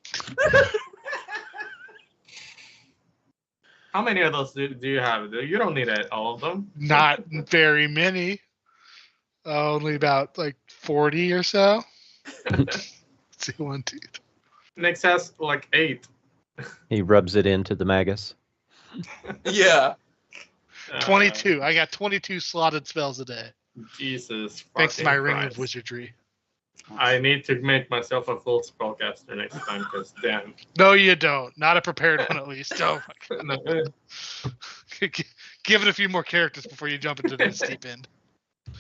How many of those do you have? You don't need all of them. Not very many. Only about 40 or so. Let's see, 1, 2, 3. Nick has 8. He rubs it into the magus. Yeah. 22. I got 22 slotted spells a day. Jesus. Thanks to my fucking ring Christ. of wizardry. I need to make myself a full spellcaster next time, because damn. No, you don't. Not a prepared one, at least. Oh my No, God. Give it a few more characters before you jump into the steep end.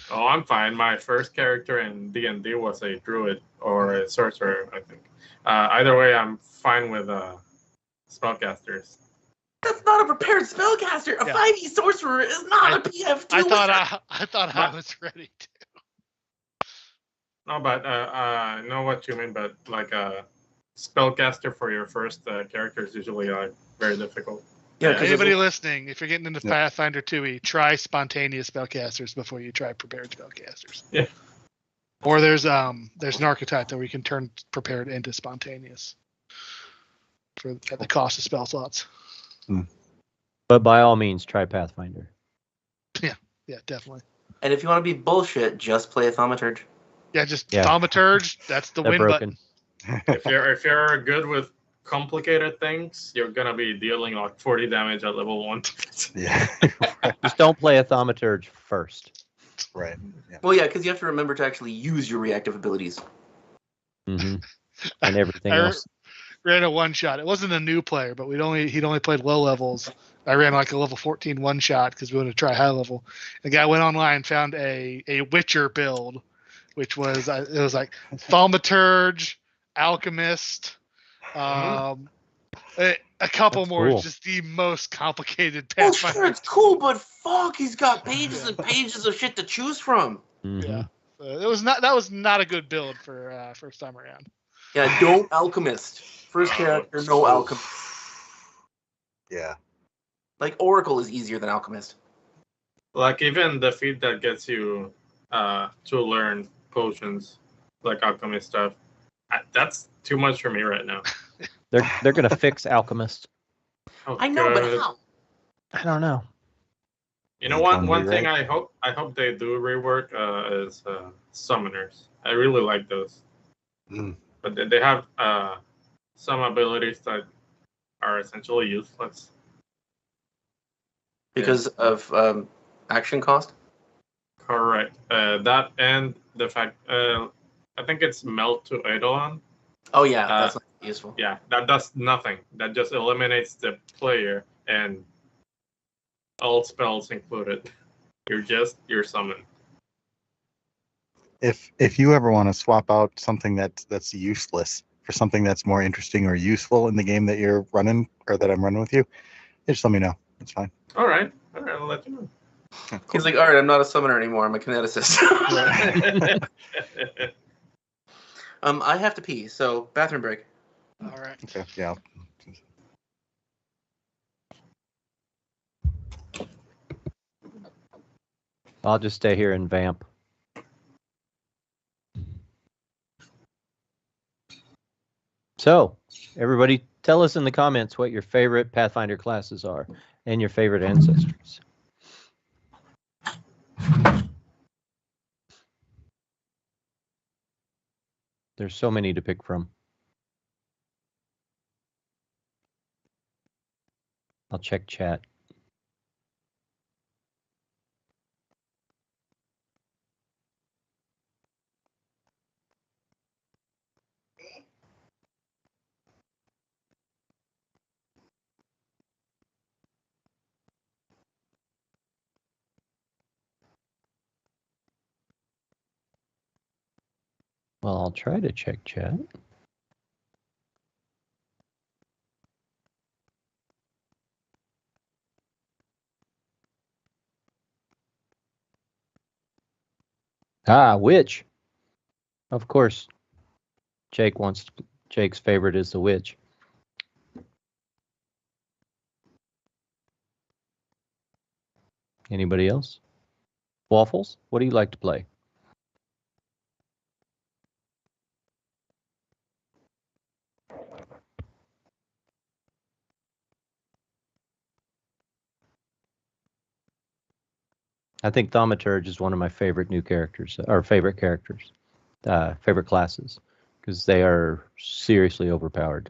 Oh, I'm fine. My first character in D&D was a druid or a sorcerer, I think. Either way, I'm fine with spellcasters. That's not a prepared spellcaster. A Yeah. 5e sorcerer is not a PF2 I wizard. thought I was ready to. No, but I know what you mean. But like a spellcaster for your first character is usually very difficult. Yeah, Yeah, 'cause Anybody there's listening, if you're getting into Yep. Pathfinder 2e, try spontaneous spellcasters before you try prepared spellcasters. Yeah. Or there's an archetype that we can turn prepared into spontaneous at the cost of spell slots. But by all means, try Pathfinder. Yeah, definitely. and if you want to be bullshit, just play a Thaumaturge. Yeah, just Yeah. Thaumaturge. That's the They're win broken. button. if you're good with complicated things, you're gonna be dealing like 40 damage at level 1. Yeah. Just don't play a Thaumaturge first. Right. Yeah. Well, yeah, because you have to remember to actually use your reactive abilities. Hmm And everything I else. ran a one shot. It wasn't a new player, but he'd only played low levels. I ran like a level 14 one shot because we wanted to try high level. The guy went online, found a Witcher build, which was it was like Thaumaturge, Alchemist, a couple That's more. cool. Just the most complicated Well, Pathfinder. sure, it's cool, but fuck, he's got pages and pages of shit to choose from. Mhm. Yeah, that was not a good build for first time around. Yeah, don't Alchemist. First character, no Alchemist. Yeah. Like, Oracle is easier than Alchemist. Like even the feat that gets you to learn potions, like alchemy stuff, that's too much for me right now. They're gonna fix Alchemist. Oh, I know, but God. how? I don't know. You know, One one thing rewrite? I hope they do rework is summoners. I really like those, but they have some abilities that are essentially useless. Because of action cost? Correct. That and the fact I think it's melt to Eidolon. Oh, yeah, that's not useful. Yeah, that does nothing. That just eliminates the player and all spells included. You're summoned. If you ever want to swap out something that's useless for something that's more interesting or useful in the game that you're running or that I'm running with you, just let me know. It's fine. All right, I'll let you know. He's like, all right, I'm not a summoner anymore. I'm a kineticist. I have to pee, so bathroom break. All right. Okay. Yeah. I'll just stay here and vamp. So, everybody, tell us in the comments what your favorite Pathfinder classes are and your favorite ancestors. There's so many to pick from. I'll check chat. Well, I'll try to check chat. Ah, witch. Of course. Jake's favorite is the witch. Anybody else? Waffles, what do you like to play? I think Thaumaturge is one of my favorite new characters, or favorite characters, favorite classes, because they are seriously overpowered.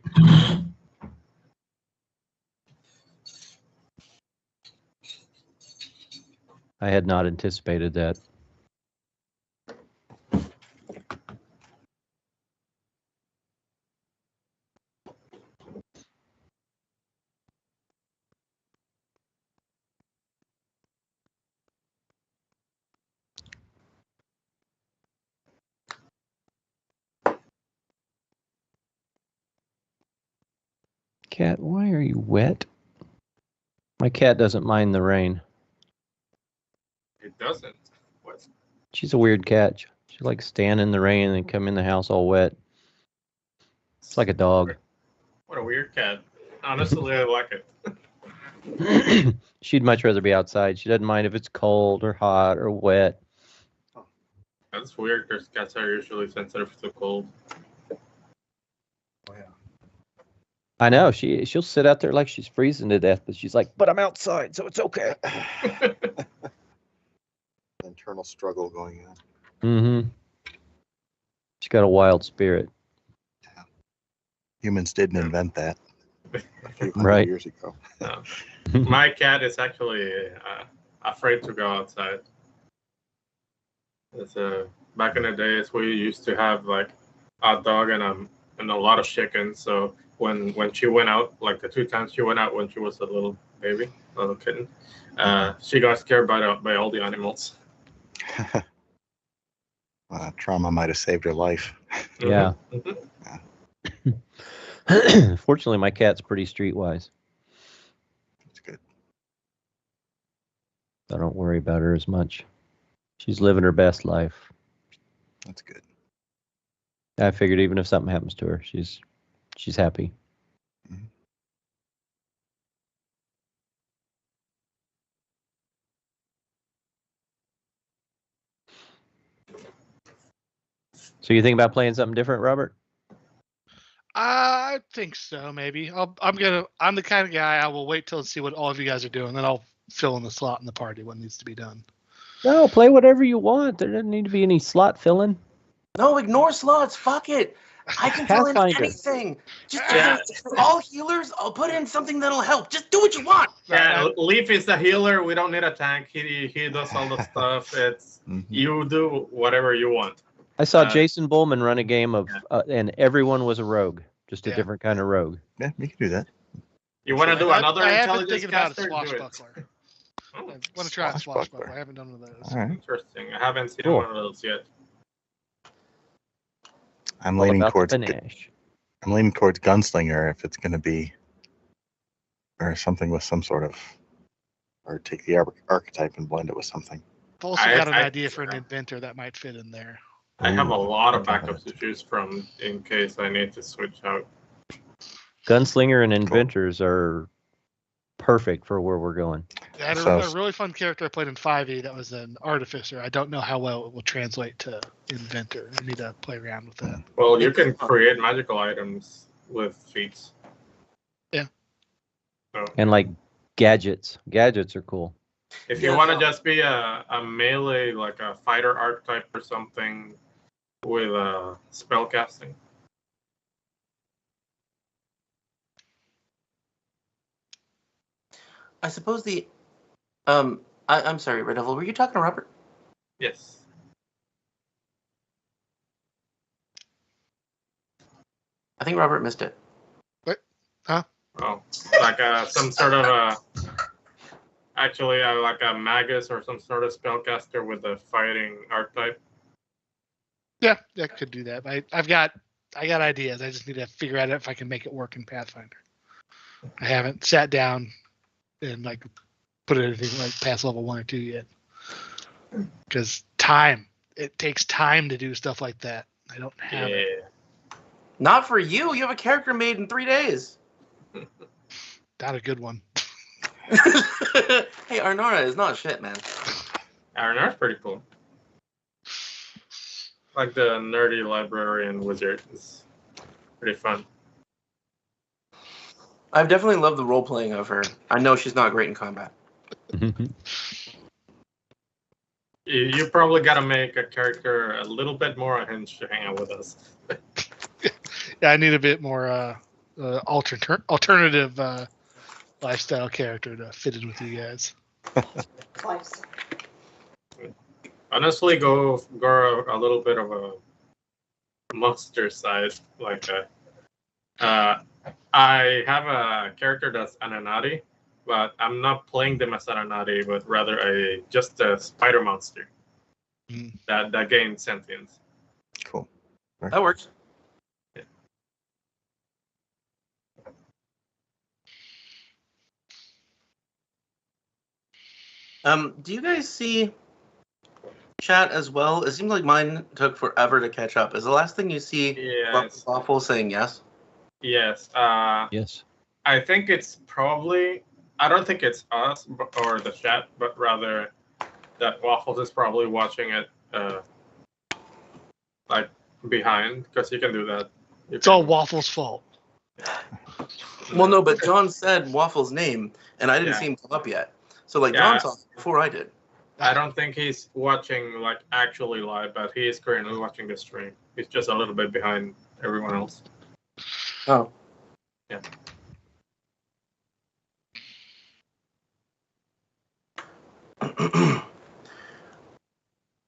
I had not anticipated that. Cat, why are you wet? My cat doesn't mind the rain. It doesn't. What? She's a weird cat. She likes stand in the rain and come in the house all wet. It's like a dog. What a weird cat. Honestly, I like it. She'd much rather be outside. She doesn't mind if it's cold or hot or wet. That's weird because cats are usually sensitive to cold. Oh, yeah. I know. She'll sit out there like she's freezing to death, but she's like, but I'm outside, so it's okay. Internal struggle going on. Mm-hmm. She's got a wild spirit. Humans didn't invent that a few hundred Right. years ago. No. My cat is actually afraid to go outside. It's, back in the days, we used to have like a dog and a lot of chickens. So when she went out, like the 2 times she went out when she was a little baby, little kitten, she got scared by all the animals. Trauma might have saved her life. Yeah. Mhm. Fortunately, my cat's pretty streetwise. That's good. I don't worry about her as much. She's living her best life. That's good. I figured even if something happens to her, she's happy. Mhm. So you think about playing something different, Robert? I think so. Maybe I'm the kind of guy I will wait till and see what all of you guys are doing, then I'll fill in the slot in the party when needs to be done. No, play whatever you want. There doesn't need to be any slot filling. No, ignore slots. Fuck it. I can fill in Pathfinder. anything. Just Yeah. for all healers, I'll put in something that'll help. Just do what you want. Yeah, Leaf is the healer. We don't need a tank. He does all the stuff. It's Mhm. you do whatever you want. I saw Uh, Jason Bullman run a game of, and everyone was a rogue, just a Yeah. different kind of rogue. Yeah, you can do that. You want to do another I have been intelligence thinking about a caster? Do it. swashbuckler. Oh, I want to try a Swashbuckler. swashbuckler. I haven't done one of those. All right. interesting. I haven't seen Cool. one of those yet. I'm All leaning about towards the panache. gunslinger if it's going to be, or something with some sort of, or take the archetype and blend it with something. I've also I- got an I- idea for an inventor that might fit in there. I have a Ooh, lot of okay. backups to choose from in case I need to switch out. Gunslinger and inventors are perfect for where we're going. I had So- a really fun character I played in 5e that was an artificer. I don't know how well it will translate to inventor. I need to play around with that. Well, you can create magical items with feats. Yeah. So And like gadgets. Gadgets are cool. if you Yeah, want to no. just be a melee, like a fighter archetype or something with spell casting. I suppose I'm sorry, Red Devil. Were you talking to Robert? Yes. I think Robert missed it. Oh, like some sort of actually like a magus or some sort of spellcaster with a fighting archetype. Yeah, I could do that. I got ideas. I just need to figure out if I can make it work in Pathfinder. I haven't sat down and like put anything like past level 1 or 2 yet. Because it takes time to do stuff like that. I don't have it. Not for you. You have a character made in 3 days. Not a good one. Hey, Arnora is not shit, man. Aranar's pretty cool. Like the nerdy librarian wizard is pretty fun. I've definitely loved the role playing of her. I know she's not great in combat. You probably got to make a character a little bit more unhinged to hang out with us. Yeah, I need a bit more alternative lifestyle character to fit in with you guys. Lifestyle. honestly go a little bit of a monster side like that. I have a character that's Ananati, but I'm not playing them as Ananati, but rather just a spider monster that gains sentience. Cool. That works. Do you guys see chat as well? It seems like mine took forever to catch up. Is the last thing you see Yes. Waffle saying yes? Yes. Yes. I think it's probably. I don't think it's us or the chat, but rather that Waffles is probably watching it, like behind, because you can do that. It's all Waffle's fault. Well, no, but John said Waffle's name, and I didn't Yeah. see him come up yet. So, like, Yeah. John saw it before I did. I don't think he's watching like actually live, but he is currently watching the stream. He's just a little bit behind everyone else. Oh. Yeah.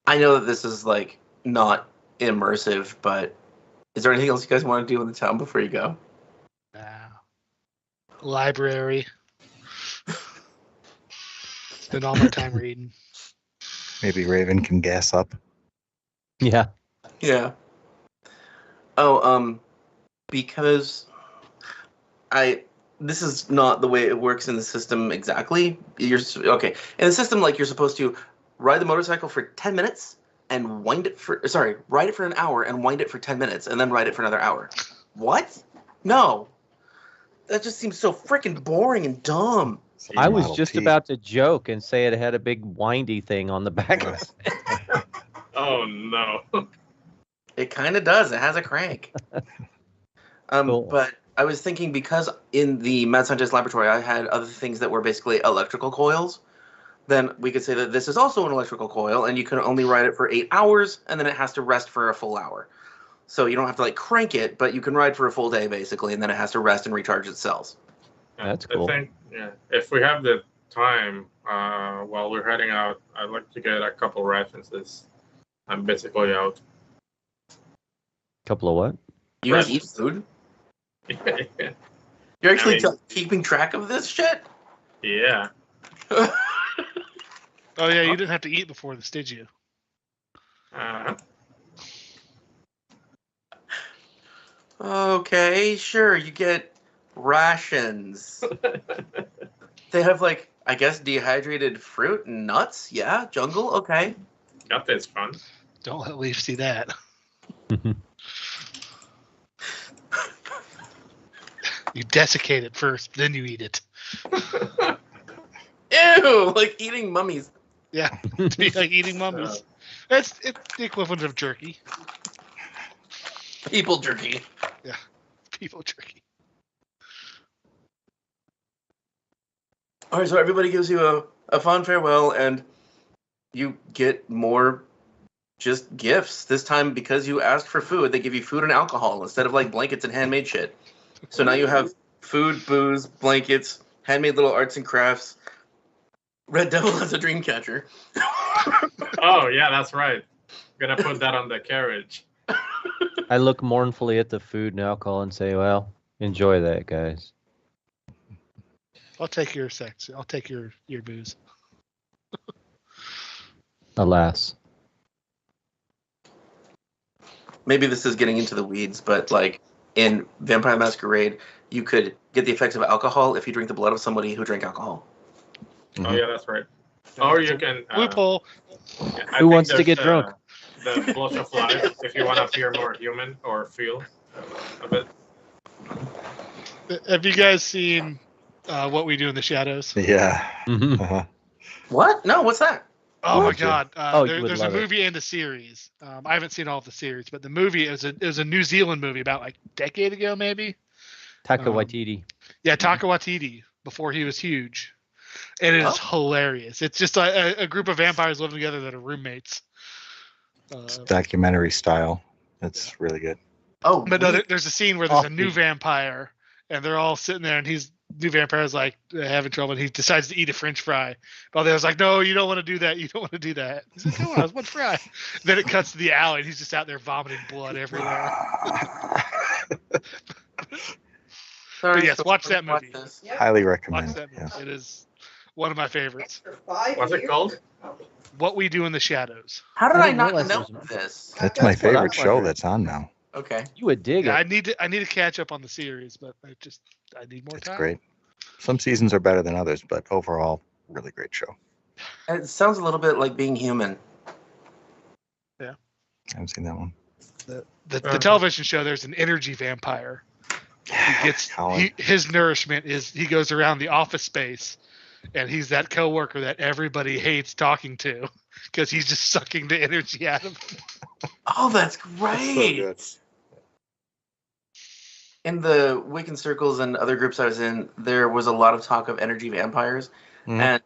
I know that this is, like, not immersive, but is there anything else you guys want to do in the town before you go? Library. Spend all my time reading. Maybe Raven can gas up. Yeah. Yeah. Oh, because this is not the way it works in the system exactly. Okay. In the system, like, you're supposed to ride the motorcycle for 10 minutes and ride it for an hour and wind it for 10 minutes and then ride it for another hour. What? No. That just seems so freaking boring and dumb. I was Model just T. about to joke and say it had a big windy thing on the back of it. Oh no. It kind of does. It has a crank. Cool. But I was thinking, because in the Mad Scientist Laboratory I had other things that were basically electrical coils, then we could say that this is also an electrical coil, and you can only ride it for 8 hours, and then it has to rest for a full hour. So you don't have to, like, crank it, but you can ride for a full day, basically, and then it has to rest and recharge its cells. That's cool. I think, if we have the time while we're heading out, I'd like to get a couple references. I'm basically out. Couple of what? You guys eat food? You're actually keeping track of this shit? Yeah. Oh yeah, you didn't have to eat before this, did you? Okay, sure. You get rations. They have, like, I guess, dehydrated fruit and nuts. Yeah, jungle. Okay. Got this fun. Don't let Leaf see that. You desiccate it first, then you eat it. Ew, like eating mummies. Yeah, to be like eating mummies. It's the equivalent of jerky. People jerky. Yeah, people jerky. All right, so everybody gives you a fond farewell, and you get more just gifts. This time, because you asked for food, they give you food and alcohol instead of, like, blankets and handmade shit. So now you have food, booze, blankets, handmade little arts and crafts. Red Devil has a dream catcher. Oh, yeah, that's right. Gonna put that on the carriage. I look mournfully at the food and alcohol and say, well, enjoy that, guys. I'll take your sex. I'll take your booze. Alas. Maybe this is getting into the weeds, but, like, in Vampire Masquerade, you could get the effects of alcohol if you drink the blood of somebody who drank alcohol. Oh, yeah, that's right. Or you can... Loophole. Who wants to get drunk? The blush of life, if you want to appear more human or feel a bit. Have you guys seen What We Do in the Shadows? Yeah. Mhm. Uh-huh. What? No, what's that? Oh my Would you? God! You would There's a love it. movie and a series. I haven't seen all of the series, but the movie it was a New Zealand movie about like a decade ago, maybe. Taika Um, Waititi. Yeah, Taika Waititi before he was huge, and it is hilarious. It's just a group of vampires living together that are roommates. It's documentary style. It's really good. Oh, But no, weed. there's a scene where there's Oh, a new vampire, and they're all sitting there, and he's New vampire's like having trouble, and he decides to eat a French fry. Valdez's like, "No, you don't want to do that. You don't want to do that." He's like, "Come on, it's one fry." Then it cuts to the alley, and he's just out there vomiting blood everywhere. Sorry, But yes, so watch we're that gonna movie. this. Yep. Highly Watch recommend. that movie. Yeah. It is one of my favorites. For 5 What's it years? called? Oh. What We Do in the Shadows. How did I I didn't not realize know there was- this? That's my That's what I'm favorite show wondering. that's on now. Okay. You would dig Yeah, it. I need to catch up on the series, but I need more It's time. great. Some seasons are better than others, but overall, really great show. It sounds a little bit like Being Human. I haven't seen that one. The television show, there's an energy vampire. He gets Colin. his nourishment is he goes around the office space, and he's that coworker that everybody hates talking to because he's just sucking the energy out of them. Oh, that's That's so great. good. In the Wiccan circles and other groups I was in, there was a lot of talk of energy vampires. Mhm. And,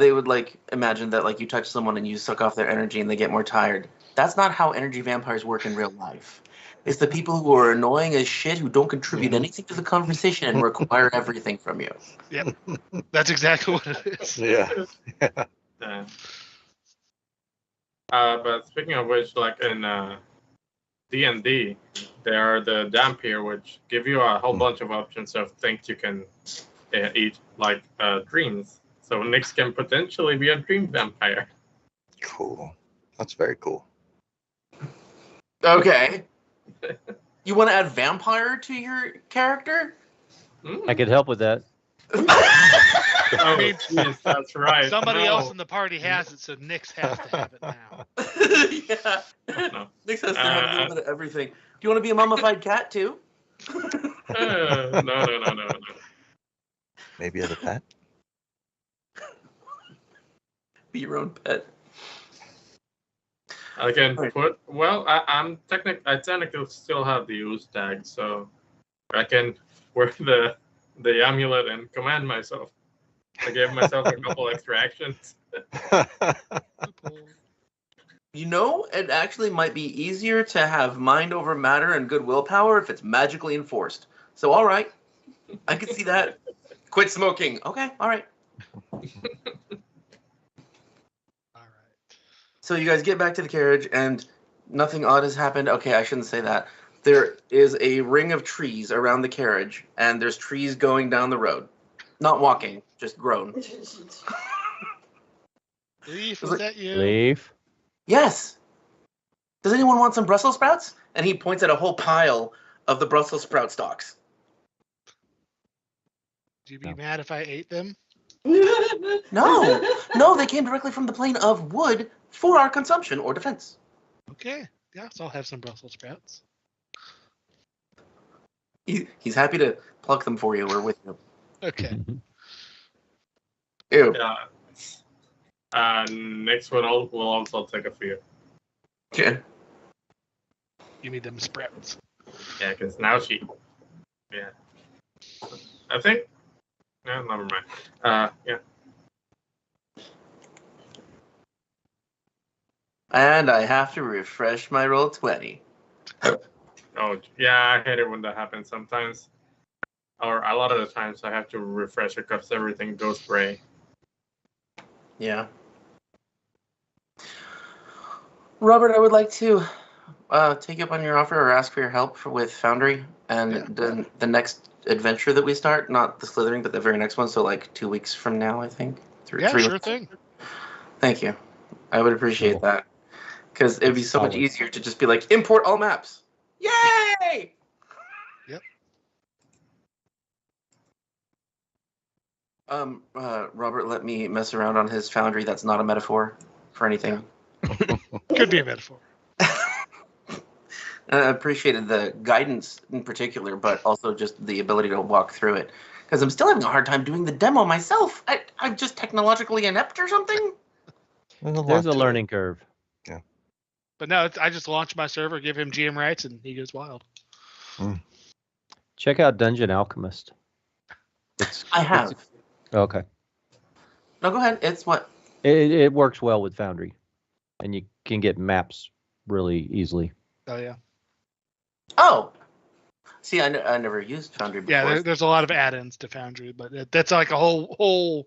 they would imagine that you touch someone and you suck off their energy and they get more tired. That's not how energy vampires work in real life. It's the people who are annoying as shit, who don't contribute anything to the conversation and require everything from you. Yep, that's exactly what it is. Yeah. Yeah. But speaking of which, like in D&D, there are the Dampier, which give you a whole bunch of options of things you can eat, like dreams. So Nyx can potentially be a dream vampire. Cool. That's very cool. Okay. You want to add vampire to your character? I could help with that. Oh, mean, jeez, that's right. Somebody No. else in the party has it, so Nyx has to have it now. Yeah. No. Nyx has to have a little bit of everything. Do you want to be a mummified cat too? No. Maybe as a pet. Be your own pet. I can Right. I technically still have the use tag, so I can wear the amulet and command myself. I gave myself a couple extra actions. It actually might be easier to have mind over matter and good willpower if it's magically enforced. So, all right. I can see that. Quit smoking. Okay, all right. All right. So you guys get back to the carriage and nothing odd has happened. Okay, I shouldn't say that. There is a ring of trees around the carriage, and there's trees going down the road. Not walking, just grown. Leaf, Was was it- that you? Leaf. Yes. Does anyone want some Brussels sprouts? And he points at a whole pile of the Brussels sprout stalks. Would you be mad if I ate them? No, they came directly from the plane of wood for our consumption or defense. Okay. Yeah, so I'll have some Brussels sprouts. He's happy to pluck them for you or with you. Okay. Ew. Yeah. Next one will also take a few. Okay. Give me them sprouts. Yeah, because now she. Yeah. I think. No, never mind. Yeah. And I have to refresh my roll 20. Oh, yeah, I hate it when that happens sometimes. Or a lot of the times I have to refresh it because everything goes gray. Yeah. Robert, I would like to take you up on your offer or ask for your help with Foundry and the next adventure that we start. Not the Slithering, but the very next one. So like 2 weeks from now, I think. Yeah, three sure weeks. thing. Thank you. I would appreciate Cool. that. Because it'd be so much Solid. easier to just be like, import all maps. Yay! Yep. Robert let me mess around on his Foundry. That's not a metaphor for anything. Could be a metaphor. I appreciated the guidance in particular, but also just the ability to walk through it. Because I'm still having a hard time doing the demo myself. I'm just technologically inept or something. There's a learning curve. But no, I just launched my server, give him GM rights, and he goes wild. Check out Dungeon Alchemist. I have. Okay. No, go ahead. It's what? It works well with Foundry, and you can get maps really easily. Oh yeah. Oh. See, I never used Foundry before. Yeah, there's a lot of add-ins to Foundry, but that's like a whole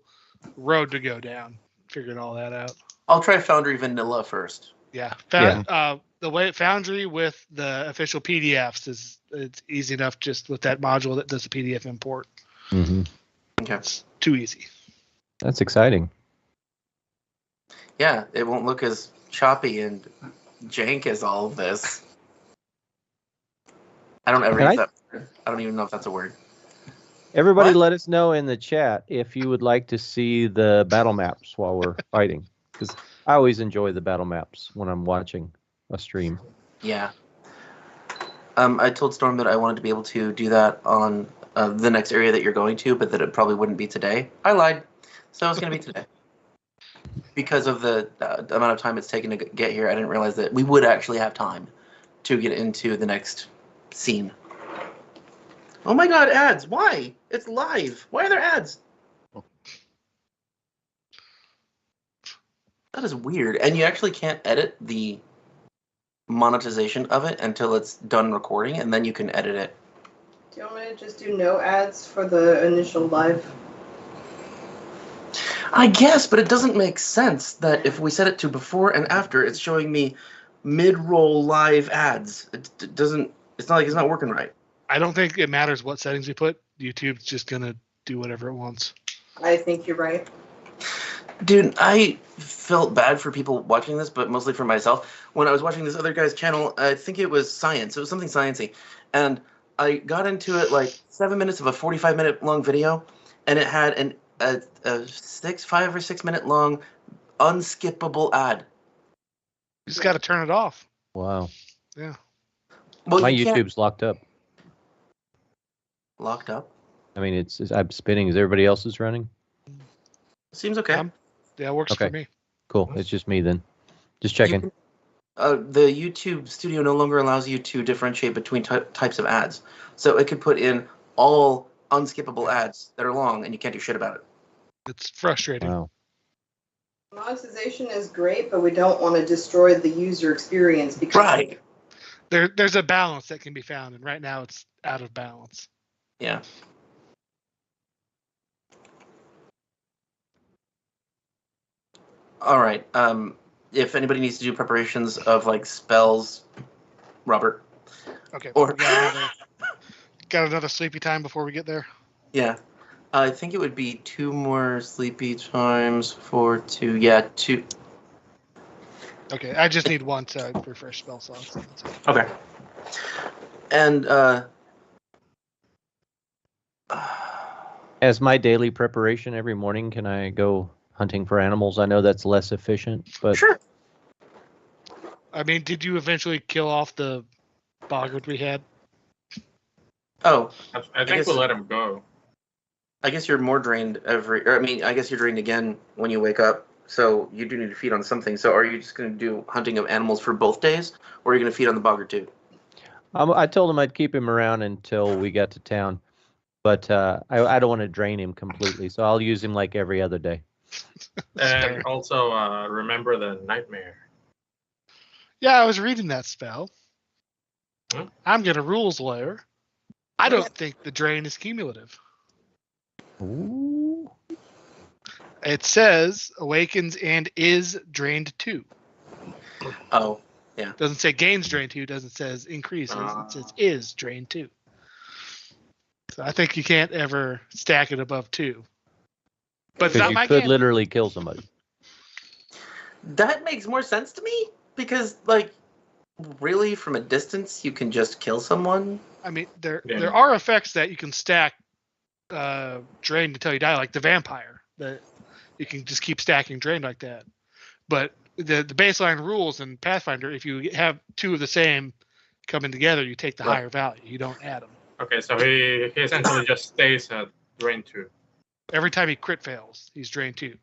road to go down. Figuring all that out. I'll try Foundry Vanilla first. Yeah, Yeah. The way Foundry with the official PDFs it's easy enough just with that module that does the PDF import. Mm-hmm. Okay. It's too easy. That's exciting. Yeah, it won't look as choppy and jank as all of this. I don't ever Can use I- that word. I don't even know if that's a word. Everybody What? let us know in the chat if you would like to see the battle maps while we're fighting. Because I always enjoy the battle maps when I'm watching a stream. Yeah. I told Storm that I wanted to be able to do that on the next area that you're going to, but that it probably wouldn't be today. I lied. So it's going to be today. Because of the amount of time it's taken to get here, I didn't realize that we would actually have time to get into the next scene. Oh my god, ads! Why? It's live. Why are there ads? That is weird. And you actually can't edit the monetization of it until it's done recording, and then you can edit it. Do you want me to just do no ads for the initial live? I guess, but it doesn't make sense that if we set it to before and after, it's showing me mid-roll live ads. It doesn't. It's not like it's not working right. I don't think it matters what settings we put. YouTube's just gonna do whatever it wants. I think you're right. Dude, I felt bad for people watching this, but mostly for myself. When I was watching this other guy's channel, I think it was science. It was something sciencey, and I got into it like 7 minutes of a 45-minute long video, and it had a 5 or 6 minute long unskippable ad. You just got to turn it off. Wow. Yeah. Well, My you can't- YouTube's locked up. locked up. I mean, it's I'm spinning. Is everybody else is running? Seems okay. Yeah, it works Okay. for me. Cool. It's just me then. Just checking. The YouTube Studio no longer allows you to differentiate between types of ads. So it could put in all unskippable ads that are long, and you can't do shit about it. It's frustrating. Wow. Monetization is great, but we don't want to destroy the user experience because Right. There's a balance that can be found, and right now it's out of balance. Yeah. All right. If anybody needs to do preparations of like spells, Robert. Okay. Or- we got another sleepy time before we get there. Yeah. I think it would be 2 more sleepy times for 2. Yeah, 2. Okay, I just need one to refresh spell slots. Okay. And As my daily preparation every morning, can I go hunting for animals? I know that's less efficient, but sure. I mean, did you eventually kill off the boggart we had? Oh, I think guess- we'll let him go. I guess you're more drained I guess you're drained again when you wake up. So you do need to feed on something. So are you just going to do hunting of animals for both days, or are you going to feed on the boggart too? I told him I'd keep him around until we got to town. But I don't want to drain him completely, so I'll use him like every other day. And also remember the nightmare. Yeah, I was reading that spell. Hmm? I'm going to rules lawyer. I don't think the drain is cumulative. Ooh. It says awakens and is drained 2. Oh, Doesn't say gains drained 2. Doesn't says increases. It says is drained 2. So I think you can't ever stack it above 2. But it's Because not you my could game. literally kill somebody. that makes more sense to me because, like, really, from a distance, you can just kill someone. I mean, Yeah. there are effects that you can stack drain until you die, like the vampire. That you can just keep stacking drain like that. But the baseline rules in Pathfinder, if you have 2 of the same coming together, you take the Right. higher value. You don't add them. Okay, so he essentially just stays at drain 2. Every time he crit fails, he's drained 2.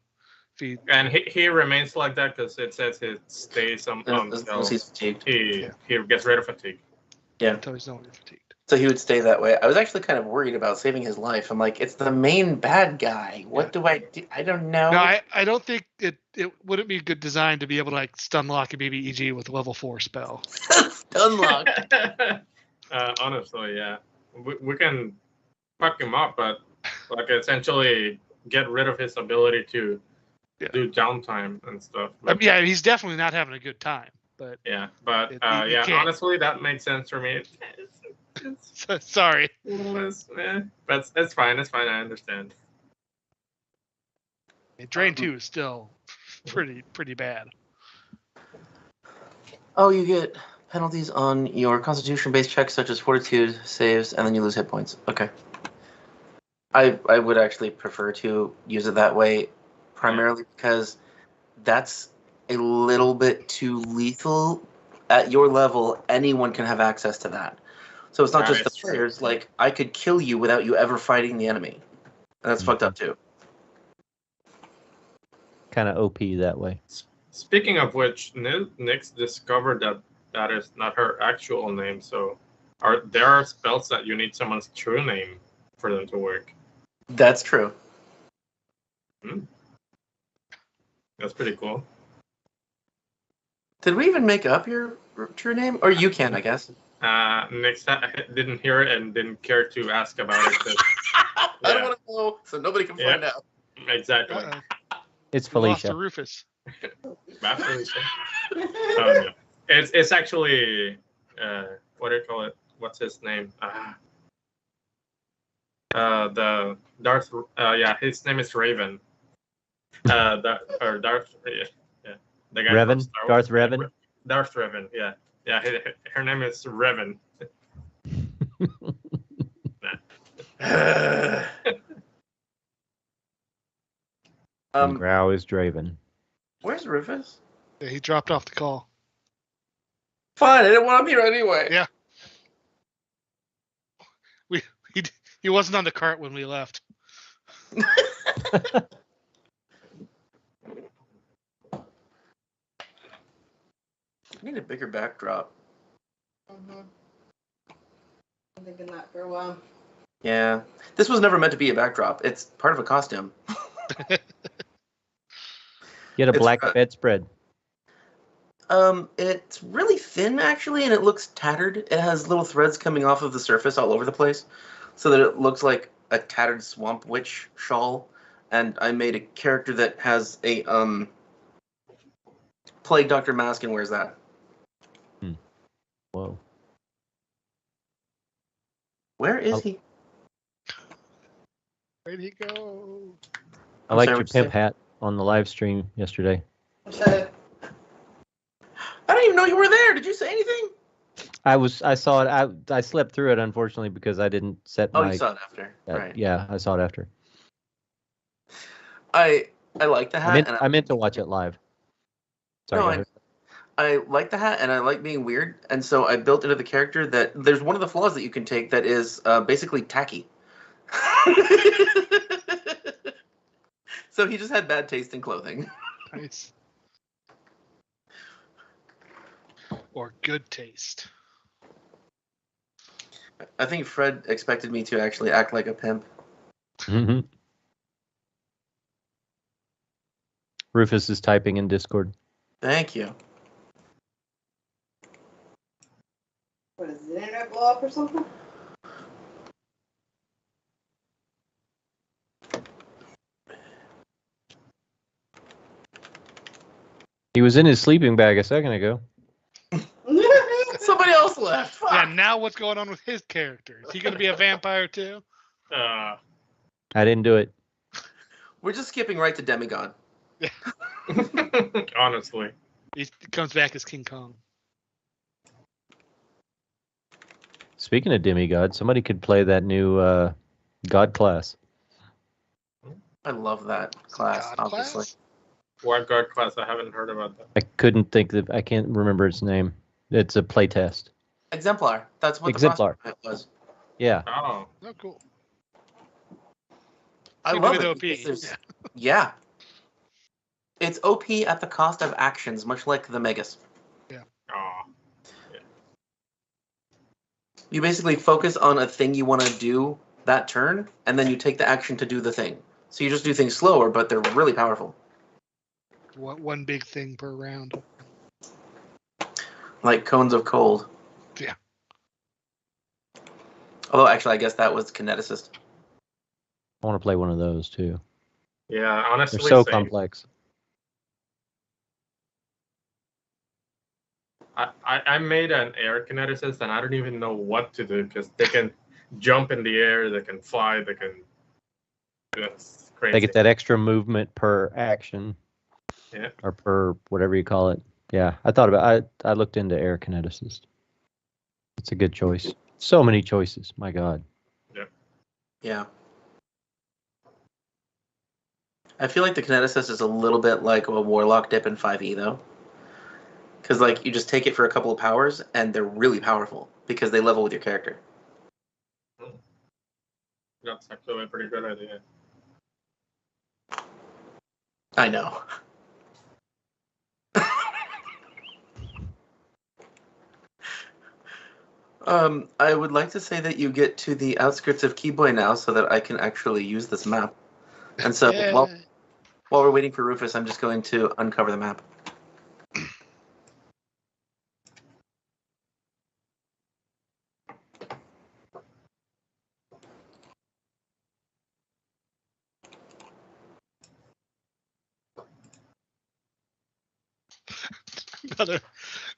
If he, And he remains like that because it says it stays until He's fatigued. he gets rid of fatigue. until he's no longer fatigued. So he would stay that way. I was actually kind of worried about saving his life. I'm like, it's the main bad guy. What do I do? I don't know. No, I don't think it wouldn't be a good design to be able to like stun lock a BBEG with a level 4 spell. Unlocked. Honestly, yeah. we can fuck him up, but like essentially get rid of his ability to do downtime and stuff. But, yeah, he's definitely not having a good time. But yeah, but you yeah, can't. honestly, that makes sense for me. Sorry. But it's fine. It's fine. I understand. Drain 2 is still pretty bad. Oh, you get penalties on your Constitution-based checks such as Fortitude saves, and then you lose hit points. Okay. I would actually prefer to use it that way, primarily because that's a little bit too lethal. At your level, anyone can have access to that. So it's not just the players. Like, I could kill you without you ever fighting the enemy. And that's fucked up, too. Kind of OP that way. Speaking of which, Nyx discovered that is not her actual name. So there are spells that you need someone's true name for them to work. That's true. That's pretty cool. Did we even make up your true name? Or you can, I guess. Nyx didn't hear it and didn't care to ask about it. I don't want to know, so nobody can find out. Exactly. It's Lost Felicia. to Rufus. Bad Felicia. No. It's actually what do you call it? What's his name? The Darth. Yeah, his name is Raven. Darth. Yeah. The guy Revan? from Star Wars. Darth Revan? Darth Revan. Yeah. Yeah. Her name is Revan. Grau is Draven. Where's Rufus? Yeah, he dropped off the call. Fine, I didn't want him here anyway. Yeah. He wasn't on the cart when we left. I need a bigger backdrop. I'm thinking that for a while. Yeah. This was never meant to be a backdrop. It's part of a costume. Get a black bedspread. It's really thin, actually, and it looks tattered. It has little threads coming off of the surface all over the place, so that it looks like a tattered swamp witch shawl. And I made a character that has a plague doctor mask and wears that. Whoa. Where is he? Where'd he go? I liked your pimp hat on the live stream yesterday. So, I don't even know you were there. Did you say anything? I saw it. I slept through it, unfortunately, because I didn't set my. Oh, you saw it after. Right. Yeah, I saw it after. I like the hat. I meant to watch it live. Sorry. No, I like the hat, and I like being weird, and so I built into the character that there's one of the flaws that you can take that is basically tacky. So he just had bad taste in clothing. Nice. Or good taste. I think Fred expected me to actually act like a pimp. Mm-hmm. Rufus is typing in Discord. Thank you. what is the internet blow up or something? He was in his sleeping bag a second ago. Somebody else left. Fuck. Yeah, now what's going on with his character? Is he going to be a vampire too? I didn't do it. We're just skipping right to demigod. Honestly. He comes back as King Kong. Speaking of demigod, somebody could play that new god class. I love that class, God obviously. class? What god class? I haven't heard about that. I couldn't think of. I can't remember its name. It's a playtest. Exemplar. That's what Exemplar. the was. Yeah. Oh. Oh, cool. I Seemed love to it. be because OP. there's- Yeah. It's OP at the cost of actions, much like the Megas. Oh. You basically focus on a thing you want to do that turn, and then you take the action to do the thing. So you just do things slower, but they're really powerful. One big thing per round. Like cones of cold. Yeah. Although, actually, I guess that was kineticist. I want to play one of those too. Yeah, honestly, They're so same. complex. I made an air kineticist, and I don't even know what to do because they can jump in the air, they can fly, they can. That's crazy. They get that extra movement per action. Yeah. Or per whatever you call it. Yeah, I thought about. I looked into air kineticist. It's a good choice. So many choices. My God. Yeah. I feel like the kineticist is a little bit like a warlock dip in 5e though. Because like you just take it for a couple of powers and they're really powerful because they level with your character. That's actually a pretty good idea. I know. I would like to say that you get to the outskirts of Kibwe now so that I can actually use this map. And so Yeah. while we're waiting for Rufus, I'm just going to uncover the map.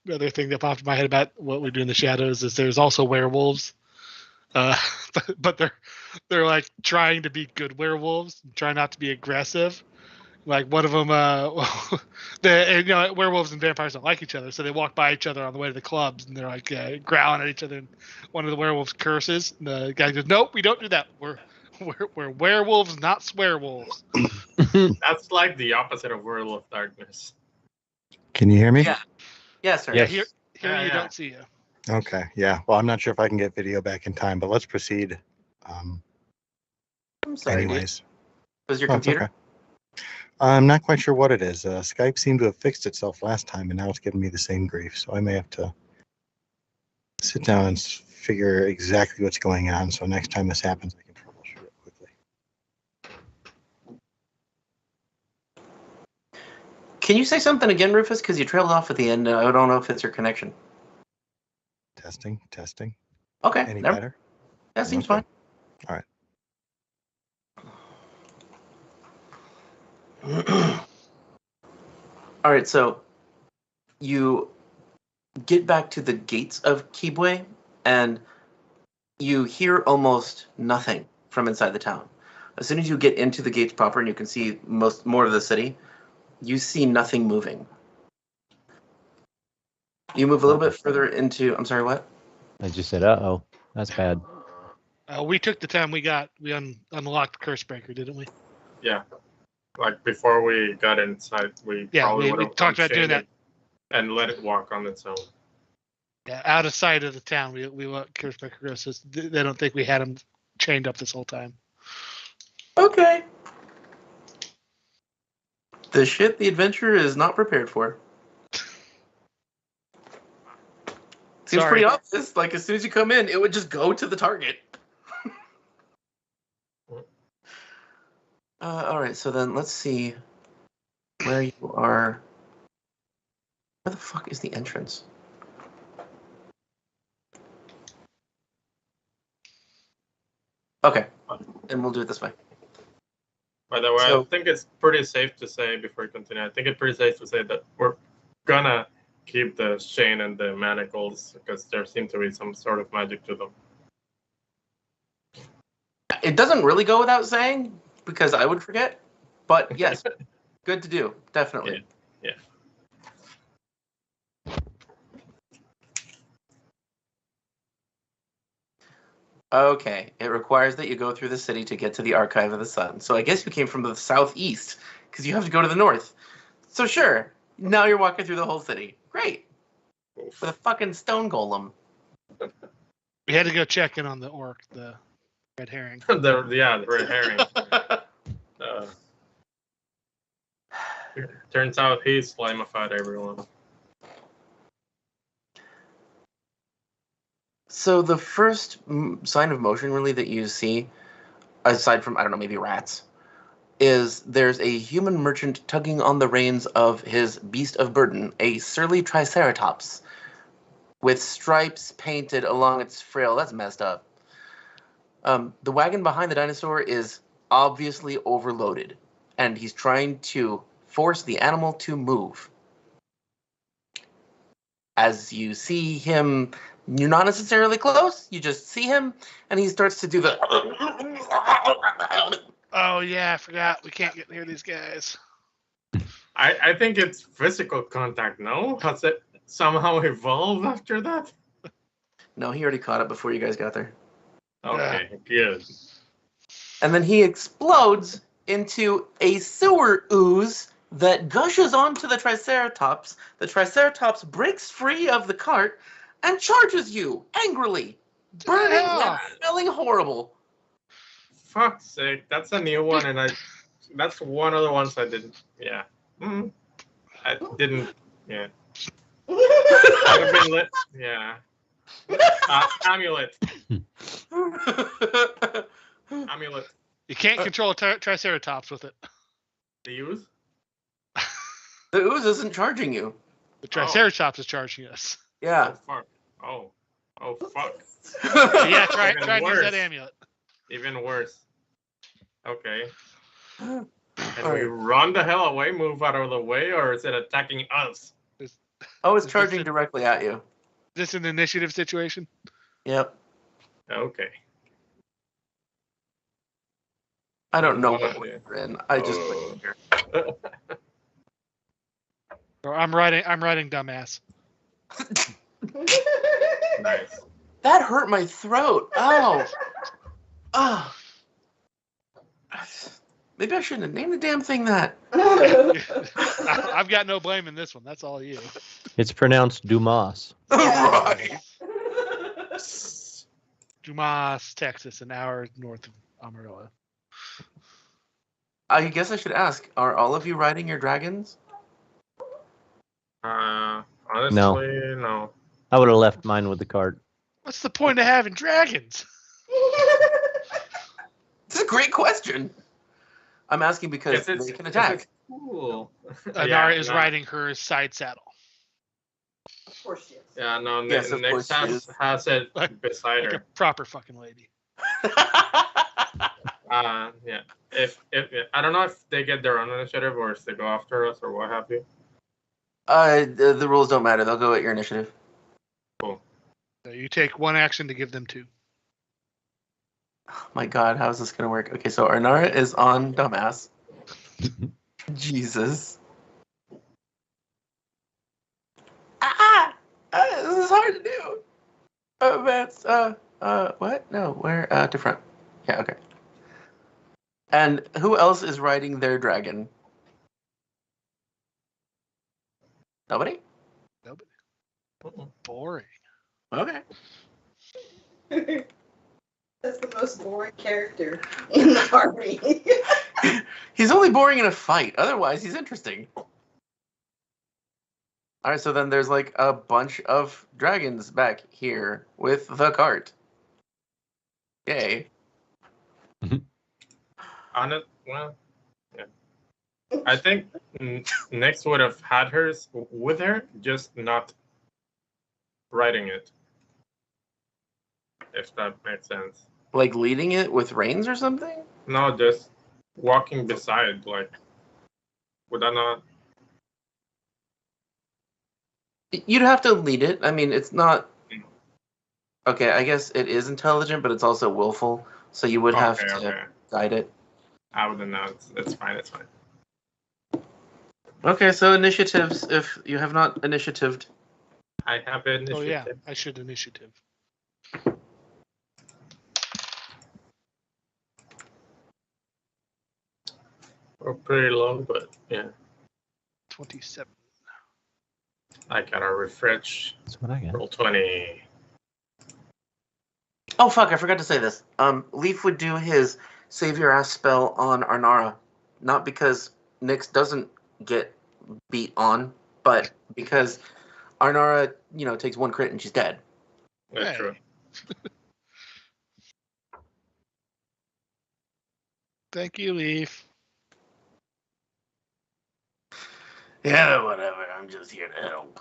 Another thing that popped in my head about what we do in the shadows is there's also werewolves, but they're like trying to be good werewolves, try not to be aggressive. Like one of them, werewolves and vampires don't like each other, so they walk by each other on the way to the clubs, and they're like growling at each other. And one of the werewolves curses, and the guy goes, "Nope, we don't do that. We're werewolves, not swearwolves." That's like the opposite of World of Darkness. Can you hear me? Yeah. Yes, sir. Yes. Here Yeah, you yeah. don't see you. Okay. Yeah. Well, I'm not sure if I can get video back in time, but let's proceed. I'm sorry, dude. Anyways. Was your Oh, it's computer? okay. I'm not quite sure what it is. Skype seemed to have fixed itself last time, and now it's giving me the same grief. So I may have to sit down and figure exactly what's going on. So next time this happens, I can troubleshoot it quickly. Can you say something again, Rufus? Because you trailed off at the end. I don't know if it's your connection. Testing. Okay. Any better? That seems Okay. fine. All right. All right, so you get back to the gates of Kibwe, and you hear almost nothing from inside the town. As soon as you get into the gates proper and you can see more of the city, you see nothing moving. You move a little bit further into... I'm sorry, what? I just said, "Uh-oh, that's bad." We took the time we got. We unlocked the Cursebreaker, didn't we? Yeah. Like before we got inside, we probably would we have talked about doing that. and let it walk on its own. Yeah, out of sight of the town. We let Cursebreaker go, so they don't think we had him chained up this whole time. Okay. The shit the adventurer is not prepared for. Seems Sorry. pretty obvious. Like, as soon as you come in, it would just go to the target. All right, so then let's see where you are. Where the fuck is the entrance? Okay, and we'll do it this way. By the way, So- I think it's pretty safe to say, before we continue, I think it's pretty safe to say that we're gonna keep the chain and the manacles because there seems to be some sort of magic to them. It doesn't really go without saying, because I would forget. But yes, good to do, definitely. Yeah. Okay, it requires that you go through the city to get to the Archive of the Sun. So I guess you came from the southeast, because you have to go to the north. So sure, now you're walking through the whole city. Great. With a fucking stone golem. We had to go check in on the orc, the red herring. the red herring. Turns out he slimified everyone. So the first sign of motion really that you see, aside from, I don't know, maybe rats, is there's a human merchant tugging on the reins of his beast of burden, a surly triceratops, with stripes painted along its frill. That's messed up. The wagon behind the dinosaur is obviously overloaded, and he's trying to force the animal to move. As you see him, you're not necessarily close, you just see him, and he starts to do the... Oh, yeah, I forgot. We can't get near these guys. I think it's physical contact, no? Has it somehow evolved after that? No, he already caught it before you guys got there. Okay, good. And then he explodes into a sewer ooze that gushes onto the Triceratops. The Triceratops breaks free of the cart and charges you angrily, burning and smelling horrible. Fuck's sake, that's a new one, and that's one of the ones I didn't. Yeah. I didn't. Yeah. Could have been lit. Yeah. Amulet. Amulet. You can't control a Triceratops with it. The ooze? The ooze isn't charging you. The Triceratops is charging us. Yeah. Oh, fuck. Oh, fuck. Yeah, try and use that amulet. Even worse. Okay. And All we right. run the hell away, move out of the way, or is it attacking us? Oh, it's charging directly at you. Is this an initiative situation? Yep. Okay. I don't know what we're in. I just put it here. Or I'm writing dumbass. Nice. That hurt my throat. Ow. Oh. Maybe I shouldn't have named the damn thing that. I've got no blame in this one. That's all you. It's pronounced Dumas. Right. Dumas, Texas, an hour north of Amarillo. I guess I should ask, are all of you riding your dragons? Honestly, no. I would have left mine with the cart. What's the point of having dragons? It's a great question. I'm asking because they can attack. Cool. Anara is riding her side saddle. Of course she is. Yeah, no, Yes, of Nick course she is. has it beside Like a her. proper fucking lady. Yeah. If I don't know if they get their own initiative or if they go after us or what have you. The rules don't matter. They'll go at your initiative. Cool. So you take one action to give them two. Oh my god, how is this going to work? Okay, so Arnara is on Dumbass. Jesus. This is hard to do. That's, what? No, where? To front. Yeah, okay. And who else is riding their dragon? Nobody? Nobody. Mm-mm. Boring. Okay. That's the most boring character in the party. He's only boring in a fight. Otherwise, he's interesting. All right, so then there's like a bunch of dragons back here with the cart. Yay. Well, yeah. I think Nyx would have had hers with her, just not riding it. If that makes sense. Like leading it with reins or something? No, just walking beside, like, would that not? You'd have to lead it. I mean, it's not... Okay, I guess it is intelligent, but it's also willful. So you would have to guide it. I wouldn't know. It's fine. It's fine. Okay, so initiatives, if you have not initiatived. I have initiative. Oh yeah, I should initiative. We're pretty low, but yeah. 27. I gotta refresh. That's what I got. Roll 20. Oh, fuck, I forgot to say this. Leaf would do his Save Your Ass spell on Arnara. Not because Nyx doesn't get beat on, but because Arnara, takes one crit and she's dead. That's Hey. true. Thank you, Leaf. Yeah, whatever. I'm just here to help.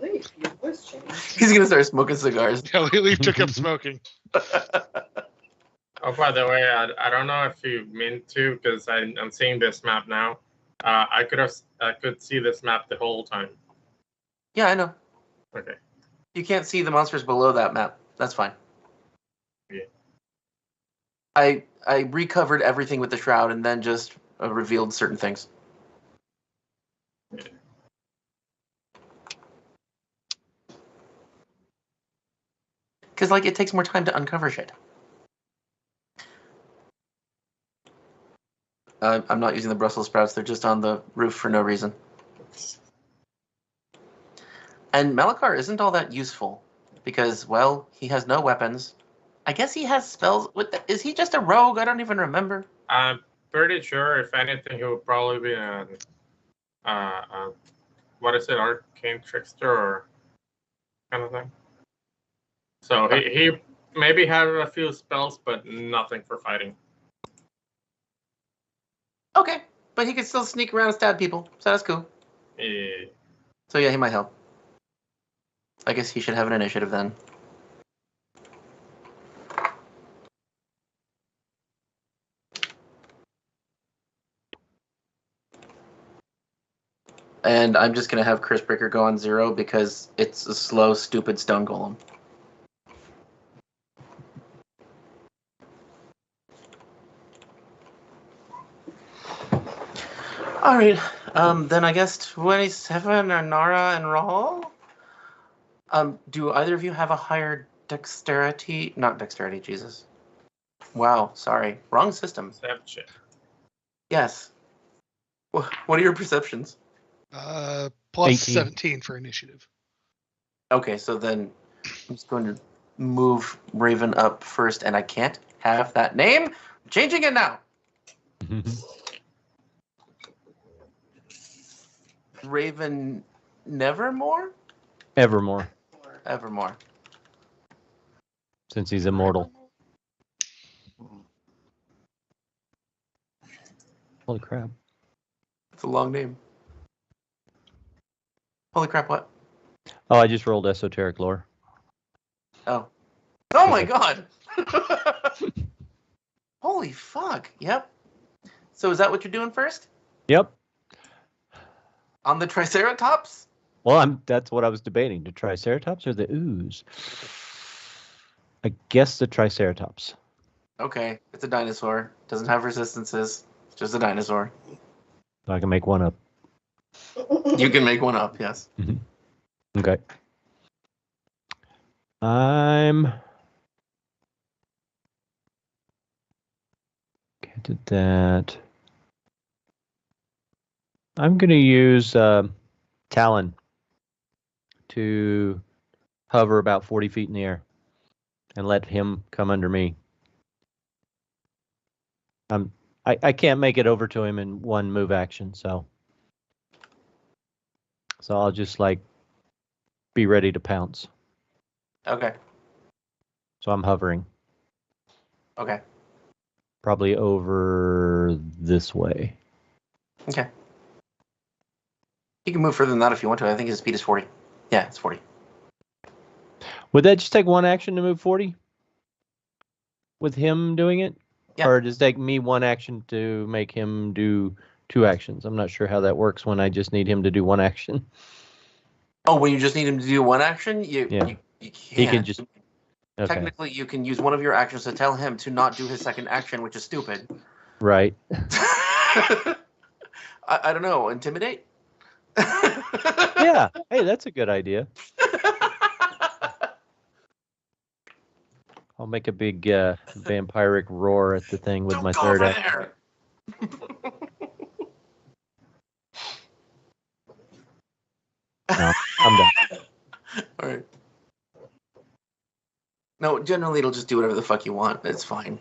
Leaf, your voice changed. He's gonna start smoking cigars. Leaf took up smoking. Oh, by the way, I don't know if you meant to, because I'm seeing this map now. I could see this map the whole time. Yeah, I know. Okay. You can't see the monsters below that map. That's fine. Yeah. I recovered everything with the shroud and then just revealed certain things. Yeah. Because, like, it takes more time to uncover shit. I'm not using the Brussels sprouts. They're just on the roof for no reason. And Malachar isn't all that useful because, well, he has no weapons. I guess he has spells. Is he just a rogue? I don't even remember. I'm pretty sure, if anything, he would probably be what is it, arcane trickster or kind of thing. So he maybe had a few spells, but nothing for fighting. Okay, but he could still sneak around and stab people, so that's cool. Yeah. So yeah, he might help. I guess he should have an initiative then. And I'm just going to have Cursebreaker go on 0 because it's a slow, stupid stone golem. All right, then I guess 27 are Nara and Rhall. Do either of you have a higher dexterity? Not dexterity, Jesus. Wow, sorry. Wrong system. Perception. Yes. What are your perceptions? Plus 18. 17 for initiative. Okay, so then I'm just going to move Raven up first, and I can't have that name. I'm changing it now. Raven Nevermore? Evermore, Evermore. since he's immortal. Holy crap. It's a long name. Holy crap, what? Oh, I just rolled esoteric lore. Oh. Oh my god! Holy fuck. Yep. So is that what you're doing first? Yep. On the Triceratops? Well, that's what I was debating. The Triceratops or the ooze? I guess the Triceratops. Okay, it's a dinosaur. Doesn't have resistances. It's just a dinosaur. So I can make one up. You can make one up, yes. Okay. I'm... Did that. I'm going to use Talon to hover about 40 feet in the air and let him come under me. I can't make it over to him in one move action, so I'll just like be ready to pounce. Okay. So I'm hovering. Okay. Probably over this way. Okay. You can move further than that if you want to. I think his speed is 40. Yeah, it's 40. Would that just take one action to move 40? With him doing it? Yeah. Or does it take me one action to make him do two actions? I'm not sure how that works when I just need him to do one action. Oh, when you just need him to do one action? You Yeah. you can't. He can just... Okay. Technically, you can use one of your actions to tell him to not do his second action, which is stupid. Right. I don't know. Intimidate? Yeah. Hey, that's a good idea. I'll make a big vampiric roar at the thing with Don't my go third over action. there. No, I'm done. All right. No, generally it'll just do whatever the fuck you want. It's fine.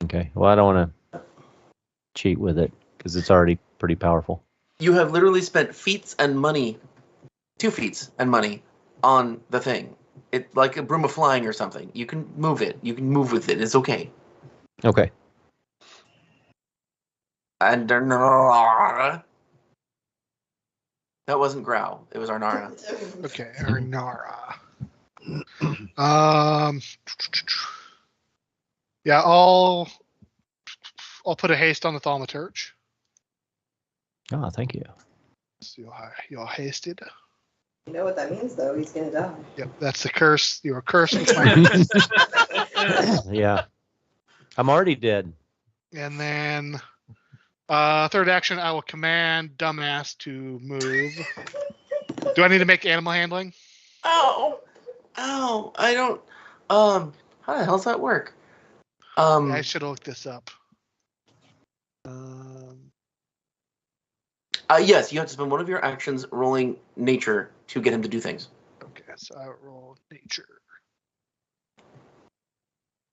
Okay. Well, I don't want to cheat with it because it's already pretty powerful. You have literally spent feats and money, 2 feats and money, on the thing. It like a broom of flying or something. You can move it. You can move with it. It's okay. Okay. And That wasn't Growl. It was Arnara. Okay, Arnara. Yeah, I'll put a haste on the Thaumaturge. Oh, thank you. So you're hasted. You know what that means, though? He's gonna die. Yep, that's the curse. You are cursed with my Yeah. I'm already dead. And then third action, I will command Dumbass to move. Do I need to make animal handling? Ow! Ow! I don't. How the hell does that work? Yeah, I should have looked this up. Yes, you have to spend one of your actions rolling nature to get him to do things. Okay, so I roll nature.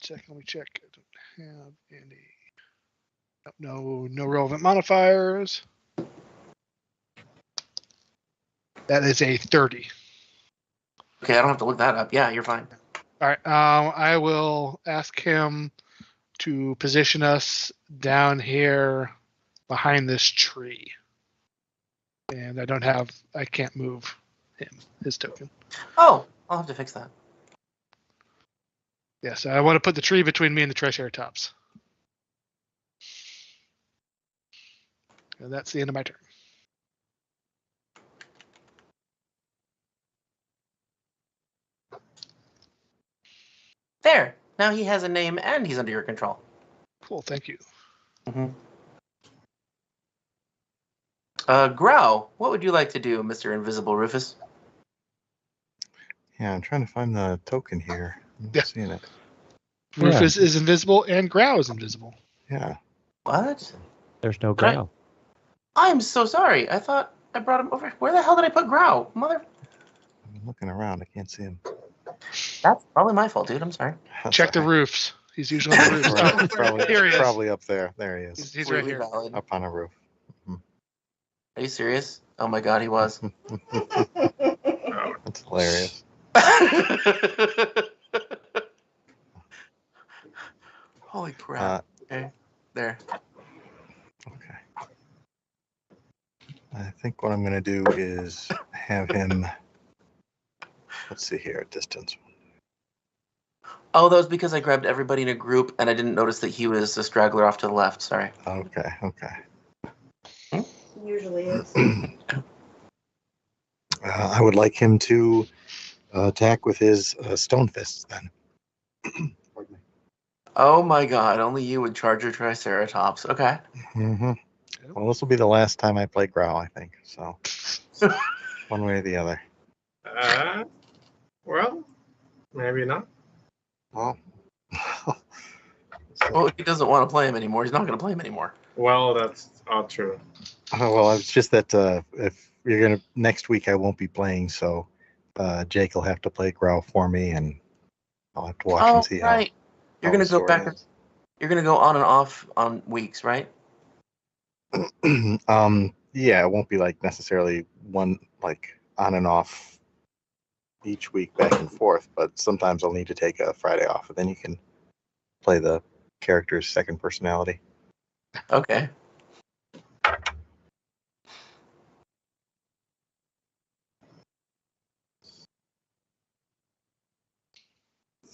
Let me check. I don't have any. No relevant modifiers. That is a 30. Okay, I don't have to look that up. Yeah, you're fine. All right. I will ask him to position us down here behind this tree. And I can't move his token. Oh, I'll have to fix that. Yeah, so I want to put the tree between me and the Triceratops. And that's the end of my turn. There. Now he has a name and he's under your control. Cool, thank you. Mm-hmm. Growl, what would you like to do, Mr. Invisible Rufus? Yeah, I'm trying to find the token here. I'm not Yeah. seeing it. Rufus is invisible and Growl is invisible. Yeah. What? There's no Right. Growl. I'm so sorry. I thought I brought him over. Where the hell did I put Growl? Mother. I'm looking around. I can't see him. That's probably my fault, dude. I'm sorry. That's Check the all right. roofs. He's usually on the roofs. Oh, Probably, here he is. probably up there. There he is. He's right Completely here. valid. Up on a roof. Are you serious? Oh my god, he was. That's hilarious. Holy crap. Okay. There. Okay. I think what I'm going to do is have him. Let's see here, distance. Oh, that was because I grabbed everybody in a group and I didn't notice that he was a straggler off to the left. Sorry. Okay, okay. Usually is. I would like him to attack with his stone fists then. Pardon me. Oh my god, only you would charge your Triceratops. Okay. Mm-hmm. Well, this will be the last time I play Growl, I think. So, one way or the other. Well, maybe not. Well, Well, if he doesn't want to play him anymore, he's not going to play him anymore. Well, that's all true. well, it's just that if you're gonna next week, I won't be playing, so Jake will have to play Growl for me, and I'll have to watch and see right. You're how going the to go story back. is. You're going to go on and off on weeks, right? Yeah, it won't be like necessarily one like on and off each week back and forth, but sometimes I'll need to take a Friday off, and then you can play the character's second personality. Okay.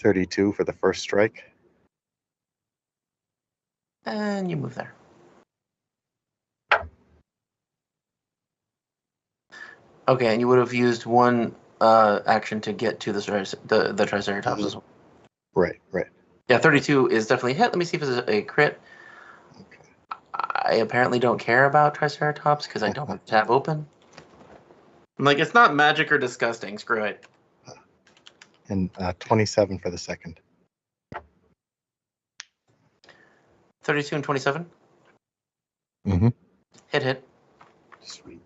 $32 for the first strike. And you move there. Okay, and you would have used one action to get to the Triceratops as well. Right, right. Yeah, 32 is definitely a hit. Let me see if it's a crit. Okay. I apparently don't care about Triceratops because I don't have the tab open. I'm like, it's not magic or disgusting. Screw it. And 27 for the second. 32 and 27. Mm-hmm. Hit. Sweet.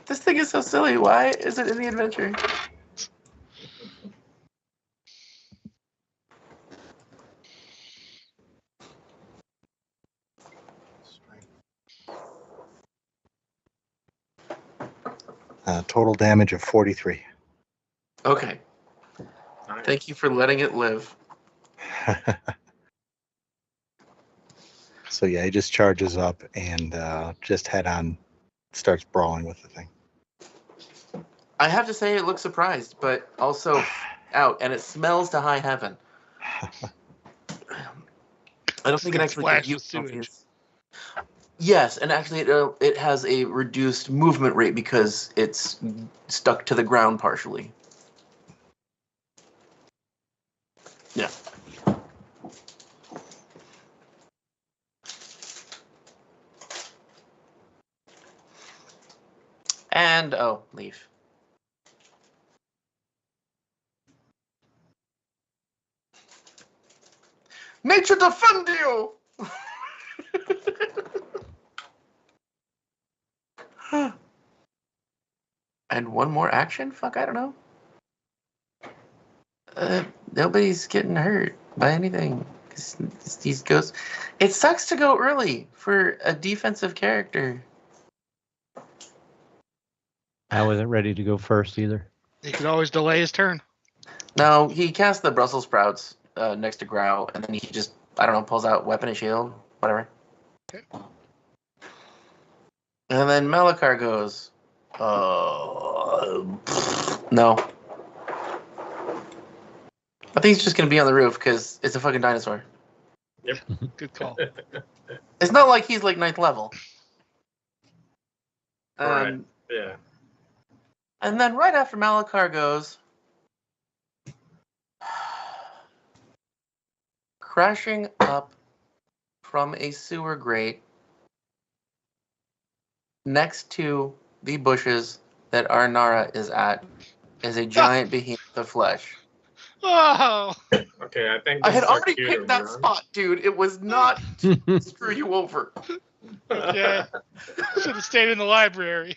This thing is so silly. Why is it in the adventure? Total damage of 43. Okay. Nice. Thank you for letting it live. So yeah, he just charges up and just head on starts brawling with the thing. I have to say it looks surprised, but also out, and it smells to high heaven. I don't think it Gets actually splashed gives you with sewage. confidence. Yes, and actually it has a reduced movement rate because it's stuck to the ground partially. Yeah. And leave. Nature defend you! And one more action? Fuck, I don't know. Nobody's getting hurt by anything. These ghosts. It sucks to go early for a defensive character. I wasn't ready to go first either. He could always delay his turn. No, he casts the Brussels sprouts next to Growl, and then he just, I don't know, pulls out weapon and shield, whatever. Okay. And then Malakar goes, no. I think he's just going to be on the roof because it's a fucking dinosaur. Good call. It's not like he's like 9th level. Right. Yeah. And then right after Malakar goes, crashing up from a sewer grate next to the bushes that Arnara is at is a giant behemoth of flesh. Oh, Okay, I think I this had is our already cue to picked that run. spot, dude. It was not to screw you over. okay. Should have stayed in the library.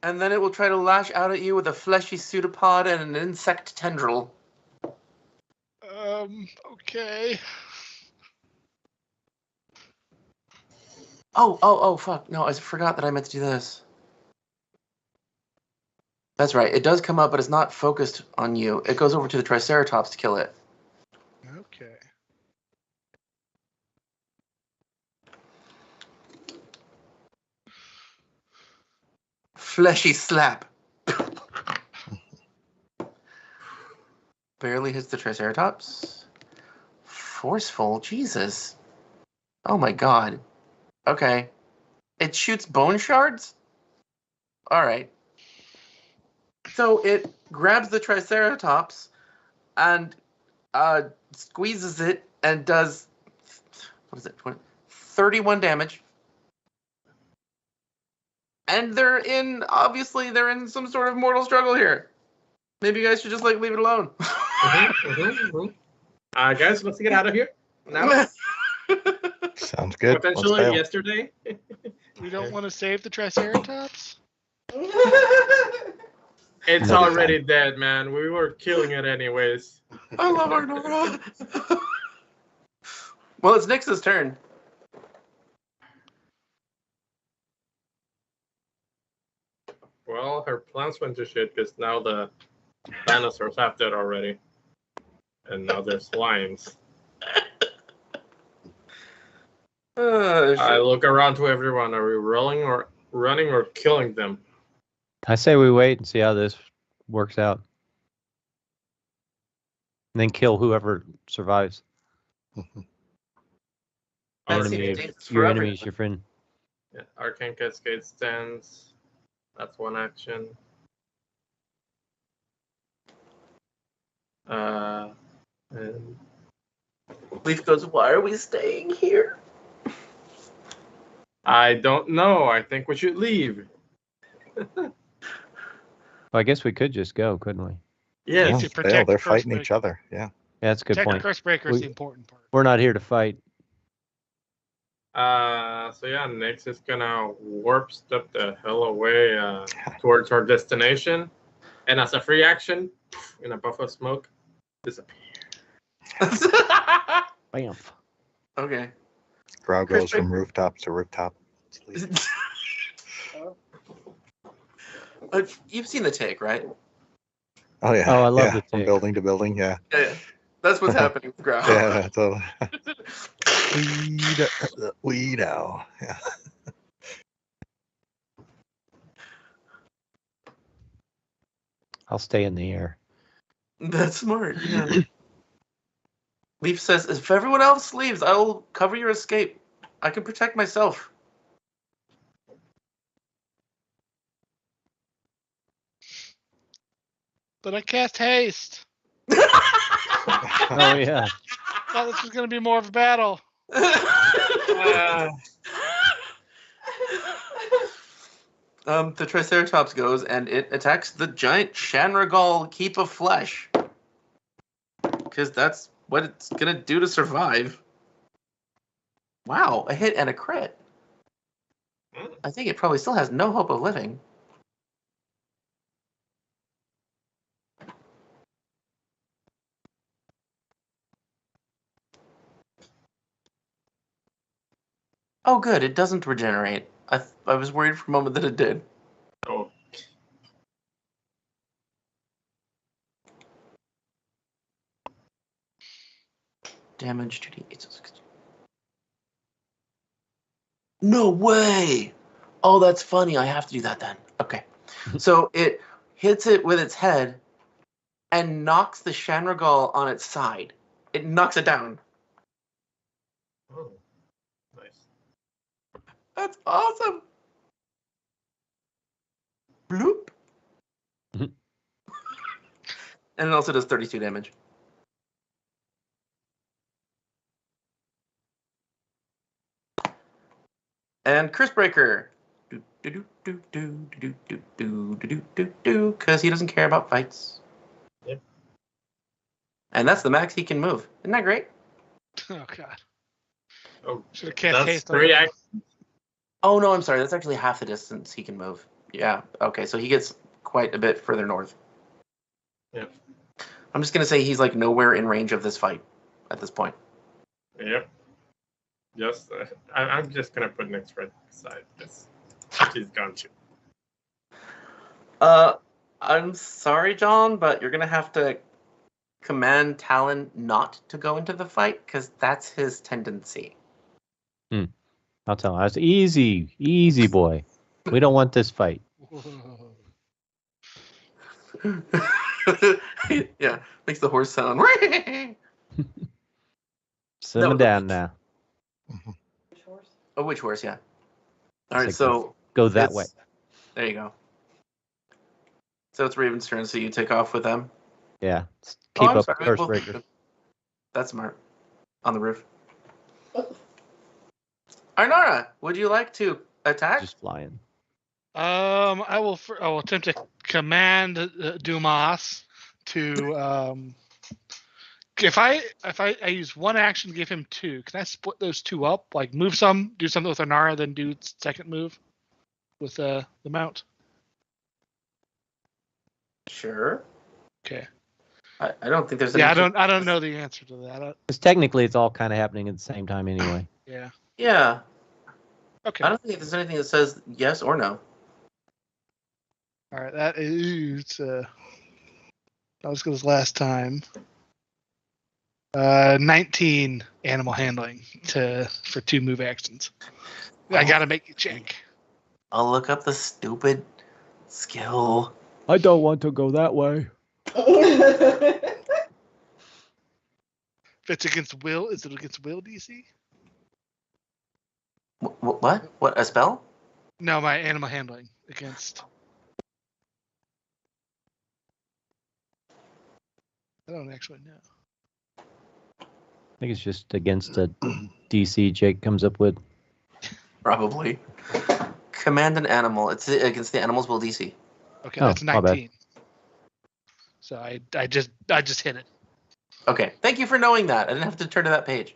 And then it will try to lash out at you with a fleshy pseudopod and an insect tendril. Okay. Oh, fuck. No, I forgot that I meant to do this. That's right. It does come up, but it's not focused on you. It goes over to the Triceratops to kill it. Okay. Fleshy slap. Barely hits the Triceratops. Forceful. Jesus. Oh my god. Okay. It shoots bone shards? Alright. So it grabs the Triceratops and squeezes it and does, what is it, 31 damage. And obviously they're in some sort of mortal struggle here. Maybe you guys should just leave it alone. Guys, let's get out of here now. Sounds good. Let's Potentially bail. yesterday. We don't want to save the Triceratops? It's Another already dead, man. We were killing it anyways. I love Arnora. Well, it's Nyx's turn. Well, her plans went to shit because now the dinosaurs have that already. And now there's slimes. I look around to everyone. Are we running or killing them? I say we wait and see how this works out. And then kill whoever survives. That Arcane- seems dangerous for Your everyone. enemy is your friend. Yeah, Arcane Cascade stands. That's one action. And Leaf goes, why are we staying here? I don't know. I think we should leave. Well, I guess we could just go, couldn't we? Yes. to Let's protect bail. They're the fighting Cursebreaker. each other. Yeah. Yeah, that's a good Protect point. the Cursebreaker is We- the important part. We're not here to fight. So yeah, Nyx is gonna warp step the hell away towards our destination, and as a free action, in a puff of smoke, disappear. Bam. Okay. Growl goes from rooftop to rooftop. You've seen the take, right? Oh yeah. Oh, I love yeah. the From take. building to building. Yeah. Yeah. That's what's happening with Growl. Yeah. Totally. Weed out. Yeah. I'll stay in the air. That's smart. Yeah. Leaf says, if everyone else leaves, I will cover your escape. I can protect myself. But I cast haste. Oh yeah. Thought this was going to be more of a battle. The Triceratops goes and it attacks the giant Shanragal Keep of Flesh. Because that's what it's going to do to survive. Wow, a hit and a crit. I think it probably still has no hope of living. Oh, good. It doesn't regenerate. I was worried for a moment that it did. Oh, Damage 2d8. No way! Oh, that's funny. I have to do that then. Okay. So it hits it with its head and knocks the Shanragal on its side. It knocks it down. oh, nice. That's awesome. Bloop. Mhm. And it also does 32 damage. And Cursebreaker. Because he doesn't care about fights. Yep. And that's the max he can move. Isn't that great? Oh, God. Oh, Should have cast that's haste on 3 him. actions. Oh, no, I'm sorry. That's actually half the distance he can move. Yeah. Okay, so he gets quite a bit further north. Yep. I'm just going to say he's like nowhere in range of this fight at this point. Yep. Just, I'm just gonna put next red beside this. She's gone too. I'm sorry, John, but you're going to have to command Talon not to go into the fight because that's his tendency. I'll tell him. I was easy boy. We don't want this fight. Yeah, makes the horse sound. Simmer No, down now. Oh, which horse? Yeah. All right, It's so Go that way. there you go. So it's Raven's turn. So you take off with them. Yeah. Oh, Keep I'm up sorry. Cursebreaker. That's smart. On the roof. Arnara, would you like to attack? Just flying. I will attempt to command Dumas to if I use one action to give him 2, can I split those 2 up? Like move some, do something with Arnara, then do second move with the mount? Sure. Okay. I don't think there's any. Yeah, I don't know the answer to that. Because technically it's all kind of happening at the same time anyway. Yeah. Yeah. Okay. I don't think there's anything that says yes or no. All right. That is not as good as last time. 19 animal handling for 2 move actions. I gotta make you check. I'll look up the stupid skill. I don't want to go that way. If it's against will, is it against will DC? What? What? A spell? No, my animal handling against. I don't actually know. I think it's just against a DC Jake comes up with. Probably. Command an animal. It's against the animal's will DC. Okay, Oh, that's my bad. 19. So I just hit it. Okay. Thank you for knowing that. I didn't have to turn to that page.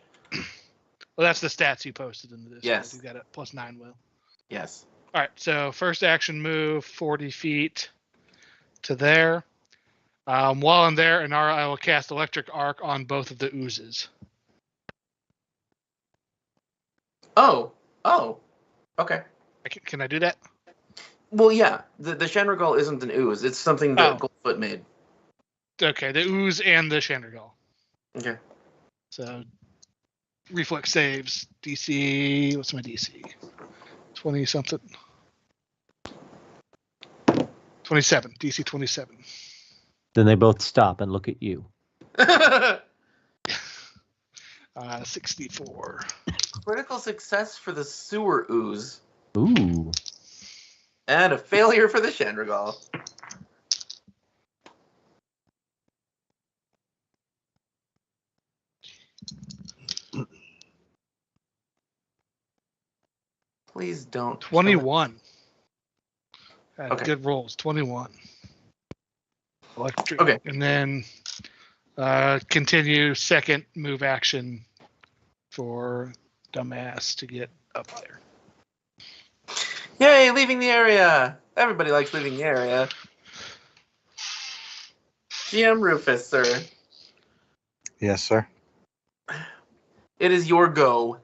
Well, that's the stats you posted into this. Yes. You got a +9 will. Yes. All right. So first action move 40 feet to there. While I'm there, Inara, I will cast Electric Arc on both of the oozes. Oh. Okay. Can I do that? Well, yeah, the Shanrigal isn't an ooze. It's something that Goldfoot made. Okay, the ooze and the Shanrigal. Okay. So, reflex saves. DC. What's my DC? 20 something. 27. DC 27. Then they both stop and look at you. 64. Critical success for the sewer ooze. Ooh. And a failure for the Shanrigal. Please don't. 21. Okay. Good rolls. 21. Electric. Okay. And then continue second move action for dumbass to get up there. Yay, leaving the area. Everybody likes leaving the area. GM Rufus, sir. Yes, sir. It is your go.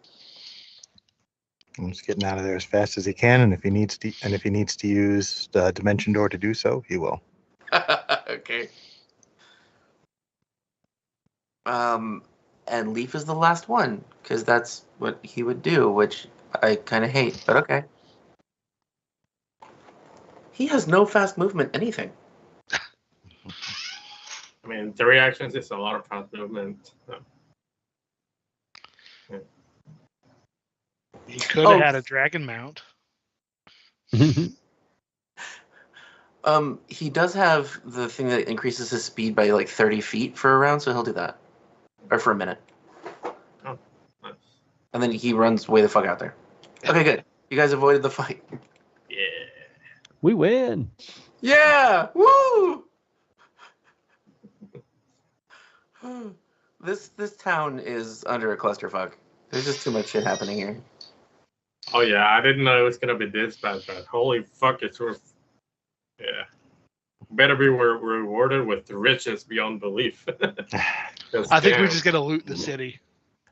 I'm just getting out of there as fast as he can, and if he needs to use the dimension door to do so, he will. Okay. And Leaf is the last one, because that's what he would do, which I kind of hate, but okay. He has no fast movement, anything. I mean, 3 actions is a lot of fast movement. He could have had a dragon mount. He does have the thing that increases his speed by like 30 feet for a round, so he'll do that. Or for a minute. Oh, nice. And then he runs way the fuck out there. Okay, good. You guys avoided the fight. Yeah. We win. Yeah! Woo! This town is under a clusterfuck. There's just too much shit happening here. Oh yeah, I didn't know it was gonna be this bad, but holy fuck, it's worth. Yeah, better be rewarded with riches beyond belief. I think we're just gonna loot the city.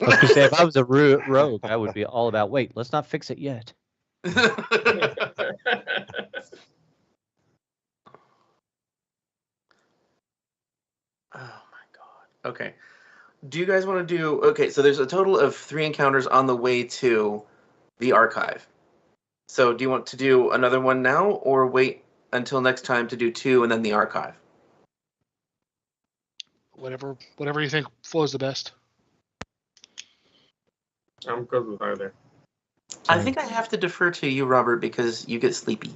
I was gonna say, if I was a rogue, I would be all about, wait, let's not fix it yet. Oh my god. Okay. Do you guys want to do... Okay, so there's a total of 3 encounters on the way to the archive. So do you want to do another one now, or wait until next time to do 2 and then the archive? Whatever you think flows the best. I'm good with either. I think I have to defer to you, Robert, because you get sleepy.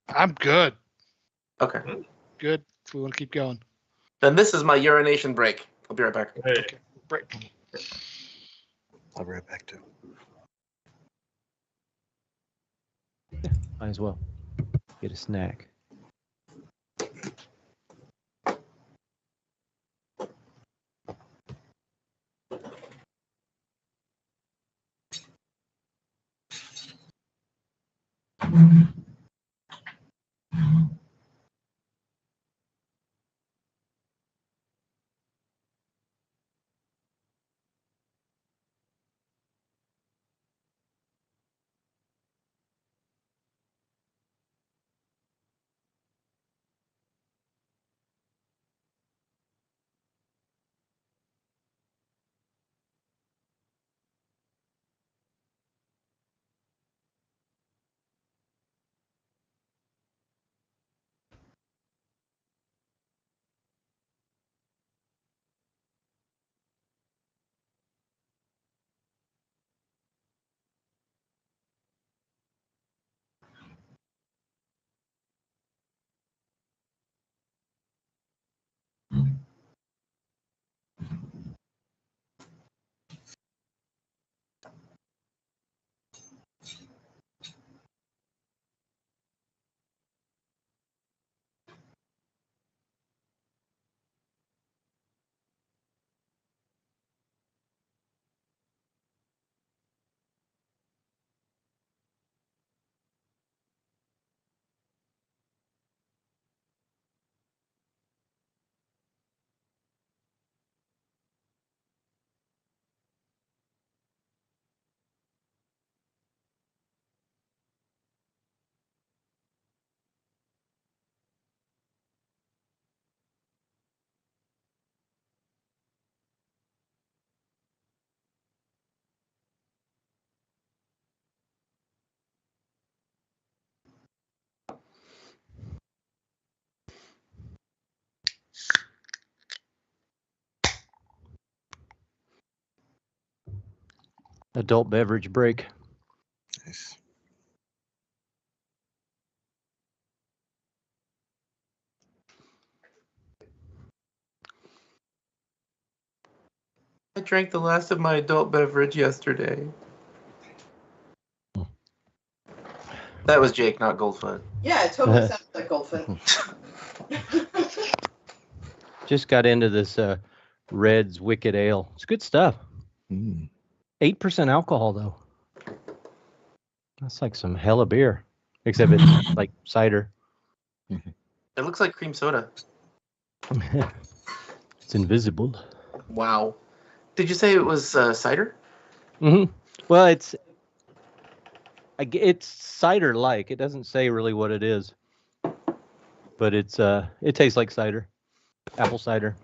I'm good. Okay. Good. If we want to keep going. Then this is my urination break. I'll be right back. Hey. Okay. Break. I'll be right back too. Might as well get a snack. Adult beverage break. Nice. I drank the last of my adult beverage yesterday. That was Jake, not Goldfoot. Yeah, it totally sounds like Goldfoot. Just got into this Red's Wicked Ale. It's good stuff. 8% alcohol, though. That's like some hella beer. Except it's like cider. It looks like cream soda. It's invisible. Wow. Did you say it was cider? Mm-hmm. Well, it's cider-like. It doesn't say really what it is, but it tastes like cider, apple cider.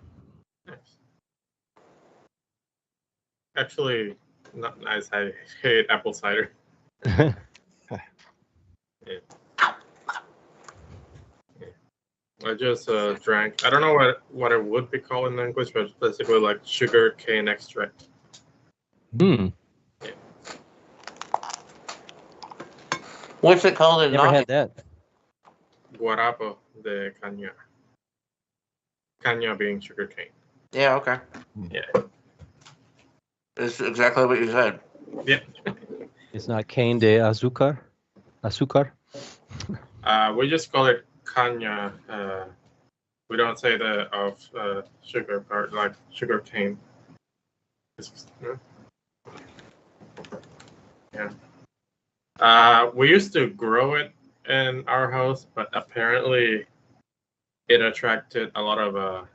Actually, not nice. I hate apple cider. I just drank. I don't know what it would be called in English, but it's basically like sugar cane extract. What's it called in Never Nottingham? had that. Guarapo de caña. Caña being sugar cane. Yeah, okay. Yeah. It's exactly what you said. Yep. It's not cane de azúcar. Azúcar. We just call it caña. We don't say the sugar part, like sugar cane. Yeah. We used to grow it in our house, but apparently it attracted a lot of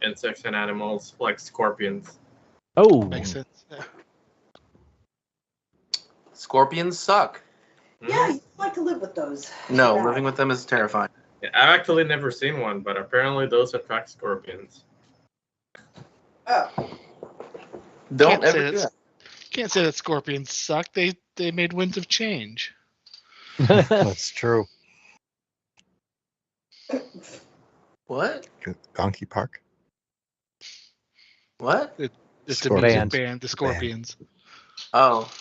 insects and animals like scorpions. Oh, Makes sense. Yeah. Scorpions suck. Yeah, you'd like to live with those. No, Yeah. living with them is terrifying. Yeah, I've actually never seen one, but apparently those attract scorpions. Oh, Don't Can't say ever do that's- that. Can't say that scorpions suck. They made Winds of Change. That's true. What? Donkey Park. What? It's a Scorpions. music band, the Scorpions. Oh.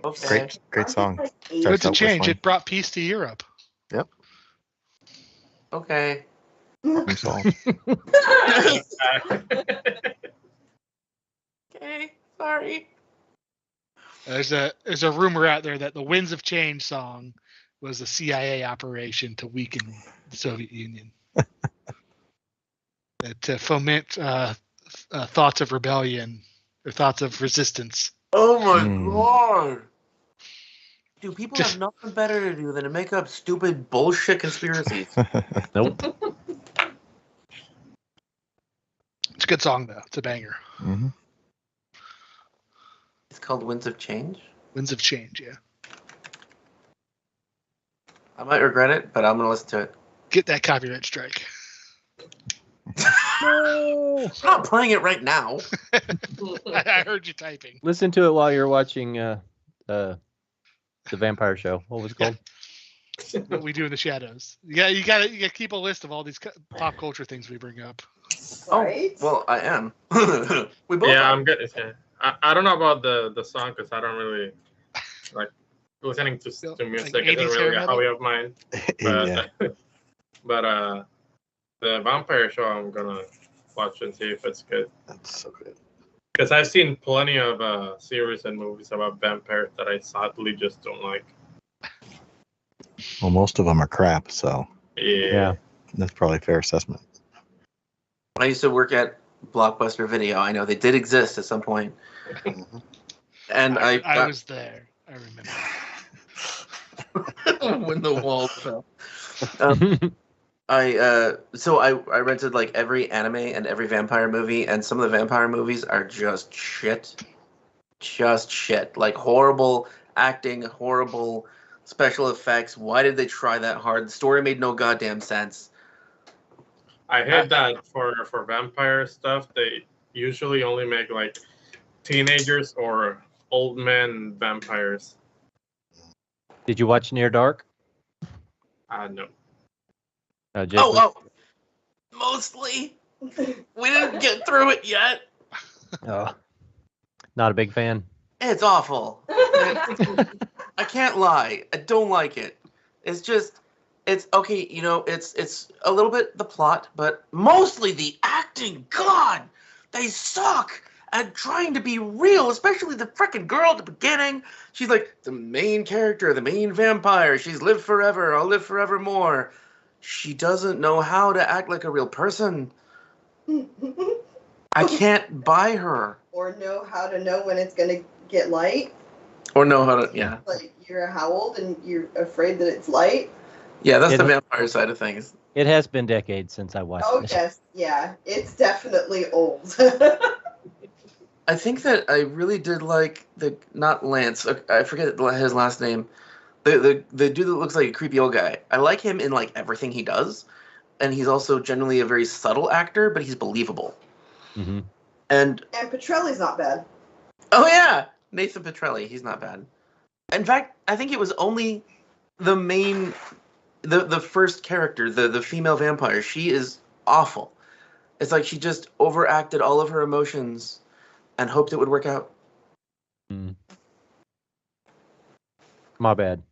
Oh. Okay. Great song. Like Starts Winds of out Change. whistling. It brought peace to Europe. Okay. Problem solved. Okay. Sorry. There's a rumor out there that the Winds of Change song was a CIA operation to weaken the Soviet Union, to foment thoughts of rebellion or thoughts of resistance. Oh my Hmm. god. Do people have nothing better to do than to make up stupid bullshit conspiracies? Nope. It's a good song though. It's a banger. hmm It's called Winds of Change? Winds of Change. Yeah. I might regret it, but I'm going to listen to it. Get that copyright strike. I'm not playing it right now. I heard you typing. Listen to it while you're watching the vampire show. What was it called? What we do in the shadows. You gotta keep a list of all these pop culture things we bring up. right? Oh, well, I am. We both Yeah, are. I'm good. Yeah. I don't know about the song because I don't really like listening to music. Like Isn't 80s really hair a hobby of mine. But yeah. but the vampire show I'm gonna watch and see if it's good. That's so good. Because I've seen plenty of series and movies about vampires that I sadly just don't like. Well, most of them are crap, so Yeah. that's probably a fair assessment. I used to work at Blockbuster Video. I know they did exist at some point. And I was there. I remember. when the walls fell. I rented like every anime and every vampire movie, and some of the vampire movies are just shit. Like horrible acting, horrible special effects. Why did they try that hard? The story made no goddamn sense. I hate that for vampire stuff, they usually only make like teenagers or old men vampires. Did you watch Near Dark? No. Jason? Oh, mostly. We didn't get through it yet. Oh, not a big fan. It's awful. I can't lie. I don't like it. It's just, it's okay. You know, it's a little bit the plot, but mostly the acting. God, they suck at trying to be real, especially the frickin' girl at the beginning. She's like the main character, the main vampire. She's lived forever. I'll live forevermore. She doesn't know how to act like a real person. I can't buy her. Or know how to know when it's gonna get light. Or know how to, yeah. Like you're how old and you're afraid that it's light. Yeah, that's the vampire side of things. It has been decades since I watched it. Yes, yeah, it's definitely old. I think that I really did like not Lance. I forget his last name. The dude that looks like a creepy old guy. I like him in like everything he does, and he's also generally a very subtle actor, but he's believable. Mm-hmm. And Petrelli's not bad. Oh yeah, Nathan Petrelli. He's not bad. In fact, I think it was only the main, the first character, the female vampire. She is awful. It's like she just overacted all of her emotions and hoped it would work out. Mm. My bad.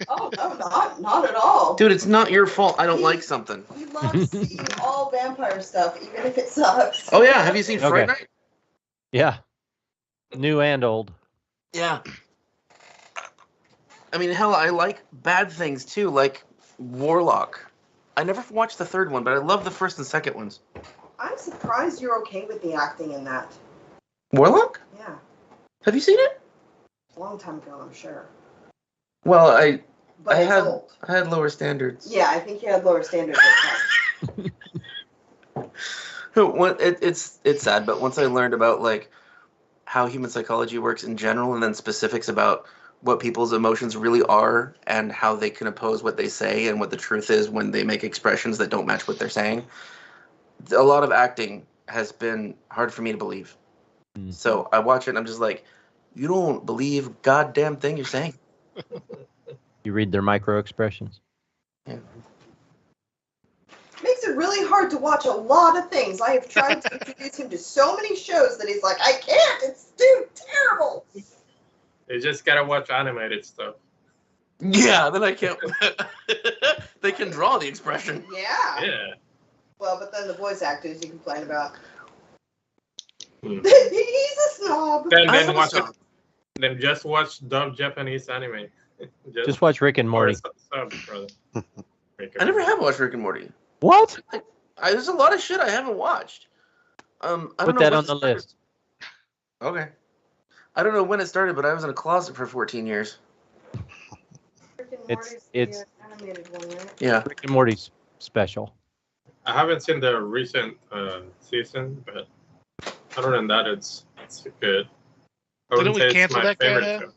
Oh no, not at all. Dude, it's not your fault. I don't like something. We love seeing all vampire stuff, even if it sucks. Oh yeah, have you seen Fright Night? Yeah. New and old. Yeah. I mean, hell, I like bad things too, like Warlock. I never watched the third one, but I love the first and second ones. I'm surprised you're okay with the acting in that. Warlock? Yeah. Have you seen it? A long time ago, I'm sure. Well, I But I had lower standards. Yeah, I think you had lower standards at the time. It's sad, but once I learned about like how human psychology works in general, and then specifics about what people's emotions really are and how they can oppose what they say and what the truth is when they make expressions that don't match what they're saying, a lot of acting has been hard for me to believe. Mm. So I watch it and I'm just like, you don't believe a goddamn thing you're saying. You read their micro expressions. Yeah. Makes it really hard to watch a lot of things. I have tried to introduce him to so many shows that he's like, I can't. It's too terrible. You just gotta watch animated stuff. Yeah, then I can't. They can draw the expression. Yeah. Yeah. Well, but then the voice actors you complain about. Hmm. He's a snob. Then just watch dubbed Japanese anime. Just watch Rick and Morty. I never have watched Rick and Morty. What? There's a lot of shit I haven't watched. I don't Put know that on the list. Okay. I don't know when it started, but I was in a closet for 14 years. Rick and It's Morty's the animated one, right? Yeah. Rick and Morty's special. I haven't seen the recent season, but other than that, it's good. Didn't we cancel that guy? Show.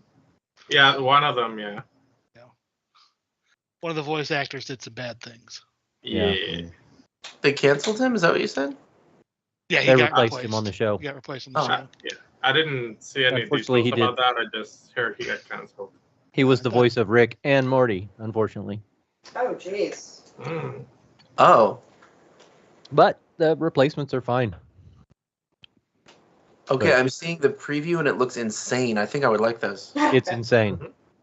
Yeah, one of them. Yeah. One of the voice actors did some bad things. Yeah. They canceled him? Is that what you said? Yeah, he They got replaced him on the show. He got replaced on the show. Yeah. I didn't see any Unfortunately, details he about that. I just heard he got canceled. He was the voice of Rick and Morty, unfortunately. Oh, jeez. Mm. Oh. But the replacements are fine. Okay, I'm seeing the preview and it looks insane. I think I would like this. It's insane.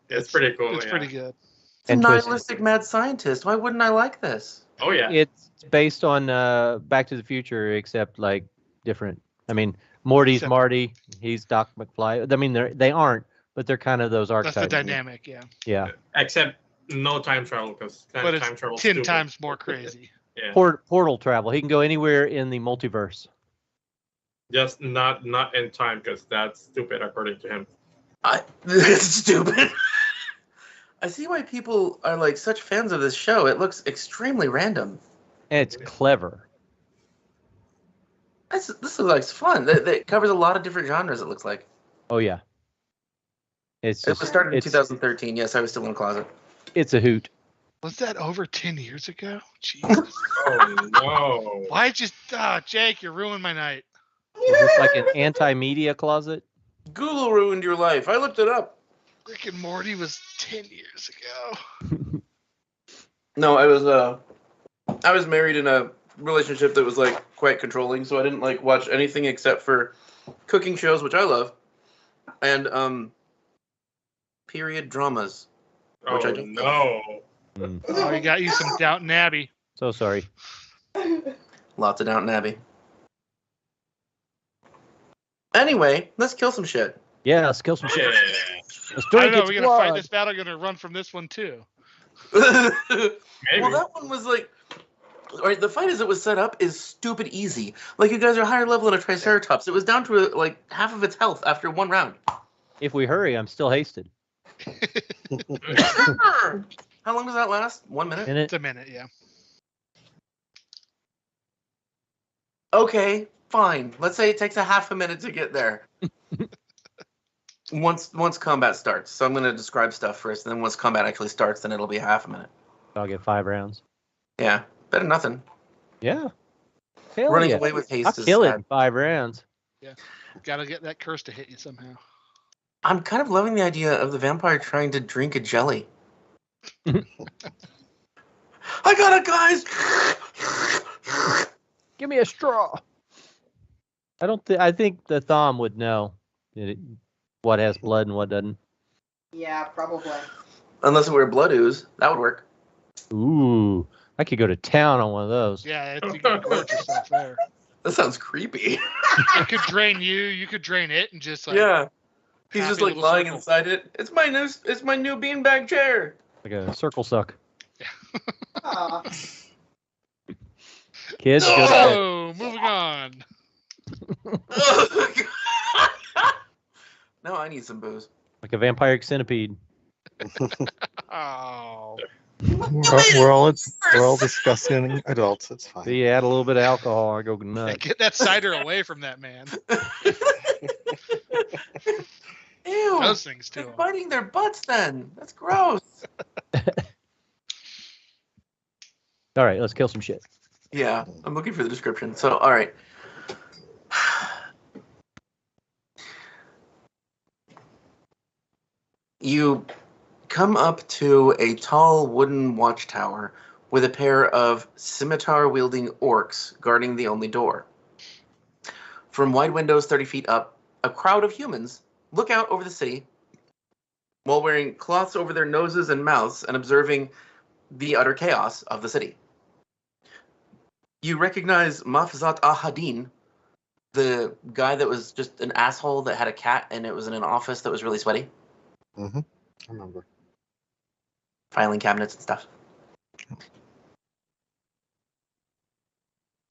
It's pretty cool. It's pretty good. It's a And twisted. nihilistic mad scientist. Why wouldn't I like this? Oh yeah. It's based on Back to the Future, except like different. I mean, Morty's Except- Marty. He's Doc McFly. I mean, they aren't, but they're kind of those archetypes. That's the dynamic, yeah. Yeah. Except no time travel because But time it's travel 10 times more crazy. Yeah. Portal travel. He can go anywhere in the multiverse. Just not in time because that's stupid according to him. It's stupid. I see why people are like such fans of this show. It looks extremely random. And it's clever. This looks like fun. It covers a lot of different genres, it looks like. Oh yeah. It was started in 2013. Yes, I was still in a closet. It's a hoot. Was that over 10 years ago? Jesus. Oh no. Why just... Jake, you ruined my night. Is this like an anti-media closet? Google ruined your life. I looked it up. Rick and Morty was 10 years ago. No, I was married in a relationship that was like quite controlling, so I didn't like watch anything except for cooking shows, which I love, And period dramas. Which I Oh don't no! Mm, Oh, you got you some Downton Abbey. so sorry. Lots of Downton Abbey. Anyway, let's kill some shit. Yeah, let's kill some Yeah. shit. Let's I drink don't know. its We're gonna fight blood. this battle. Gonna run from this one too. Well, Maybe. that one was like, all right, the fight as it was set up is stupid easy. Like, you guys are higher level than a Triceratops. It was down to like half of its health after one round. If we hurry, I'm still hasted. How long does that last? 1 minute? In it. It's a minute, yeah. Okay, fine. Let's say it takes a half a minute to get there. Once combat starts. So I'm going to describe stuff first, and then once combat actually starts, then it'll be half a minute. I'll get 5 rounds. Yeah, better than nothing. Yeah. Hell Running yeah. away with I'll haste is kill it bad. in 5 rounds. Gotta get that curse to hit you somehow. I'm kind of loving the idea of the vampire trying to drink a jelly. I got it, guys! Give me a straw. I think the Thom would know what has blood and what doesn't. Yeah, probably. Unless it were blood ooze, that would work. Ooh, I could go to town on one of those. Yeah, you can convert yourself there. That sounds creepy. It could drain you. You could drain it, and just like Yeah, he's just happy like little lying circle. inside it. It's my new beanbag chair. Like a circle suck. Aw. Kids, go to bed. Oh, moving on. No, I need some booze. Like a vampiric centipede. Oh, We're all discussing adults. It's fine. So you add a little bit of alcohol, I go nuts. get that cider away from that man. Ew. Those things to They're him. biting their butts then. That's gross. All right, let's kill some shit. Yeah, I'm looking for the description. So, all right. You come up to a tall wooden watchtower with a pair of scimitar-wielding orcs guarding the only door. From wide windows 30 feet up, a crowd of humans look out over the city while wearing cloths over their noses and mouths and observing the utter chaos of the city. You recognize Mafzat Ahadin, the guy that was just an asshole that had a cat and it was in an office that was really sweaty, Mm-hmm. I remember. filing cabinets and stuff.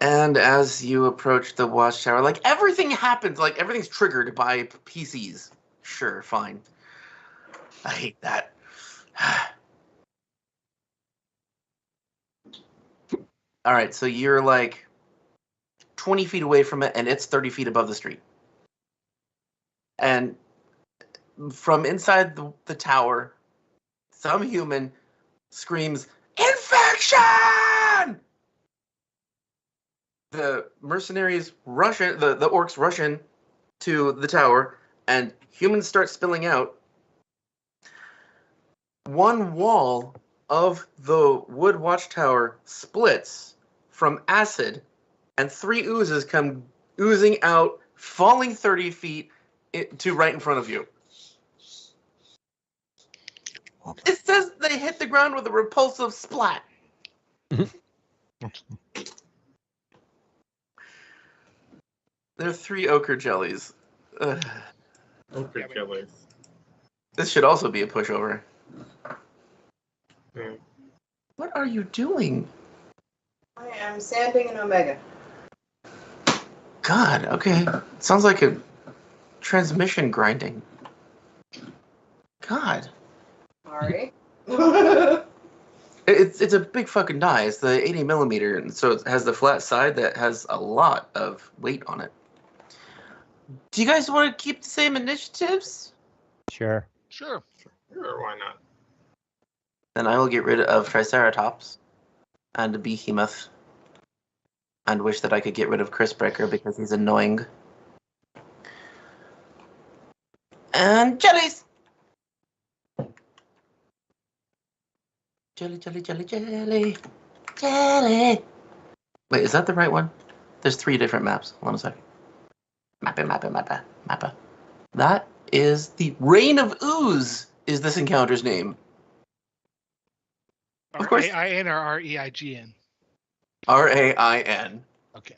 And as you approach the watchtower, like everything happens, like everything's triggered by PCs. Sure, fine. I hate that. All right, so you're like 20 feet away from it, and it's 30 feet above the street. And from inside the tower, some human screams, "Infection!" The mercenaries rush in, the orcs rush in to the tower, and humans start spilling out. One wall of the wood watchtower splits from acid, and 3 oozes come oozing out, falling 30 feet to right in front of you. It says they hit the ground with a repulsive splat. There are 3 ochre jellies. Ugh. Okay, killers. This should also be a pushover. Yeah. What are you doing? I am sanding an Omega. God, okay. Sounds like a transmission grinding. God. Sorry. It's a big fucking die. It's the 80 millimeter, and so it has the flat side that has a lot of weight on it. Do you guys want to keep the same initiatives? Sure. sure. Sure, why not? Then I will get rid of Triceratops and Behemoth and wish that I could get rid of Cursebreaker because he's annoying. And jellies! Jelly, jelly, jelly, jelly. Jelly! Wait, is that the right one? There's 3 different maps. Hold on a sec. Mappa. That is the Reign of Ooze is this encounter's name. Of course. R-A-I-N or R-E-I-G-N? R-A-I-N. Okay.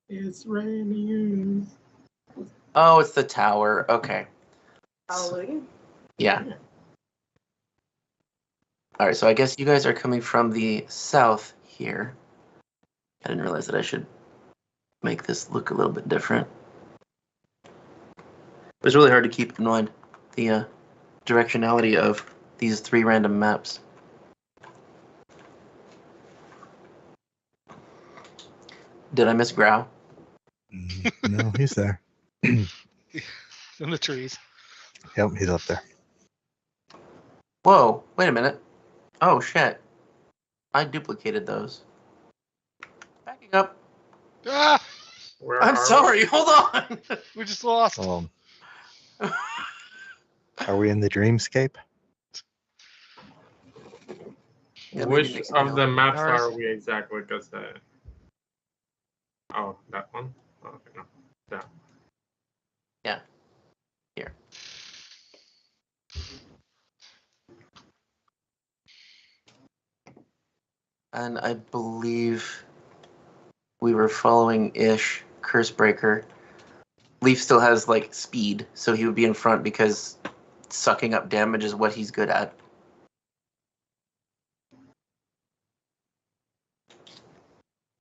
It's raining. Oh, it's the tower. Okay. Hallelujah. Yeah. All right, so I guess you guys are coming from the south here. I didn't realize that I should make this look a little bit different. It's really hard to keep in mind the directionality of these 3 random maps. Did I miss Grow? No, he's there. In the trees. Yep, he's up there. Whoa, wait a minute. Oh, shit. I duplicated those. Backing up. Ah! Where I'm are sorry, hold on. We just lost. Are we in the dreamscape? Yeah, maybe Which next of time. the maps Ours. are we exactly? Because oh, that one. Oh, okay, no, that. Yeah. Here. And I believe we were following Ish, Cursebreaker. Leaf still has, like, speed, so he would be in front because sucking up damage is what he's good at.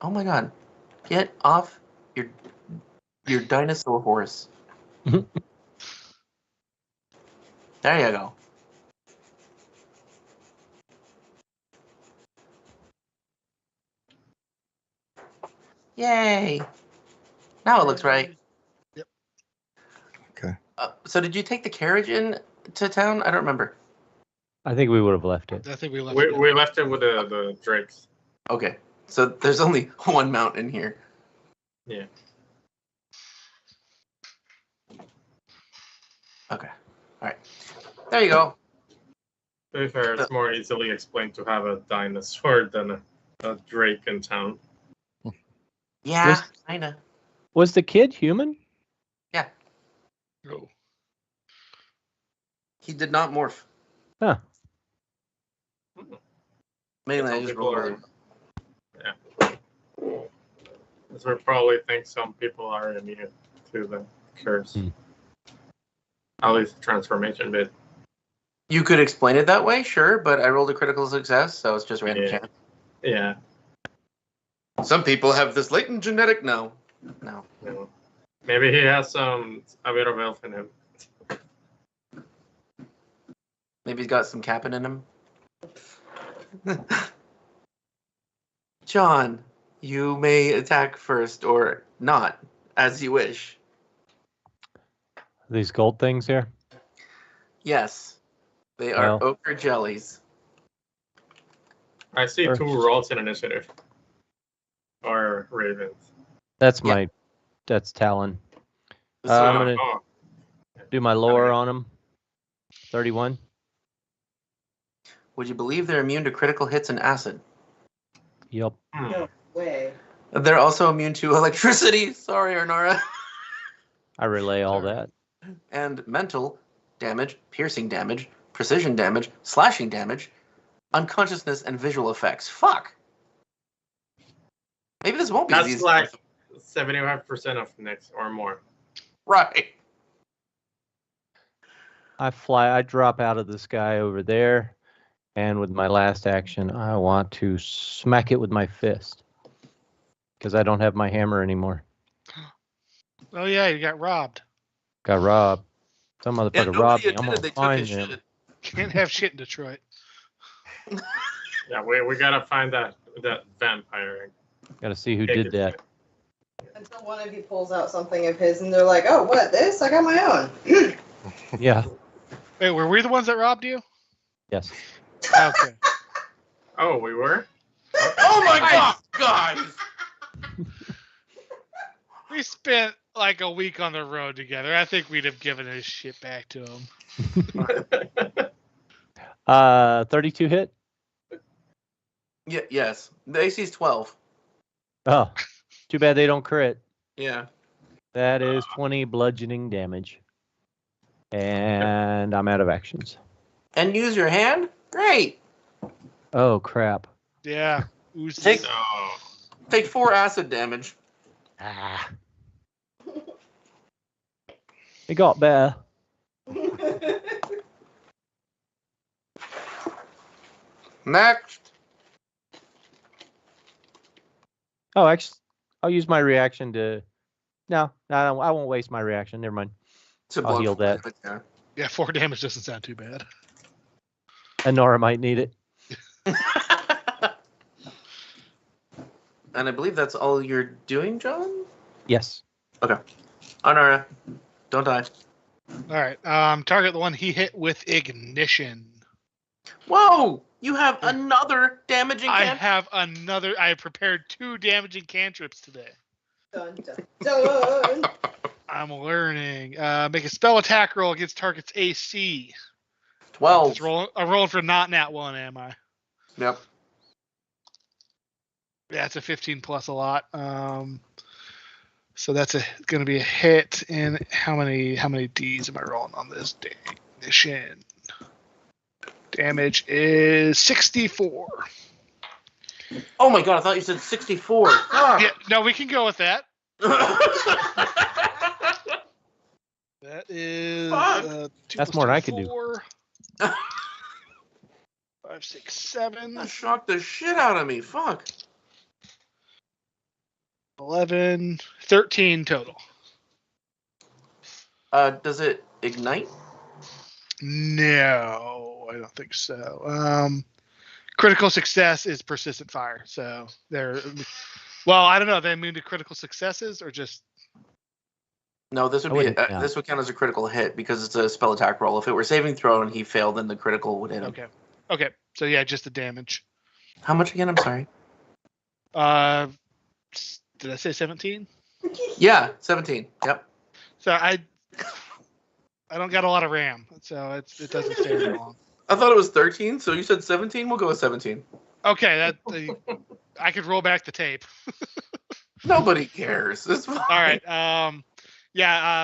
Oh my god. Get off your dinosaur horse. There you go. Yay! Now it looks right. Yep. Okay. So did you take the carriage in to town? I don't remember. I think we would have left it. I think we left. We left it with the drakes. Okay. So there's only one mount in here. Yeah. Okay. All right. There you go. To be fair, it's more easily explained to have a dinosaur than a drake in town. Yeah, kinda. Was the kid human? Yeah. Oh. He did not morph. Huh. Mainly, I Some just people rolled are- really. Because we probably think some people are immune to the curse. At least the transformation bit. You could explain it that way, sure, but I rolled a critical success, so it's just random Yeah. chance. Yeah. Some people have this latent genetic. No. You know. Maybe he has a bit of elf in him. Maybe he's got some capping in him. John, you may attack first or not, as you wish. These gold things here? Yes, they are Well. ochre jellies. I see Sure. 2 rolls in initiative. Or ravens. That's Yeah. that's Talon. This I'm one- gonna do my lore on them. 31. Would you believe they're immune to critical hits and acid? Yep. No way. They're also immune to electricity. Sorry, Arnara. I relay all that. And mental damage, piercing damage, precision damage, slashing damage, unconsciousness, and visual effects. Fuck. Maybe this won't be That's these. like 75% of next or more. Right. I drop out of the sky over there, and with my last action, I want to smack it with my fist. Because I don't have my hammer anymore. Oh yeah, you got robbed. Got robbed. Some Yeah, motherfucker nobody robbed me. I'm admitted gonna they took find his him. shit. Can't have shit in Detroit. Yeah, we gotta find that vampire. Gotta see who Take did it. that. Until one of you pulls out something of his and they're like, oh, what, this? I got my own. Yeah. Wait, were we the ones that robbed you? Yes. Okay. Oh, we were? Oh my god, guys! We spent like a week on the road together. I think we'd have given his shit back to him. 32 hit. Yeah, yes. The AC is 12. Oh, too bad they don't crit. Yeah. That is 20 bludgeoning damage. And I'm out of actions. And use your hand? Great. Oh, crap. Yeah. Oozes. Take 4 acid damage. Ah. It got better. Next. Oh, actually, I'll use my reaction to... No, I won't waste my reaction. Never mind. To I'll heal that. Yeah. Yeah, 4 damage doesn't sound too bad. Anora might need it. And I believe that's all you're doing, John? Yes. Okay. Honora, don't die. All right. Target the one he hit with ignition. Whoa! You have another damaging I cantrip? have another. I have prepared 2 damaging cantrips today. Dun, dun, dun. I'm learning. Make a spell attack roll against target's AC. 12. I'm rolling for not nat 1, am I? Yep. Yeah, it's a 15 plus a lot. So that's going to be a hit. And how many Ds am I rolling on this ignition? Damage is 64. Oh my god, I thought you said 64. Fuck. Yeah, no, we can go with that. That is Fuck. 2 That's plus more 2, than I could do. 4, 5, 6, 7, That shocked the shit out of me. Fuck. 11, 13 total. Does it ignite? No, I don't think so. Critical success is persistent fire. So they're, well, I don't know. Are they immune to critical successes or just? No, this would I be wouldn't know. this would count as a critical hit because it's a spell attack roll. If it were saving throw and he failed, then the critical would hit him. Okay. Okay. So yeah, just the damage. How much again? I'm sorry. Did I say 17? Yeah, 17. Yep. So I don't got a lot of RAM, so it doesn't stay very long. I thought it was 13, so you said 17. We'll go with 17. Okay, I could roll back the tape. Nobody cares. It's fine. All right.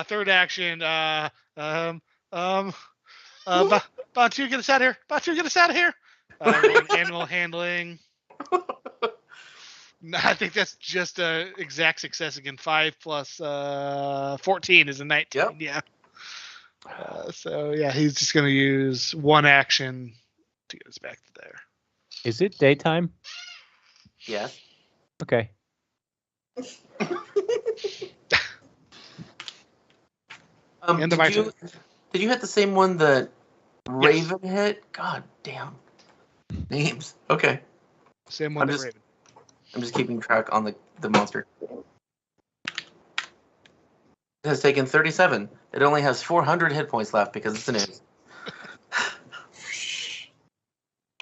Third action. Batu, get us out of here. Batu, get us out of here. Animal handling. No, I think that's just a exact success again. 5 plus 14 is a 19. Yep. Yeah. So yeah, he's just gonna use 1 action to get us back to there. Is it daytime? Yes. Okay. End of my turn. Did you hit the same one that Raven hit? God damn. Names. Okay. Same one. I'm just keeping track on the monster. It has taken 37. It only has 400 hit points left because it's an ace.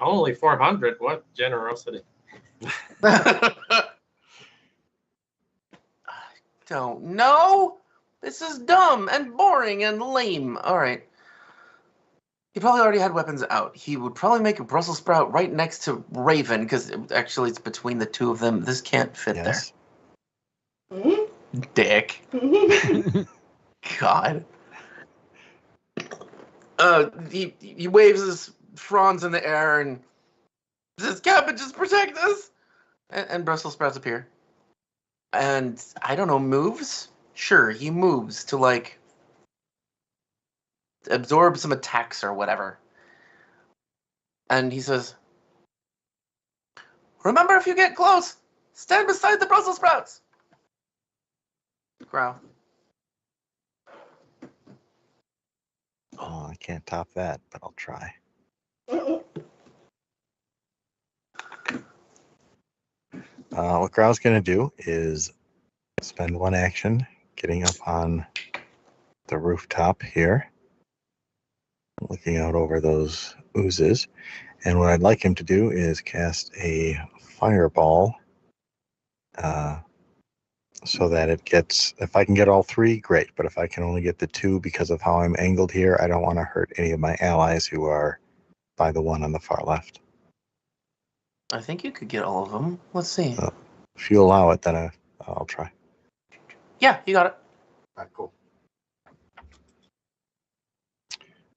Only 400. What generosity. I don't know. This is dumb and boring and lame. All right. He probably already had weapons out. He would probably make a Brussels sprout right next to Raven because actually it's between the two of them. This can't fit Yes. there. Dick. God. He waves his fronds in the air and says, "Captain, just protect us." And Brussels sprouts appear. And I don't know, moves? Sure, he moves to like absorb some attacks or whatever. And he says, "Remember, if you get close, stand beside the Brussels sprouts." Growl. Oh, I can't top that, but I'll try. What Growl's going to do is spend 1 action getting up on the rooftop here, looking out over those oozes. And what I'd like him to do is cast a fireball so that it gets, if I can get all 3, great. But if I can only get the 2 because of how I'm angled here, I don't want to hurt any of my allies who are by the one on the far left. I think you could get all of them. Let's see. If you allow it, then I'll try. Yeah, you got it. All right, cool.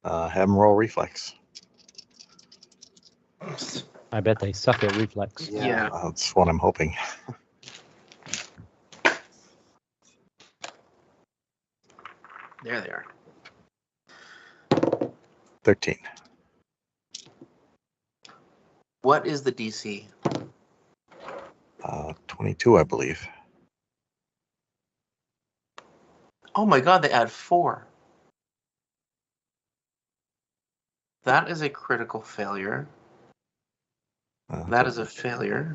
Have them roll reflex. I bet they suck at reflex. Yeah. That's what I'm hoping. There they are. 13. What is the DC? 22, I believe. Oh my god, they add 4. That is a critical failure. That is a failure.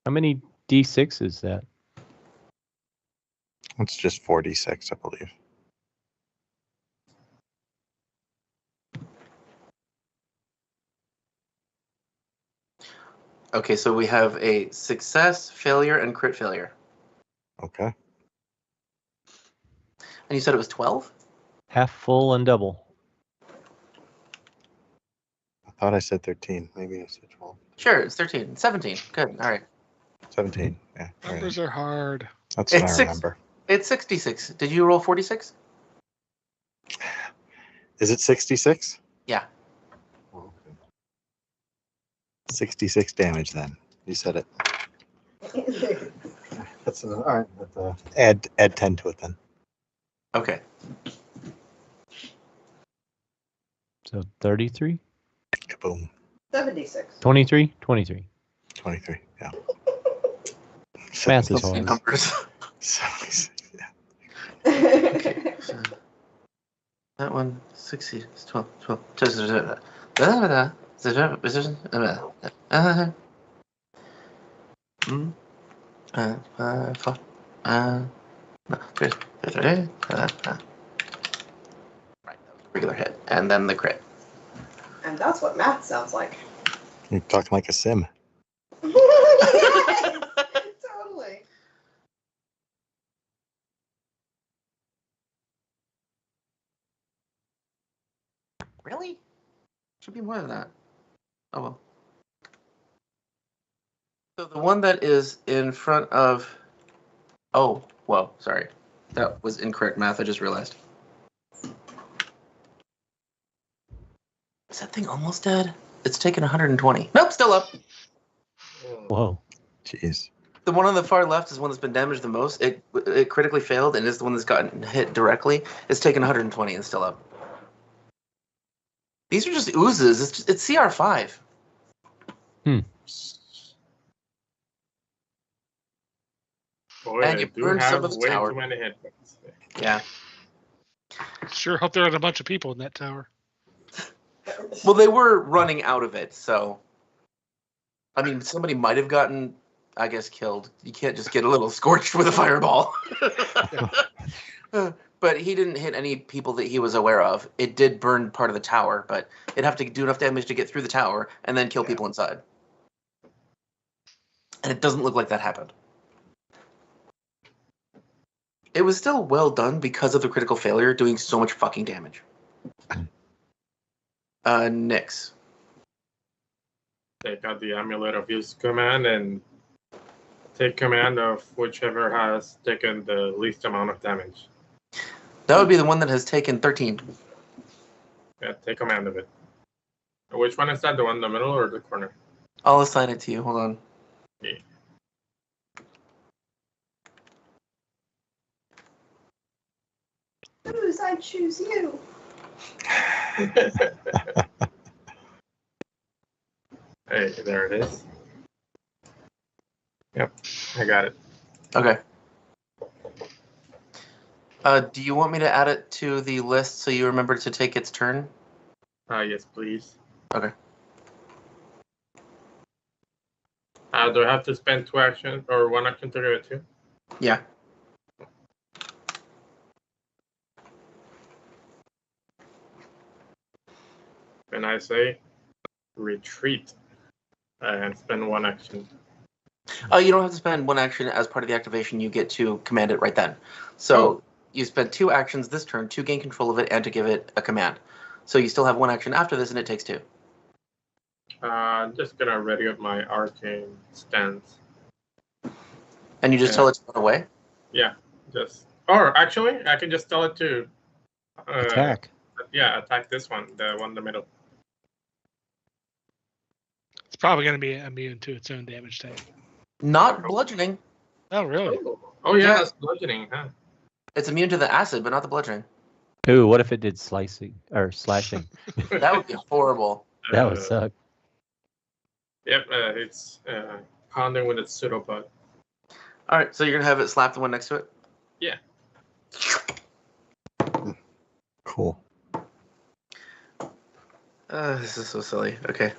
How many D6 is that? It's just 4d6, I believe. Okay, so we have a success, failure, and crit failure. Okay. And you said it was 12? Half full and double. I thought I said 13. Maybe I said 12. Sure, it's 13. 17. Good. All right. 17. Yeah. All Numbers right. are hard. That's what It's I 6. remember. It's 66. Did you roll 46? Is it 66? Yeah. Oh, okay. 66 damage then. You said it. That's all right. Add 10 to it then. Okay. So 33? Kaboom. 76. 23? 23. 23. Yeah. Math is Let's see hard. numbers. 76, yeah. Okay. So that one, 60, 12, 12. Right, that was a regular hit. And then the crit. And that's what math sounds like. You're talking like a sim. Yes, totally. Really? Should be more than that. Oh well. So the one that is in front of... Oh, whoa, sorry. That was incorrect math, I just realized. Is that thing almost dead? It's taken 120. Nope, still up. Whoa. Jeez. The one on the far left is the one that's been damaged the most. It critically failed and is the one that's gotten hit directly. It's taken 120 and still up. These are just oozes. It's CR5. Boy, And I you do burned some have of the way tower. too many hit points. Yeah. Sure hope there was a bunch of people in that tower. Well, they were running out of it, so... I mean, somebody might have gotten, I guess, killed. You can't just get a little scorched with a fireball. But he didn't hit any people that he was aware of. It did burn part of the tower, but it'd have to do enough damage to get through the tower and then kill people inside. And it doesn't look like that happened. It was still well done because of the critical failure doing so much fucking damage. Nyx. Take out the amulet of use command and take command of whichever has taken the least amount of damage. That would be the one that has taken 13. Yeah, take command of it. Which one is that? The one in the middle or the corner? I'll assign it to you. Hold on. Yeah. Who's I choose you. Hey, there it is. Yep, I got it. Okay. Do you want me to add it to the list so you remember to take its turn? Yes, please. Okay. Do I have to spend 2 actions or 1 action to do it too? Yeah. And I say retreat and spend 1 action. You don't have to spend 1 action as part of the activation. You get to command it right then. So you spend 2 actions this turn to gain control of it and to give it a command. So you still have 1 action after this, and it takes 2. I'm just gonna ready up my arcane stance. And you just tell it to run away? Yeah, or actually, I can just tell it to Attack. Yeah, attack this one, the one in the middle. It's probably going to be immune to its own damage type. Not bludgeoning. Oh, really? Oh yeah, Yeah. that's bludgeoning, huh? It's immune to the acid, but not the bludgeoning. Ooh, what if it did slicing or slashing? That would be horrible. That would suck. Yep, it's pounding with its pseudopod. All right, so you're gonna have it slap the one next to it. Yeah. Cool. This is so silly. Okay.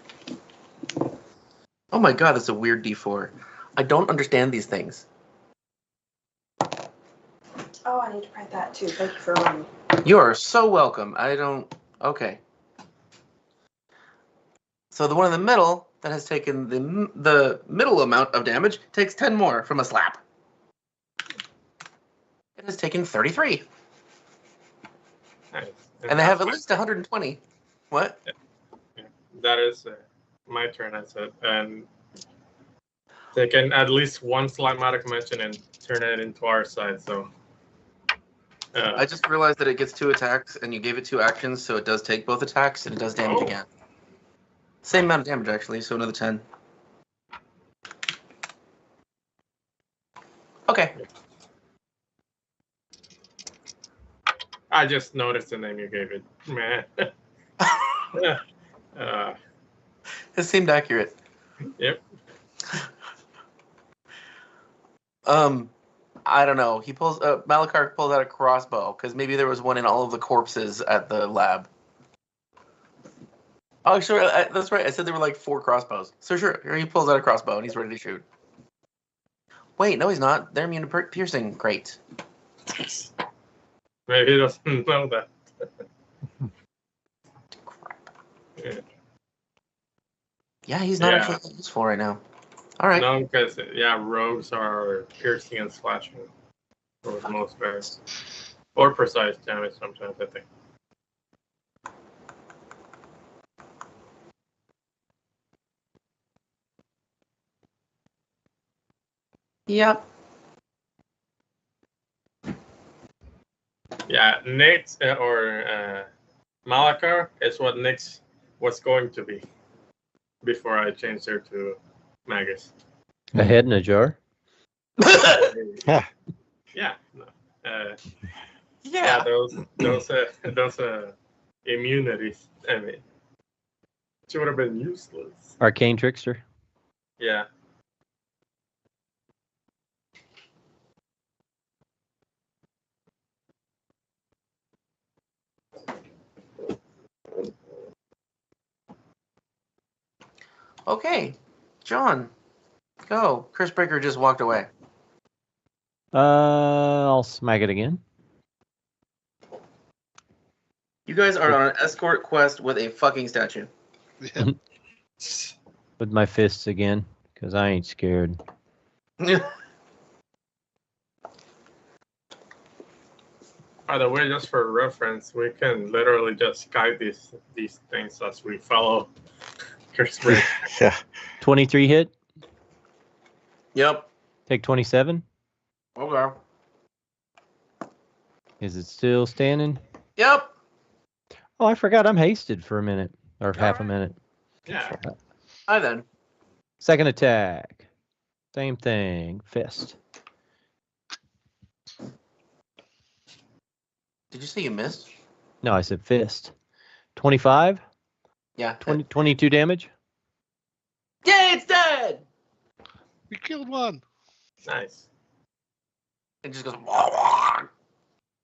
Oh my god, that's a weird D4. I don't understand these things. Oh, I need to print that too. Thank you for reminding me. You are so welcome. I don't. Okay. So the one in the middle that has taken the middle amount of damage takes 10 more from a slap. It has taken 33. Nice. And they have at least 120. What? That is my turn, I said. And they can at least one slapmatic mention and turn it into our side, so. I just realized that it gets 2 attacks, and you gave it 2 actions, so it does take both attacks, and it does damage again. Same amount of damage, actually, so another 10. Okay. I just noticed the name you gave it. Man. It seemed accurate. Yep. I don't know. He pulls. Malachar pulls out a crossbow because maybe there was one in all of the corpses at the lab. Oh, sure. That's right. I said there were like 4 crossbows. So sure, here he pulls out a crossbow and he's ready to shoot. Wait, no, he's not. They're immune to piercing. Great. Maybe he doesn't know that. Yeah, he's not actually useful right now. All right. No, because rogues are piercing and slashing for the most part, or precise damage sometimes. I think. Yep. Yeah, Nate or Malachar is what Nick's was going to be before I changed her to Magus. A head in a jar. Yeah. No. Yeah. Those immunities. I mean, she would have been useless. Arcane trickster. Yeah. Okay, John, go. Cursebreaker just walked away. I'll smack it again. You guys are on an escort quest with a fucking statue. Yeah. With my fists again, because I ain't scared. By the way, just for reference, we can literally just guide these things as we follow Cursebreaker. Yeah. 23 hit. Yep. Take 27. Okay. Is it still standing? Yep. Oh, I forgot I'm hasted for a minute. Or half a minute. Yeah. Hi then. Second attack. Same thing. Fist. Did you say you missed? No, I said fist. 25. Yeah. 22 damage. Yeah, it's dead. We killed one. Nice. It just goes.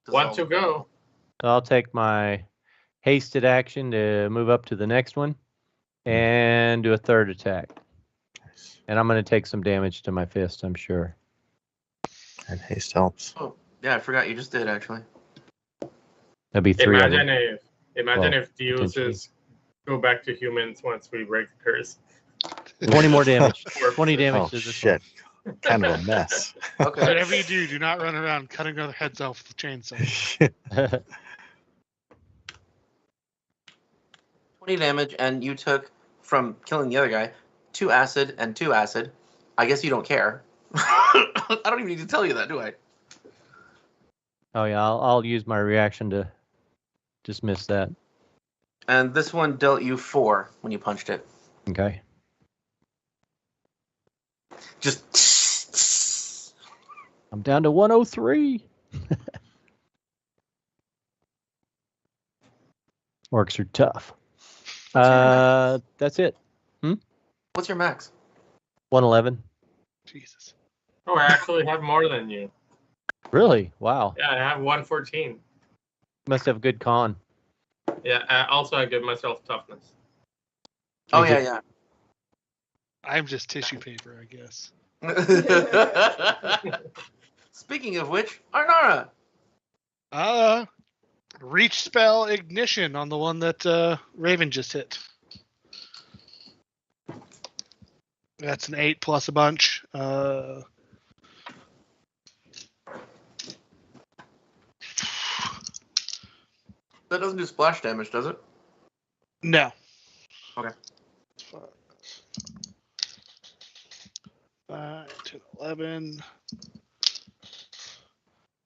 One to go. So I'll take my hasted action to move up to the next one and do a third attack. And I'm going to take some damage to my fist, I'm sure. And haste helps. Oh, yeah, I forgot you just did actually. That'll be 3 of them. Imagine Well, if the uses go back to humans once we break the curse. 20 more damage. 20 damage Oh, to this shit. Kind of a mess. Okay. Whatever you do not run around cutting other heads off with the chainsaw. one. 20 damage, and you took from killing the other guy 2 acid and 2 acid. I guess you don't care. I don't even need to tell you that, do I? Oh yeah, I'll use my reaction to dismiss that. And this one dealt you 4 when you punched it. Okay. Just. I'm down to 103. Orcs are tough. That's it. What's your max? 111. Jesus. Oh, I actually have more than you. Really? Wow. Yeah, I have 114. Must have good con. Yeah, also I give myself toughness. Oh, Is yeah. I'm just tissue paper, I guess. Speaking of which, Arnara. Reach spell ignition on the one that Raven just hit. That's an 8 plus a bunch. That doesn't do splash damage, does it? No. Okay. 5, 10, 11,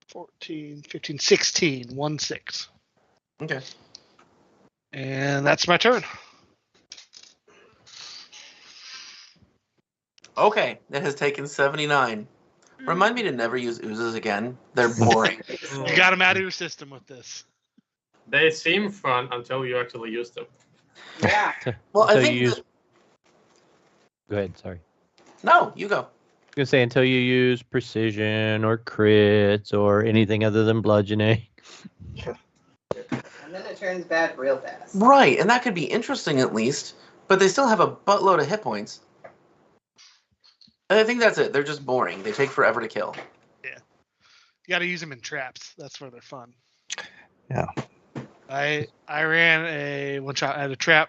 14, 15, 16. 1, 6. Okay. And that's my turn. Okay, it has taken 79. Remind me to never use oozes again. They're boring. You got him out of your system with this. They seem fun until you actually use them. Yeah. Well, I Until think you use. that- Go ahead. Sorry. No, you go. I was gonna say until you use precision or crits or anything other than bludgeoning. And then it turns bad real fast. Right, and that could be interesting at least, but they still have a buttload of hit points. And I think that's it. They're just boring. They take forever to kill. You got to use them in traps. That's where they're fun. Yeah. I ran a one shot at a trap.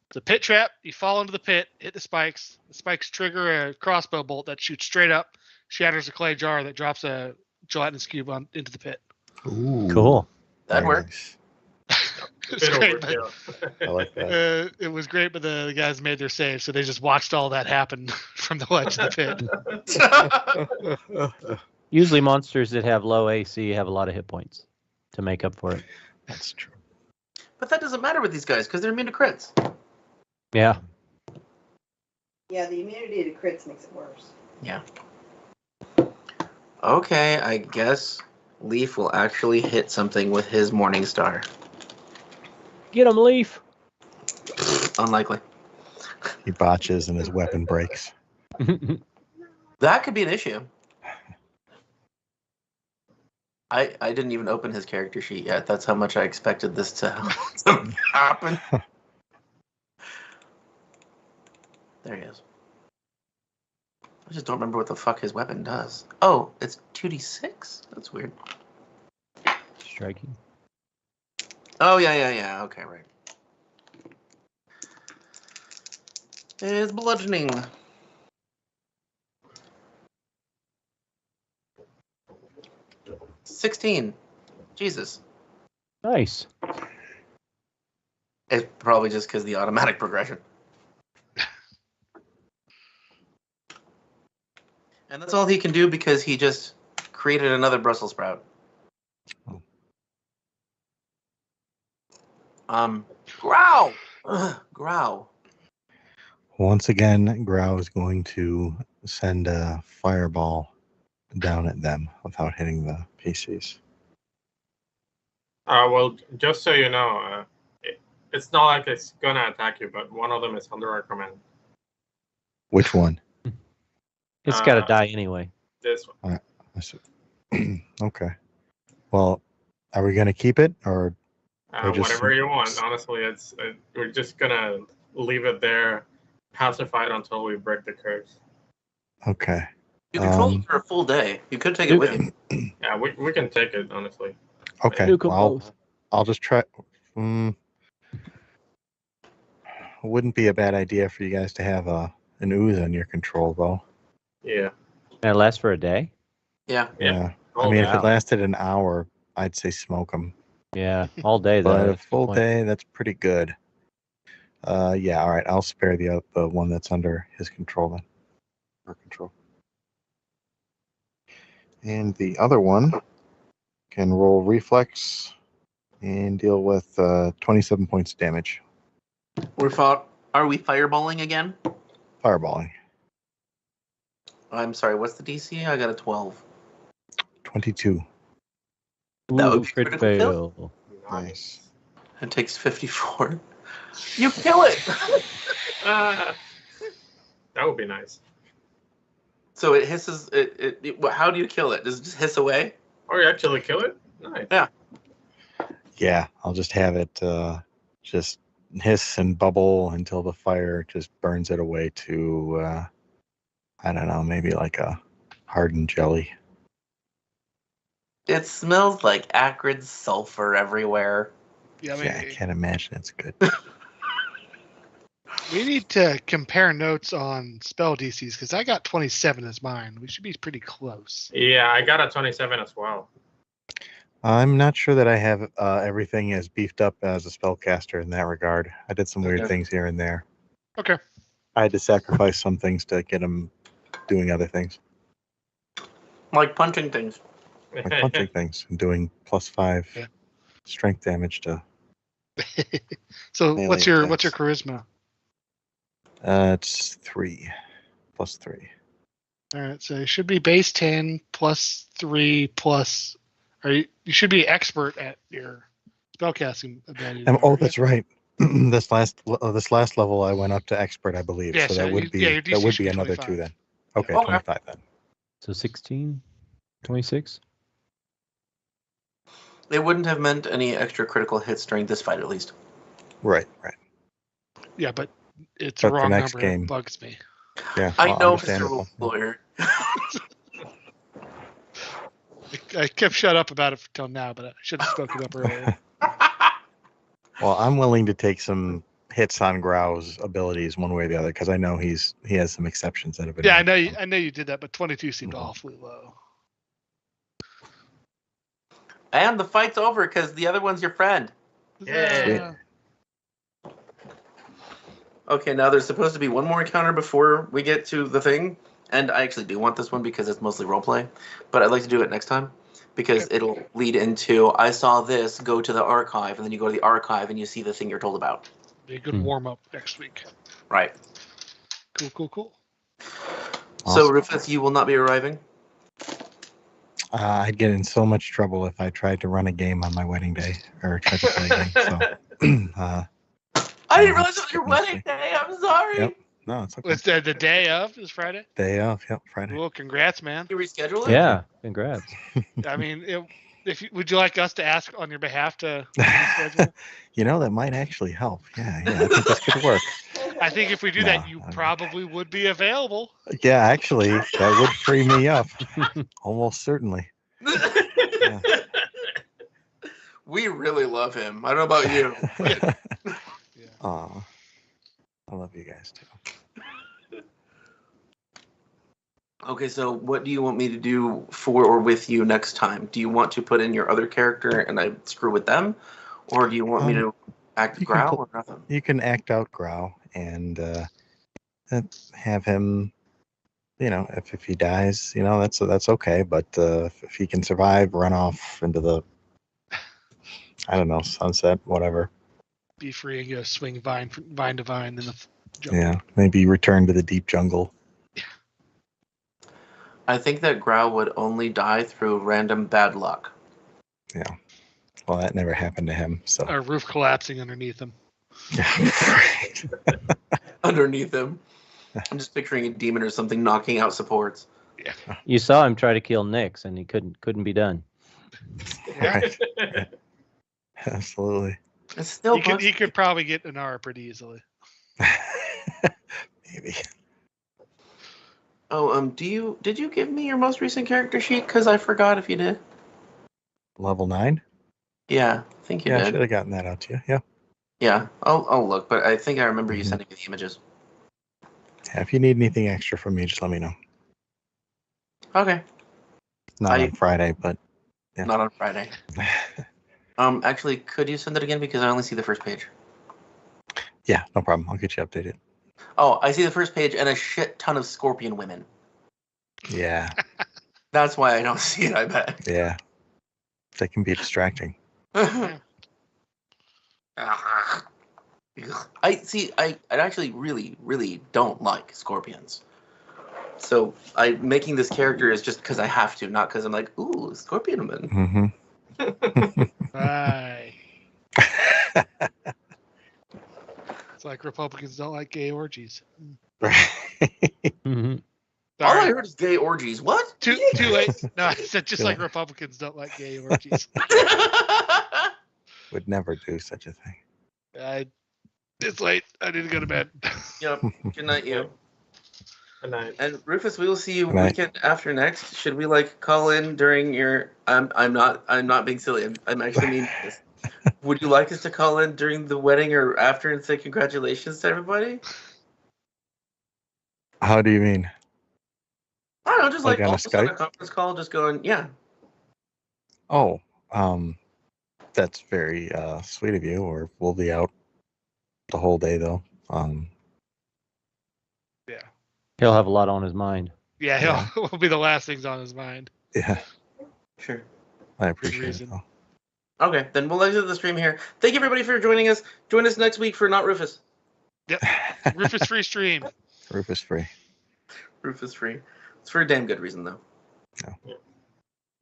It's a pit trap. You fall into the pit, hit the spikes. The spikes trigger a crossbow bolt that shoots straight up, shatters a clay jar that drops a gelatinous cube into the pit. Ooh, Cool. That'd very work. nice. It's Bit great, but, overkill. I like that. it was great, but the guys made their save, so they just watched all that happen from the ledge of the pit. Usually monsters that have low AC have a lot of hit points to make up for it. That's true. But that doesn't matter with these guys because they're immune to crits. Yeah. Yeah, the immunity to crits makes it worse. Yeah. Okay, I guess Leaf will actually hit something with his Morning Star. Get him, Leaf. Unlikely. He botches and his weapon breaks. That could be an issue. I didn't even open his character sheet yet. That's how much I expected this to happen. There he is. I just don't remember what the fuck his weapon does. Oh, it's 2d6? That's weird. Striking. Oh, yeah. Okay, right. It's bludgeoning. $16. Jesus. Nice. It's probably just because the automatic progression. And that's all he can do because he just created another Brussels sprout. Growl! Ugh, growl. Once again, Grau is going to send a fireball down at them without hitting the PCs. Well, just so you know, it's not like it's gonna attack you, but one of them is under our command. Which one? It's got to die anyway. This one. Okay. Well, are we going to keep it or? just- Whatever you want. Honestly, we're just gonna leave it there, pacified until we break the curse. Okay. You control it for a full day. You could take it with you. Yeah, we can take it, honestly. Okay. Nuke 'em Well, both. I'll just try. Wouldn't be a bad idea for you guys to have an ooze on your control, though. Yeah. That lasts for a day? Yeah. Yeah. I mean, if wow. it lasted an hour, I'd say smoke them. Yeah, all day though. But a that's a good full point. day, that's pretty good. Yeah. All right. I'll spare the one that's under his control then. Or control. And the other one can roll reflex and deal with 27 points of damage. Are we fireballing again? Fireballing. I'm sorry, what's the DC? I got a 12. 22. That would Ooh, be crit critical kill. fail. Nice. It takes 54. You kill it! That would be nice. So it hisses. How do you kill it? Does it just hiss away? Or you actually kill it? Nice. Yeah. Yeah, I'll just have it just hiss and bubble until the fire just burns it away to, I don't know, maybe like a hardened jelly. It smells like acrid sulfur everywhere. Yeah, I mean, Yeah, I can't imagine it's good. we need to compare notes on spell DCs because I got 27 as mine. We should be pretty close. Yeah, I got a 27 as well. I'm not sure that I have everything as beefed up as a spellcaster in that regard. I did some weird Okay. things here and there. Okay. I had to sacrifice some things to get him doing other things, Like punching things. like punching things and doing +5 Yeah. strength damage to. So Melee what's your attacks. charisma? It's 3 +3. All right, so it should be base 10 plus 3 plus. Or you should be expert at your spellcasting ability. Oh, that's right. this last level, I went up to expert, I believe. Yeah, so so that would be your DC that would should be be another 25. 2 then. Okay, Okay. 25 then. So 16, 26. It wouldn't have meant any extra critical hits during this fight, at least. Right. Yeah, but it's But a the wrong next number. game- It bugs me. Yeah, I well, know, Mr. understandable. Lawyer. I kept shut up about it till now, but I should have spoken up earlier. Well, I'm willing to take some hits on Grau's abilities one way or the other because I know he has some exceptions that have been. Yeah, knocked I know you did that, but 22 seemed Mhm. awfully low. And the fight's over because the other one's your friend. Yeah. Okay, now there's supposed to be one more encounter before we get to the thing. And I actually do want this one because it's mostly roleplay. But I'd like to do it next time because it'll lead into I saw this, go to the archive, and then you go to the archive and you see the thing you're told about. Be a good warm up next week. Right. Cool. So, Awesome. Rufus, you will not be arriving? I'd get in so much trouble if I tried to run a game on my wedding day or tried to play a game. So, I didn't realize it was your wedding day. I'm sorry. Yep. No, it's okay. It's the day of is Friday. Day off. Yep, Friday. Well, congrats, man. You reschedule it? Yeah, congrats. I mean, would you like us to ask on your behalf to reschedule? You know, that might actually help. Yeah, I think this could work. I think if we do No, that, you I don't. probably would be available. Yeah, actually, that would free me up. Almost certainly. Yeah. We really love him. I don't know about you. Yeah. Aw, I love you guys too. Okay, so what do you want me to do for or with you next time? Do you want to put in your other character and I screw with them? Or do you want me to act you can Growl put- or nothing? You can act out Grau and have him. You know, if he dies, you know that's okay. But if he can survive, run off into the, I don't know, sunset, whatever. Be free and go swing vine to vine in the jungle. Yeah, maybe return to the deep jungle. I think that Growl would only die through random bad luck. Well, that never happened to him. So Our roof collapsing underneath him. right. Underneath him. I'm just picturing a demon or something knocking out supports. You saw him try to kill Nyx, and he couldn't be done. Right. Absolutely. It's still He could probably get an R pretty easily. Maybe. Oh, did you give me your most recent character sheet? Because I forgot if you did. Level 9? Yeah, I think you Yeah, I did. should have gotten that out to you. Yeah. Yeah, I'll look, but I think I remember you Mhm. sending me the images. Yeah. If you need anything extra from me, just let me know. Okay, Not on Friday, but yeah. not on Friday. Actually, could you send it again because I only see the first page. Yeah, no problem. I'll get you updated. Oh, I see the first page and a shit ton of scorpion women. Yeah. That's why I don't see it, I bet. Yeah. They can be distracting. I actually really, really don't like scorpions. So making this character is just because I have to, not because I'm like, ooh, scorpion woman. Mm-hmm. Right. It's like Republicans don't like gay orgies. Mhm. All I Sorry. heard is gay orgies. What? Too late. No, I said just like Yeah. Republicans don't like gay orgies. Would never do such a thing. It's late. I need to go to bed. Yep. Good night, you. Good night. And Rufus, we will see you Good night. weekend after next. Should we call in during your? I'm not being silly. I'm actually meaning this. Would you like us to call in during the wedding or after and say congratulations to everybody? How do you mean? I don't know, just Like on a all just on a Skype? conference call, just going, yeah. Oh, that's very sweet of you. Or we'll be out the whole day though. He'll have a lot on his mind. Yeah, Yeah. will be the last things on his mind. Yeah, Sure. I appreciate it. reason. Though. Okay, then we'll exit the stream here. Thank you everybody for joining us. Join us next week for Not Rufus. Rufus free stream. Rufus free. Rufus free. It's for a damn good reason though. Yeah.